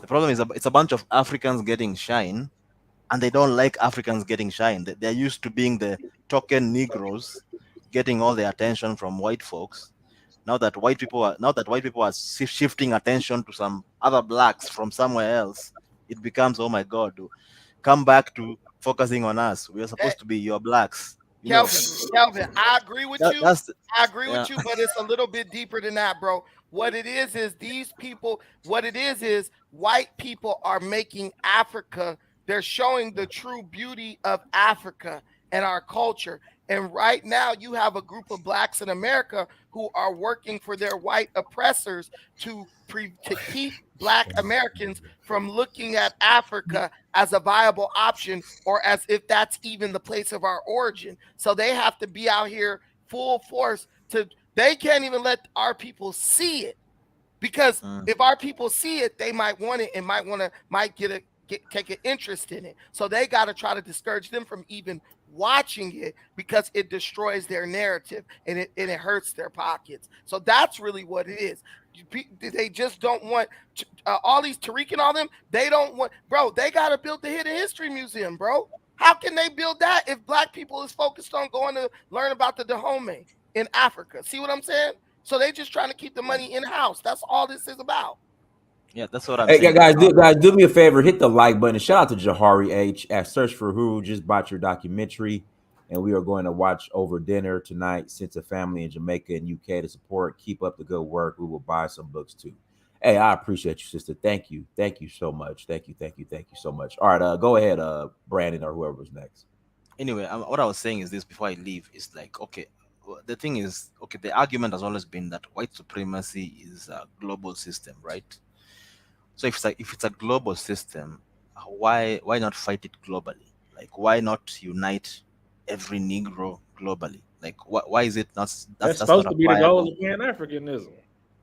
L: The problem is it's a bunch of Africans getting shine, and they don't like Africans getting shine. They're used to being the token Negroes, getting all the attention from white folks. Now that white people are shifting attention to some other blacks from somewhere else, it becomes, oh my God, come back to focusing on us. We are supposed to be your blacks. You
D: Kelvin, I agree with you. I agree
L: yeah.
D: with you, but it's a little bit deeper than that, bro. What it is these people, what it is white people are making Africa, they're showing the true beauty of Africa and our culture. And right now, you have a group of blacks in America who are working for their white oppressors to keep black Americans from looking at Africa as a viable option or as if that's even the place of our origin. So they have to be out here full force they can't even let our people see it, because if our people see it, they might want it and might take an interest in it. So they got to try to discourage them from even watching it, because it destroys their narrative and it hurts their pockets. So that's really what it is. They just don't want all these Tariq and all them. They don't want, bro. They got to build the Hidden History Museum, bro. How can they build that if black people is focused on going to learn about the Dahomey in Africa? See what I'm saying? So they just trying to keep the money in house. That's all this is about.
L: Yeah, that's what I'm saying.
C: Guys, do me a favor, hit the like button. Shout out to Jahari H at Search for Uhuru. Just bought your documentary, and we are going to watch over dinner tonight. Since a family in Jamaica and UK to support. Keep up the good work. We will buy some books too. Hey, I appreciate you, sister. Thank you so much. Thank you so much. All right, go ahead, Brandon or whoever's next.
L: Anyway, what I was saying is this before I leave is like, okay, the thing is, okay, the argument has always been that white supremacy is a global system, right? So if it's a global system, why not fight it globally? Like, why not unite every Negro globally? Like, why is it not?
K: That's supposed
L: not
K: to be the goal of Pan-Africanism.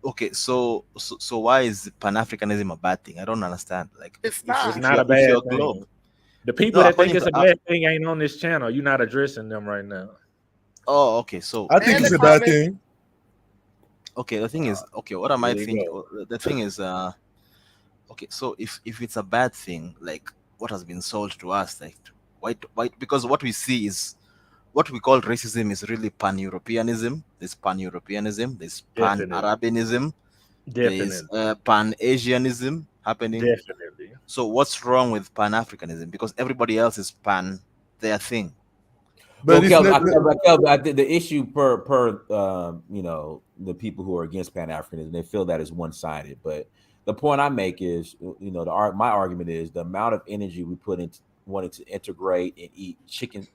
L: Okay, so why is Pan-Africanism a bad thing? I don't understand. Like,
D: it's not
K: a bad thing. Globe. The people that think it's a bad thing ain't on this channel. You're not addressing them right now.
L: Oh, okay. So
H: I think it's a bad thing.
L: Okay, the thing is, okay, what am I thinking? The thing is, okay, so if it's a bad thing, like what has been sold to us, like white, because what we see is what we call racism is really pan-Europeanism. There's pan-Europeanism, there's pan-Arabianism, there's pan-Asianism happening.
K: Definitely.
L: So what's wrong with pan-Africanism? Because everybody else is pan their thing.
C: But the issue per you know, the people who are against Pan-Africanism, they feel that is one-sided. But the point I make is, you know, my argument is the amount of energy we put into wanting to integrate and eat chicken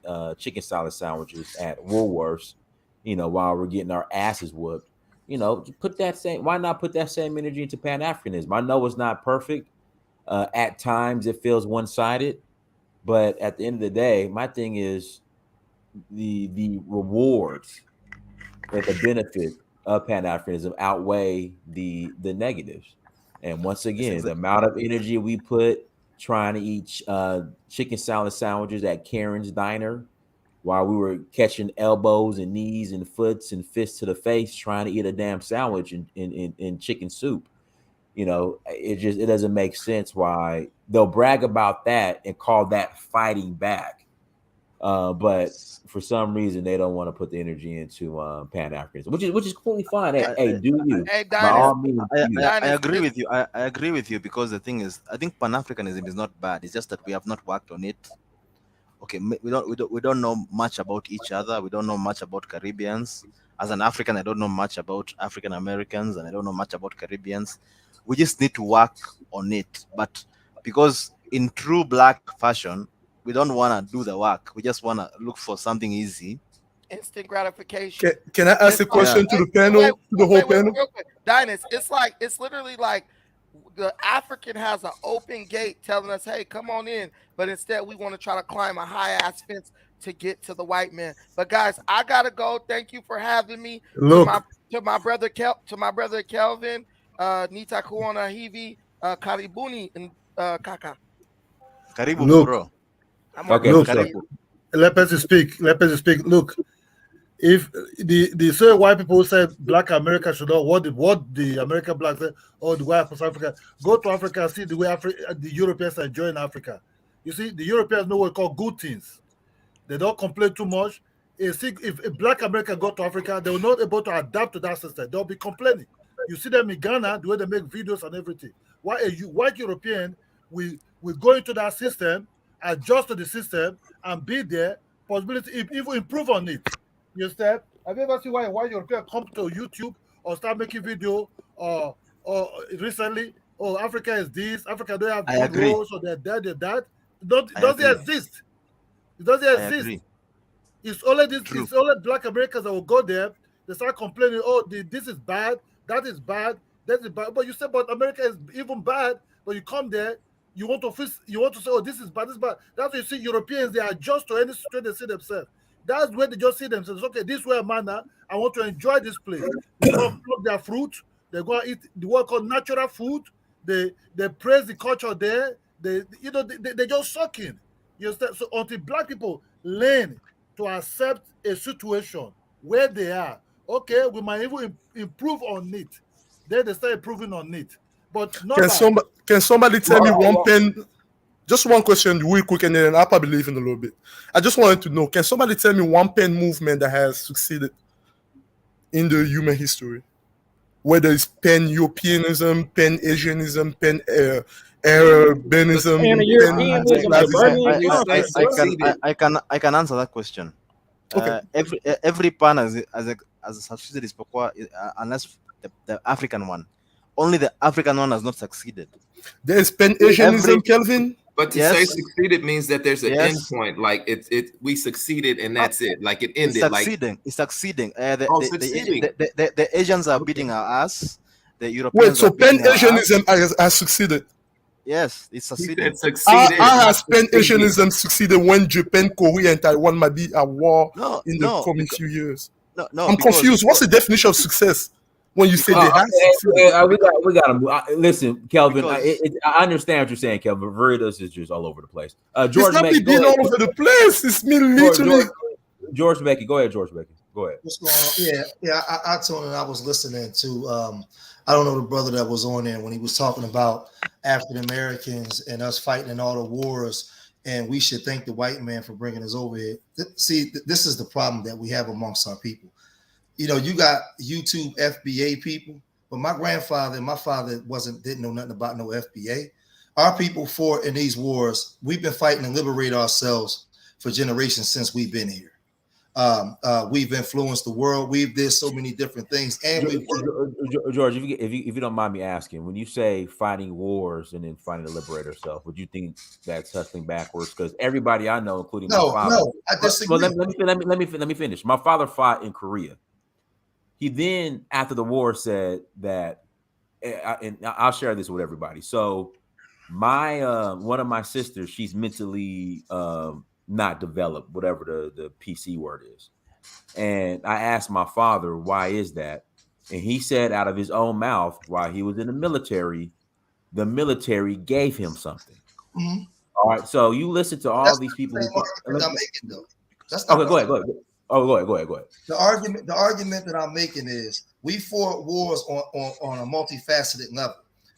C: salad sandwiches at Woolworths, you know, while we're getting our asses whooped. You know, why not put that same energy into Pan-Africanism? I know it's not perfect. At times it feels one-sided, but at the end of the day, my thing is the rewards and the benefit of Pan-Africanism outweigh the negatives. And once again, the amount of energy we put trying to eat chicken salad sandwiches at Karen's Diner while we were catching elbows and knees and foots and fists to the face trying to eat a damn sandwich in chicken soup. You know, it doesn't make sense why they'll brag about that and call that fighting back. But for some reason they don't want to put the energy into Pan-Africanism, which is completely fine. Hey, do you? By all means,
L: I agree with you. I agree with you, because the thing is, I think Pan-Africanism is not bad. It's just that we have not worked on it. Okay, we don't know much about each other. We don't know much about Caribbeans. As an African, I don't know much about African Americans, and I don't know much about Caribbeans. We just need to work on it. But because in true black fashion, we don't want to do the work. We just want to look for something easy.
D: Instant gratification.
H: Can I ask a question to the panel, to the whole panel?
D: Dynast, it's literally like the African has an open gate telling us, hey, come on in. But instead, we want to try to climb a high-ass fence to get to the white man. But guys, I got to go. Thank you for having me.
H: Look.
D: To my brother Kelvin, Nita Kuona Hivi, Karibuni, and Kaka.
L: Karibu, bro.
H: Okay, look, let us speak. Look, if the same white people said Black America should know what the American blacks said, or the white South Africa, go to Africa and see the way the Europeans are enjoying Africa. You see, the Europeans know what we call good things. They don't complain too much. If Black America go to Africa, they will not able to adapt to that system. They'll be complaining. You see them in Ghana, the way they make videos and everything. Why a white European will
I: we go into that system, adjust to the system, and be there. Possibility even improve on it. You understand? Have you ever seen why Europeans come to YouTube or start making video or recently? Oh, Africa is this. Africa don't have
L: I
I: good
L: agree.
I: roads, or they're that. It
L: I
I: doesn't
L: agree.
I: exist. It doesn't
L: I
I: exist.
L: agree.
I: It's only this.
L: True.
I: It's only Black Americans that will go there. They start complaining. Oh, this is bad. That is bad. That is bad. But you say, but America is even bad. But you come there, you want to say, oh, this is bad. This is bad. That's why you see Europeans. They adjust to any situation they see themselves. That's where they just see themselves. Okay, this way, manner. I want to enjoy this place. They go and pluck their fruit. They go and eat the what called natural food. They praise the culture there. They just suck in. You understand? So until Black people learn to accept a situation where they are, okay, we might even improve on it. Then they start improving on it. But not
H: can somebody tell me one pen? Just one question, real quick, and then I'll probably leave in a little bit. I just wanted to know: can somebody tell me one pen movement that has succeeded in the human history? Whether it's pan-Europeanism, pan-Asianism, pan-Arabianism,
L: I can answer that question.
H: Okay.
L: Every pan has succeeded unless the African one. Only the African one has not succeeded.
H: There's pan-Asianism, Kelvin.
G: But to say succeeded means that there's an end point. Like we succeeded and that's it. Like it ended.
L: It's succeeding. The Asians are beating our ass. The Europeans.
H: Wait, so pan-Asianism has succeeded.
L: Yes, it's succeeded.
H: How has pan-Asianism succeeded when Japan, Korea, and Taiwan might be at war in the coming few years?
L: No,
H: I'm confused. What's the definition of success? When you say they have
C: we got to listen, Kelvin. I understand what you're saying, Kelvin. Veritas is just all over the place. George
H: it's not
C: Mackey,
H: being all over the place. It's me literally.
C: George Mackey, go ahead, George Mackey. Go ahead.
N: What's going on? Yeah. I told him I was listening to. I don't know the brother that was on there when he was talking about African Americans and us fighting in all the wars, and we should thank the white man for bringing us over here. See, this is the problem that we have amongst our people. You know, you got YouTube FBA people, but my grandfather and my father didn't know nothing about no FBA. Our people fought in these wars. We've been fighting to liberate ourselves for generations since we've been here. We've influenced the world. We've did so many different things. And
C: George, if you don't mind me asking, when you say fighting wars and then fighting to liberate ourselves, would you think that's hustling backwards? Because everybody I know, including my father,
N: I disagree.
C: Well, let me finish. My father fought in Korea. He then, after the war, said that, and I'll share this with everybody. So, my one of my sisters, she's mentally not developed, whatever the PC word is. And I asked my father, why is that? And he said out of his own mouth, while he was in the military gave him something.
N: Mm-hmm.
C: All right. So you listen to all these people.
N: I'm making, though.
C: Okay, go ahead. Oh, go ahead.
N: The argument that I'm making is we fought wars on a multifaceted level.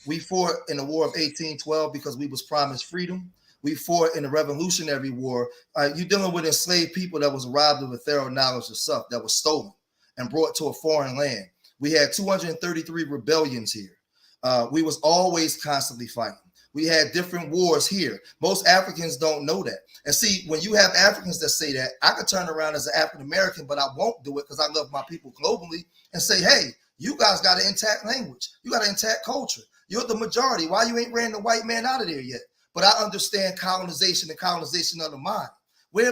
N: We fought in the War of 1812 because we was promised freedom. We fought in the Revolutionary War. You're dealing with enslaved people that was robbed of a thorough knowledge of stuff that was stolen and brought to a foreign land. We had 233 rebellions here. We was always constantly fighting. We had different wars here. Most Africans don't know that. And see, when you have Africans that say that, I could turn around as an African American, but I won't do it because I love my people globally and say, hey, you guys got an intact language. You got an intact culture. You're the majority. Why you ain't ran the white man out of there yet? But I understand colonization and colonization of the mind. We've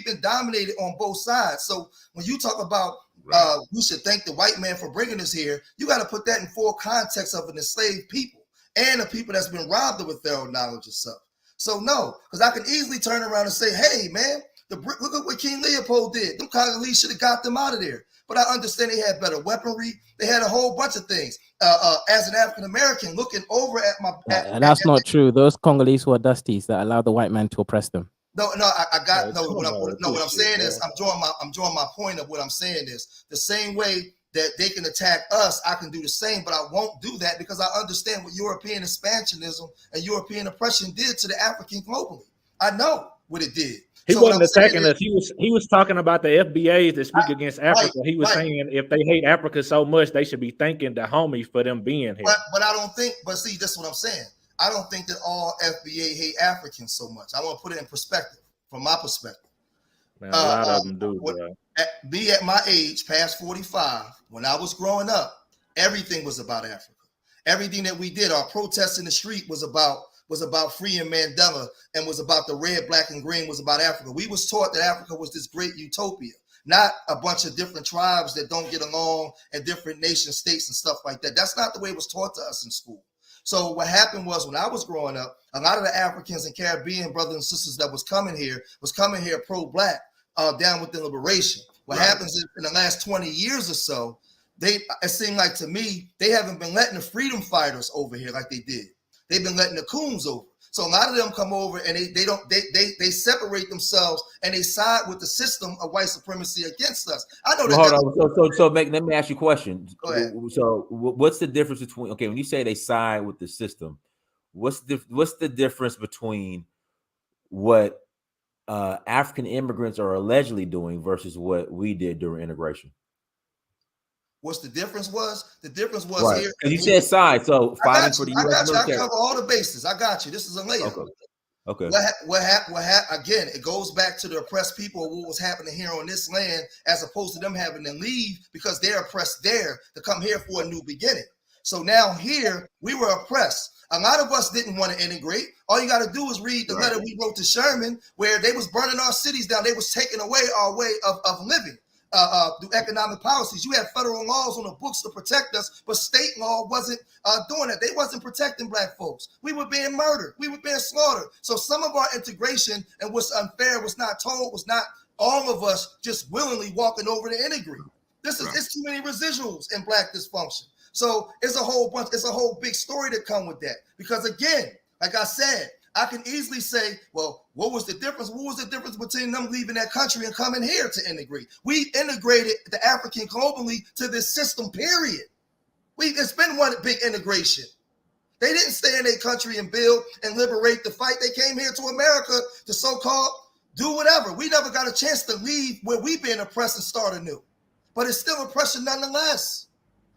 N: been dominated on both sides. So when you talk about we should thank the white man for bringing us here, you got to put that in full context of an enslaved people and the people that's been robbed of a thorough knowledge of stuff. So no, because I can easily turn around and say, hey, man, look at what King Leopold did. Them Congolese should have got them out of there. But I understand they had better weaponry. They had a whole bunch of things. As an African American, looking over at my
O: that's not true. Those Congolese were dusties that allowed the white man to oppress them.
N: What I'm saying is I'm drawing my point of what I'm saying is the same way that they can attack us, I can do the same, but I won't do that because I understand what European expansionism and European oppression did to the African globally. I know what it did.
K: He wasn't attacking us. He was talking about the FBAs that speak against Africa. He was saying if they hate Africa so much, they should be thanking the homies for them being here.
N: But I don't think. But see, that's what I'm saying. I don't think that all FBA hate Africans so much. I want to put it in perspective, from my perspective.
K: Man, a lot of them do, bro.
N: At my age, past 45, when I was growing up, everything was about Africa. Everything that we did, our protests in the street was about freeing Mandela, and was about the red, black, and green, was about Africa. We was taught that Africa was this great utopia, not a bunch of different tribes that don't get along and different nation states and stuff like that. That's not the way it was taught to us in school. So what happened was, when I was growing up, a lot of the Africans and Caribbean brothers and sisters that was coming here pro-black, down with the liberation. What happens is, in the last 20 years or so, it seemed like to me, they haven't been letting the freedom fighters over here like they did. They've been letting the coons over. So a lot of them come over and they separate themselves and they side with the system of white supremacy against us. I know that.
C: Hold on. So let me ask you a question.
N: Go ahead.
C: So what's the difference between, okay, when you say they side with the system, what's the difference between what African immigrants are allegedly doing versus what we did during integration?
N: What's the difference was? The difference was
C: right.
N: Here.
C: And you said side, so fighting for the U.S. military.
N: I cover all the bases. I got you. This is a layup.
C: Okay.
N: What happened? Again, it goes back to the oppressed people, what was happening here on this land, as opposed to them having to leave because they're oppressed there to come here for a new beginning. So now here, we were oppressed. A lot of us didn't want to integrate. All you got to do is read the letter we wrote to Sherman, where they was burning our cities down. They was taking away our way of living. Through economic policies. You had federal laws on the books to protect us, but state law wasn't doing that. They wasn't protecting black folks. We were being murdered. We were being slaughtered. So some of our integration, and what's unfair, was not told, was not all of us just willingly walking over to integrate. It's too many residuals in black dysfunction. So it's a whole big story to come with that. Because again, like I said, I can easily say, well, what was the difference? What was the difference between them leaving that country and coming here to integrate? We integrated the African globally to this system, period. It's been one big integration. They didn't stay in their country and build and liberate the fight. They came here to America to so-called do whatever. We never got a chance to leave where we've been oppressed and start anew. But it's still oppression nonetheless.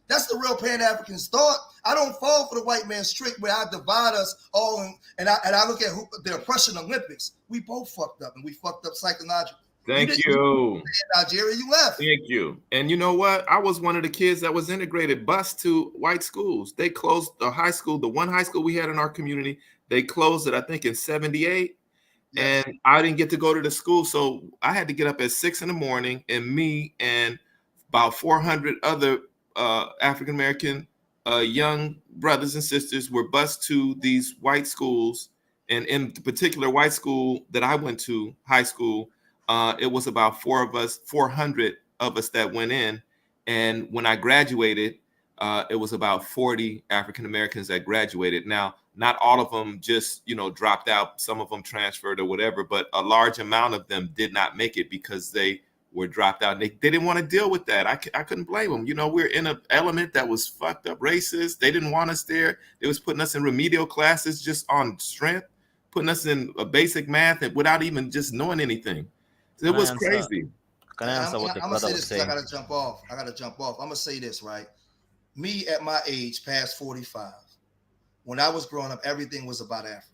N: That's the real Pan-African's thought. I don't fall for the white man's trick where I divide us all and I look at the oppression Olympics. We both fucked up, and we fucked up psychologically.
G: Thank you.
N: Nigeria, you left.
G: Thank you. And you know what? I was one of the kids that was integrated, bused to white schools. They closed the high school, the one high school we had in our community. They closed it, I think, in 78. Yes. And I didn't get to go to the school. So I had to get up at 6 a.m, and me and about 400 other African-American young brothers and sisters were bused to these white schools. And in the particular white school that I went to, high school, it was about 400 of us that went in. And when I graduated, it was about 40 African-Americans that graduated. Now, not all of them just, dropped out. Some of them transferred or whatever, but a large amount of them did not make it because they were dropped out. They didn't want to deal with that. I couldn't blame them. We're in an element that was fucked up racist. They didn't want us there. They was putting us in remedial classes just on strength, putting us in a basic math and without even just knowing anything. It was crazy.
L: Can I answer what the brother was saying?
N: I gotta jump off. I'm gonna say this, right? Me at my age, past 45, when I was growing up, everything was about Africa.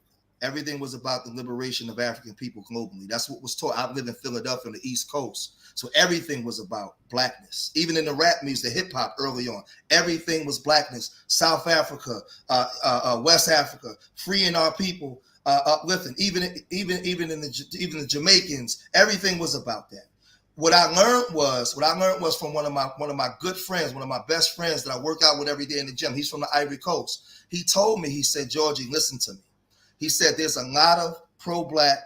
N: Everything was about the liberation of African people globally. That's what was taught. I live in Philadelphia on the East Coast. So everything was about blackness. Even in the rap music, the hip hop early on, everything was blackness. South Africa, West Africa, freeing our people, uplifting. Even the Jamaicans, everything was about that. What I learned was from one of my good friends, one of my best friends that I work out with every day in the gym. He's from the Ivory Coast. He told me, he said, Georgie, listen to me. He said there's a lot of pro-black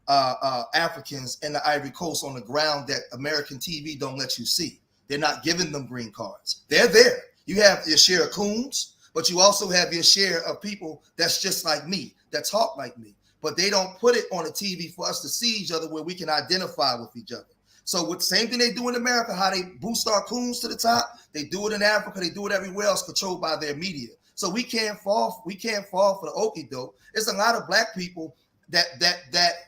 N: Africans in the Ivory Coast on the ground that American TV don't let you see. They're not giving them green cards. They're there. You have your share of coons, but you also have your share of people that's just like me, that talk like me. But they don't put it on the TV for us to see each other where we can identify with each other. So with the same thing they do in America, how they boost our coons to the top, they do it in Africa, they do it everywhere else, controlled by their media. So we can't fall for the okie doke. There's a lot of black people that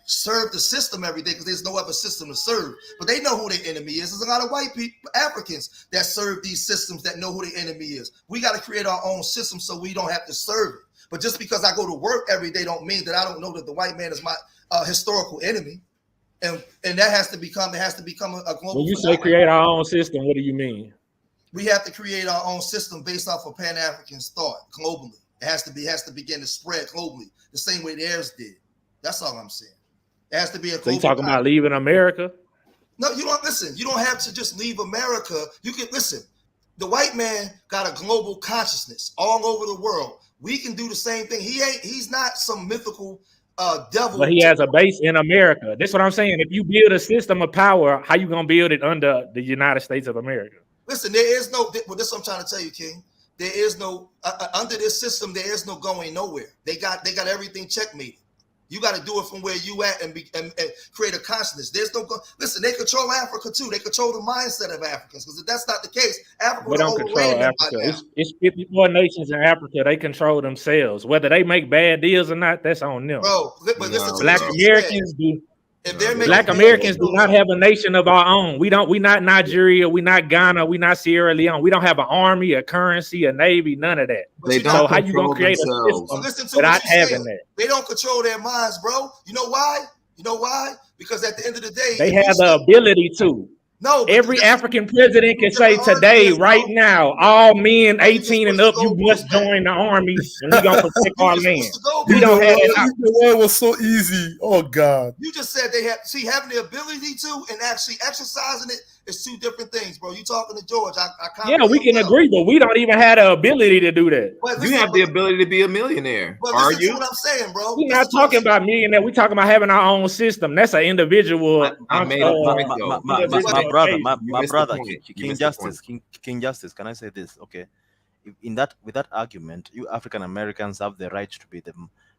N: serve the system every day because there's no other system to serve. But they know who their enemy is. There's a lot of white people, Africans, that serve these systems that know who their enemy is. We got to create our own system so we don't have to serve it. But just because I go to work every day don't mean that I don't know that the white man is my historical enemy. And that has to become a global.
K: When you say create our own system, what do you mean?
N: We have to create our own system based off of Pan-African thought globally. It has to begin to spread globally the same way theirs did. That's all I'm saying. It has to be a global.
K: So you talking about leaving America?
N: No, you don't listen. You don't have to just leave America. You can listen. The white man got a global consciousness all over the world. We can do the same thing. He's not some mythical devil.
K: But he has a base in America. That's what I'm saying. If you build a system of power, how you gonna build it under the United States of America?
N: Listen, there is no. Well, this is what I'm trying to tell you, King. There is no under this system. There is no going nowhere. They got everything checkmated. You got to do it from where you at and create a consciousness. There's no listen. They control Africa too. They control the mindset of Africans. Because if that's not the case, Africa
K: They don't control Africa. It's 54 nations in Africa. They control themselves. Whether they make bad deals or not, that's on them.
N: Bro, but listen,
K: Black Americans do. Black Americans do not have a nation of our own. We not Nigeria. We not Ghana. We not Sierra Leone. We don't have an army, a currency, a navy, none of that. So how you gonna create a system without having that?
N: They don't control their minds, bro. You know why? Because at the end of the day,
K: they have the ability to.
N: No,
K: every African president can say today, right now, all men 18 and up, you must join the army, and we're gonna protect our land. We don't have that.
H: It was so easy. Oh God!
N: You just said they have having the ability to and actually exercising it is two different things, bro. You talking to George?
K: Yeah, we can agree, but we don't even have the ability to do that.
G: You have the ability to be a millionaire.
N: Are you? What I'm saying, bro.
K: We're not talking about millionaire. We're talking about having our own system. That's an individual.
L: My brother, King Justice. Can I say this? Okay, with that argument, you African Americans have the right to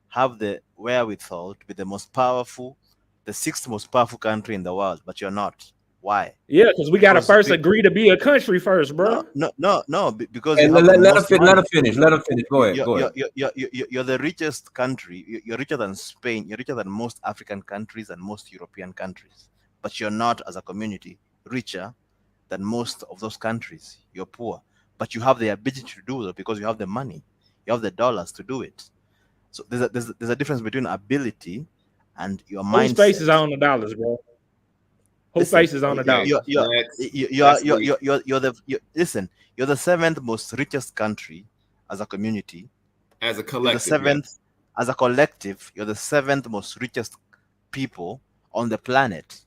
L: have the wherewithal to be the most powerful, the sixth most powerful country in the world, but you're not. Why?
K: Yeah, because we gotta first agree to be a country first, bro.
L: No, because
C: hey, let him finish. Go ahead.
L: You're the richest country. You're richer than Spain. You're richer than most African countries and most European countries. But you're not, as a community, richer than most of those countries. You're poor, but you have the ability to do it because you have the money, you have the dollars to do it. So there's a difference between ability and your mindset.
K: Whose face is on the dollars, bro? Whose face is on the dollars?
L: Listen, you're the seventh most richest country as a community.
G: As a collective.
L: As a collective, you're the seventh most richest people on the planet.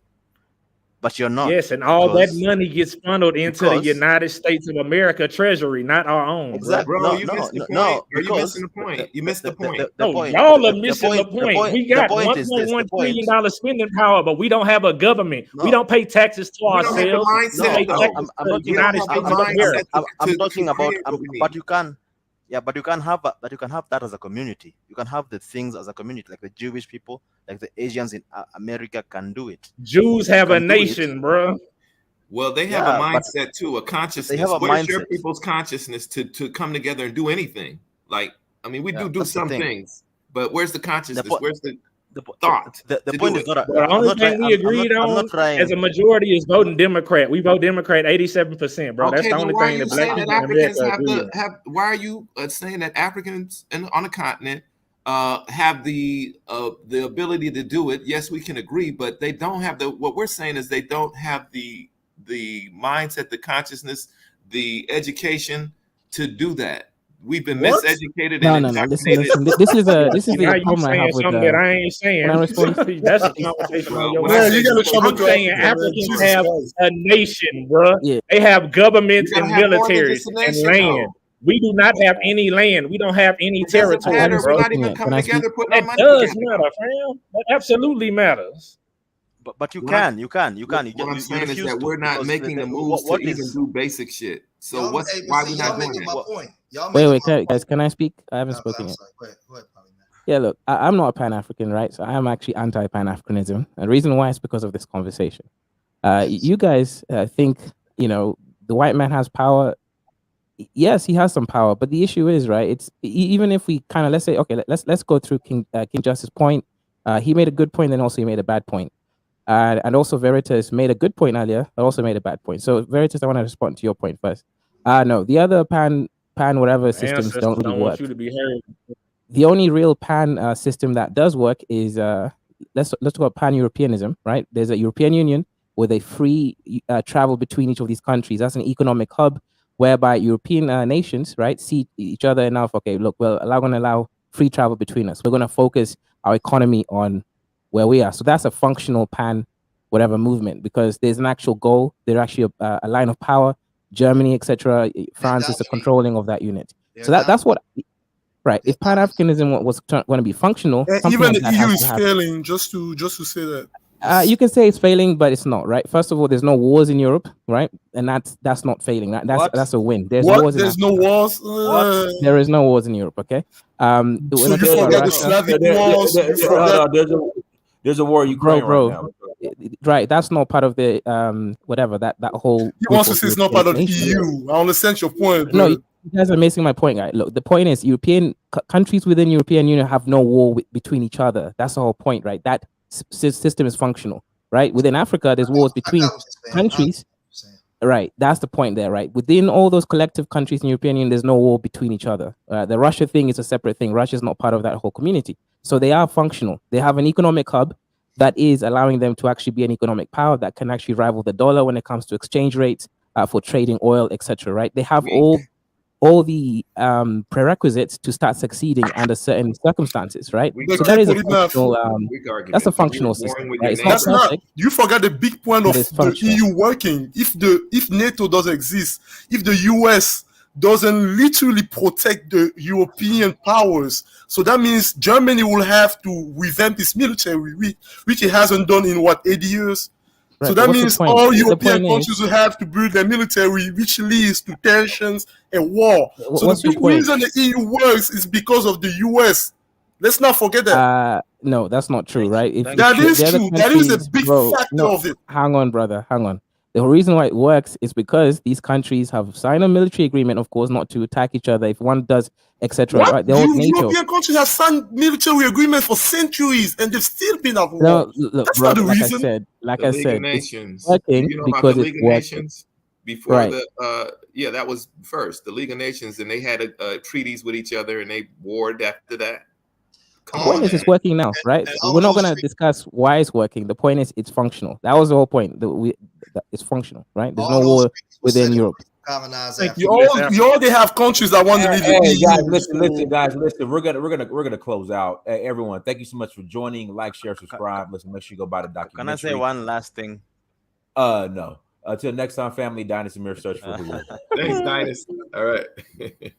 L: But you're not.
K: Yes, and all that money gets funneled into the United States of America Treasury, not our own.
L: Exactly.
G: Bro, you missed the point. You missing the point. You missed the point.
K: Y'all are missing the point. We got $1.1 trillion spending power, but we don't have a government. We don't pay taxes to ourselves.
L: I'm talking about, but you can. Yeah, but you can have that as a community. You can have the things as a community, like the Jewish people, like the Asians in America can do it.
K: Jews have a nation, bro.
G: Well, they have a mindset too, a consciousness. They have a mindset. Your people's consciousness to come together and do anything? Like, I mean, we do some things, but where's the consciousness? Where's the thought?
L: The point is not.
K: The only thing we agreed on as a majority is voting Democrat. We vote Democrat 87%, bro. That's the only thing that black people in America
G: have. Why are you saying that Africans on the continent have the ability to do it? Yes, we can agree, but they don't have what we're saying is they don't have the mindset, the consciousness, the education to do that. We've been miseducated.
O: No. Listen. This is the problem I have with
K: that. I ain't saying. That's a conversation on your
H: mind. I'm
K: saying Africans have a nation, bro. Yeah. They have governments and militaries and land. We do not have any land. We don't have any territory, bro.
G: We're not even coming together, putting our money
K: together. That does matter, fam. That absolutely matters.
L: But you can.
G: What I'm saying is that we're not making the moves to even do basic shit. So why we not doing that?
O: Wait, guys, can I speak? I haven't spoken yet.
N: Go ahead,
O: yeah, look, I'm not a Pan-African, right? So I am actually anti-Pan-Africanism. And the reason why is because of this conversation. You guys think, the white man has power. Yes, he has some power, but the issue is, right? It's even if we kind of let's say, okay, let's go through King Justice's point. He made a good point, then also he made a bad point. And also Veritas made a good point earlier, but also made a bad point. So Veritas, I want to respond to your point first. No, the other pan whatever systems don't really work.
K: Want you to be heard.
O: the only real pan system that does work is let's talk about pan-Europeanism, right? There's a European Union with a free travel between each of these countries. That's an economic hub whereby European nations, right, see each other enough. Okay, look, we're going to allow free travel between us. We're going to focus our economy on where we are. So that's a functional pan whatever movement, because there's an actual goal. There's actually a line of power. Germany, etc. France is the controlling of that unit. So that's what. Right. If Pan-Africanism was going to be functional,
H: even
O: like
H: the EU is failing. Just to say that.
O: You can say it's failing, but it's not, right? First of all, there's no wars in Europe, right? And that's not failing. That's a win. There's wars.
H: There's no wars.
O: There is no wars in Europe. Okay.
H: So you forget the Slavic wars.
C: There's a war in Ukraine right now.
O: Right. That's not part of the whatever that whole.
H: He wants to say it's not part of the EU. I understand your point.
O: No, you guys are missing my point, guys. Look, the point is European countries within European Union have no war between each other. That's the whole point, right? That system is functional, right? Within Africa, there's wars between countries. Right, that's the point there, right? Within all those collective countries in European Union, there's no war between each other. The Russia thing is a separate thing. Russia is not part of that whole community. So they are functional. They have an economic hub that is allowing them to actually be an economic power that can actually rival the dollar when it comes to exchange rates for trading oil, etc. Right? They have all the prerequisites to start succeeding under certain circumstances, right? So that is a functional, that's a functional system. Right?
H: That's not. You forgot the big point of the EU working. If NATO doesn't exist, if the US doesn't literally protect the European powers, so that means Germany will have to revamp its military, which it hasn't done in 80 years. Right, so that means all European countries will have to build their military, which leads to tensions and war. So the big reason the EU works is because of the US. Let's not forget that.
O: No, that's not true, right?
H: That is true. That is a big factor of it.
O: Hang on, brother. Hang on. The reason why it works is because these countries have signed a military agreement, of course, not to attack each other if one does, etc. Right?
H: European countries have signed military agreements for centuries, and they've still been at war.
O: No, look,
H: that's
O: bro,
H: not the reason.
O: I said,
G: Nations.
O: It's working
G: you know
O: because
G: about the League
O: it's
G: of
O: working.
G: Nations before that was first the League of Nations, and they had treaties with each other, and they warred after that.
O: The point is, it's working now, right? We're not going to discuss why it's working. The point is, it's functional. That was the whole point. It's functional, right? There's no war within Europe.
H: You already have countries that want to leave the EU.
C: Guys, listen. We're gonna close out. Hey, everyone, thank you so much for joining. Like, share, subscribe. Listen, make sure you go buy the documentary.
L: Can I say one last thing?
C: No. Until next time, family. Dynasty Mirror, Search for Uhuru.
G: Thanks, Dynasty. All right.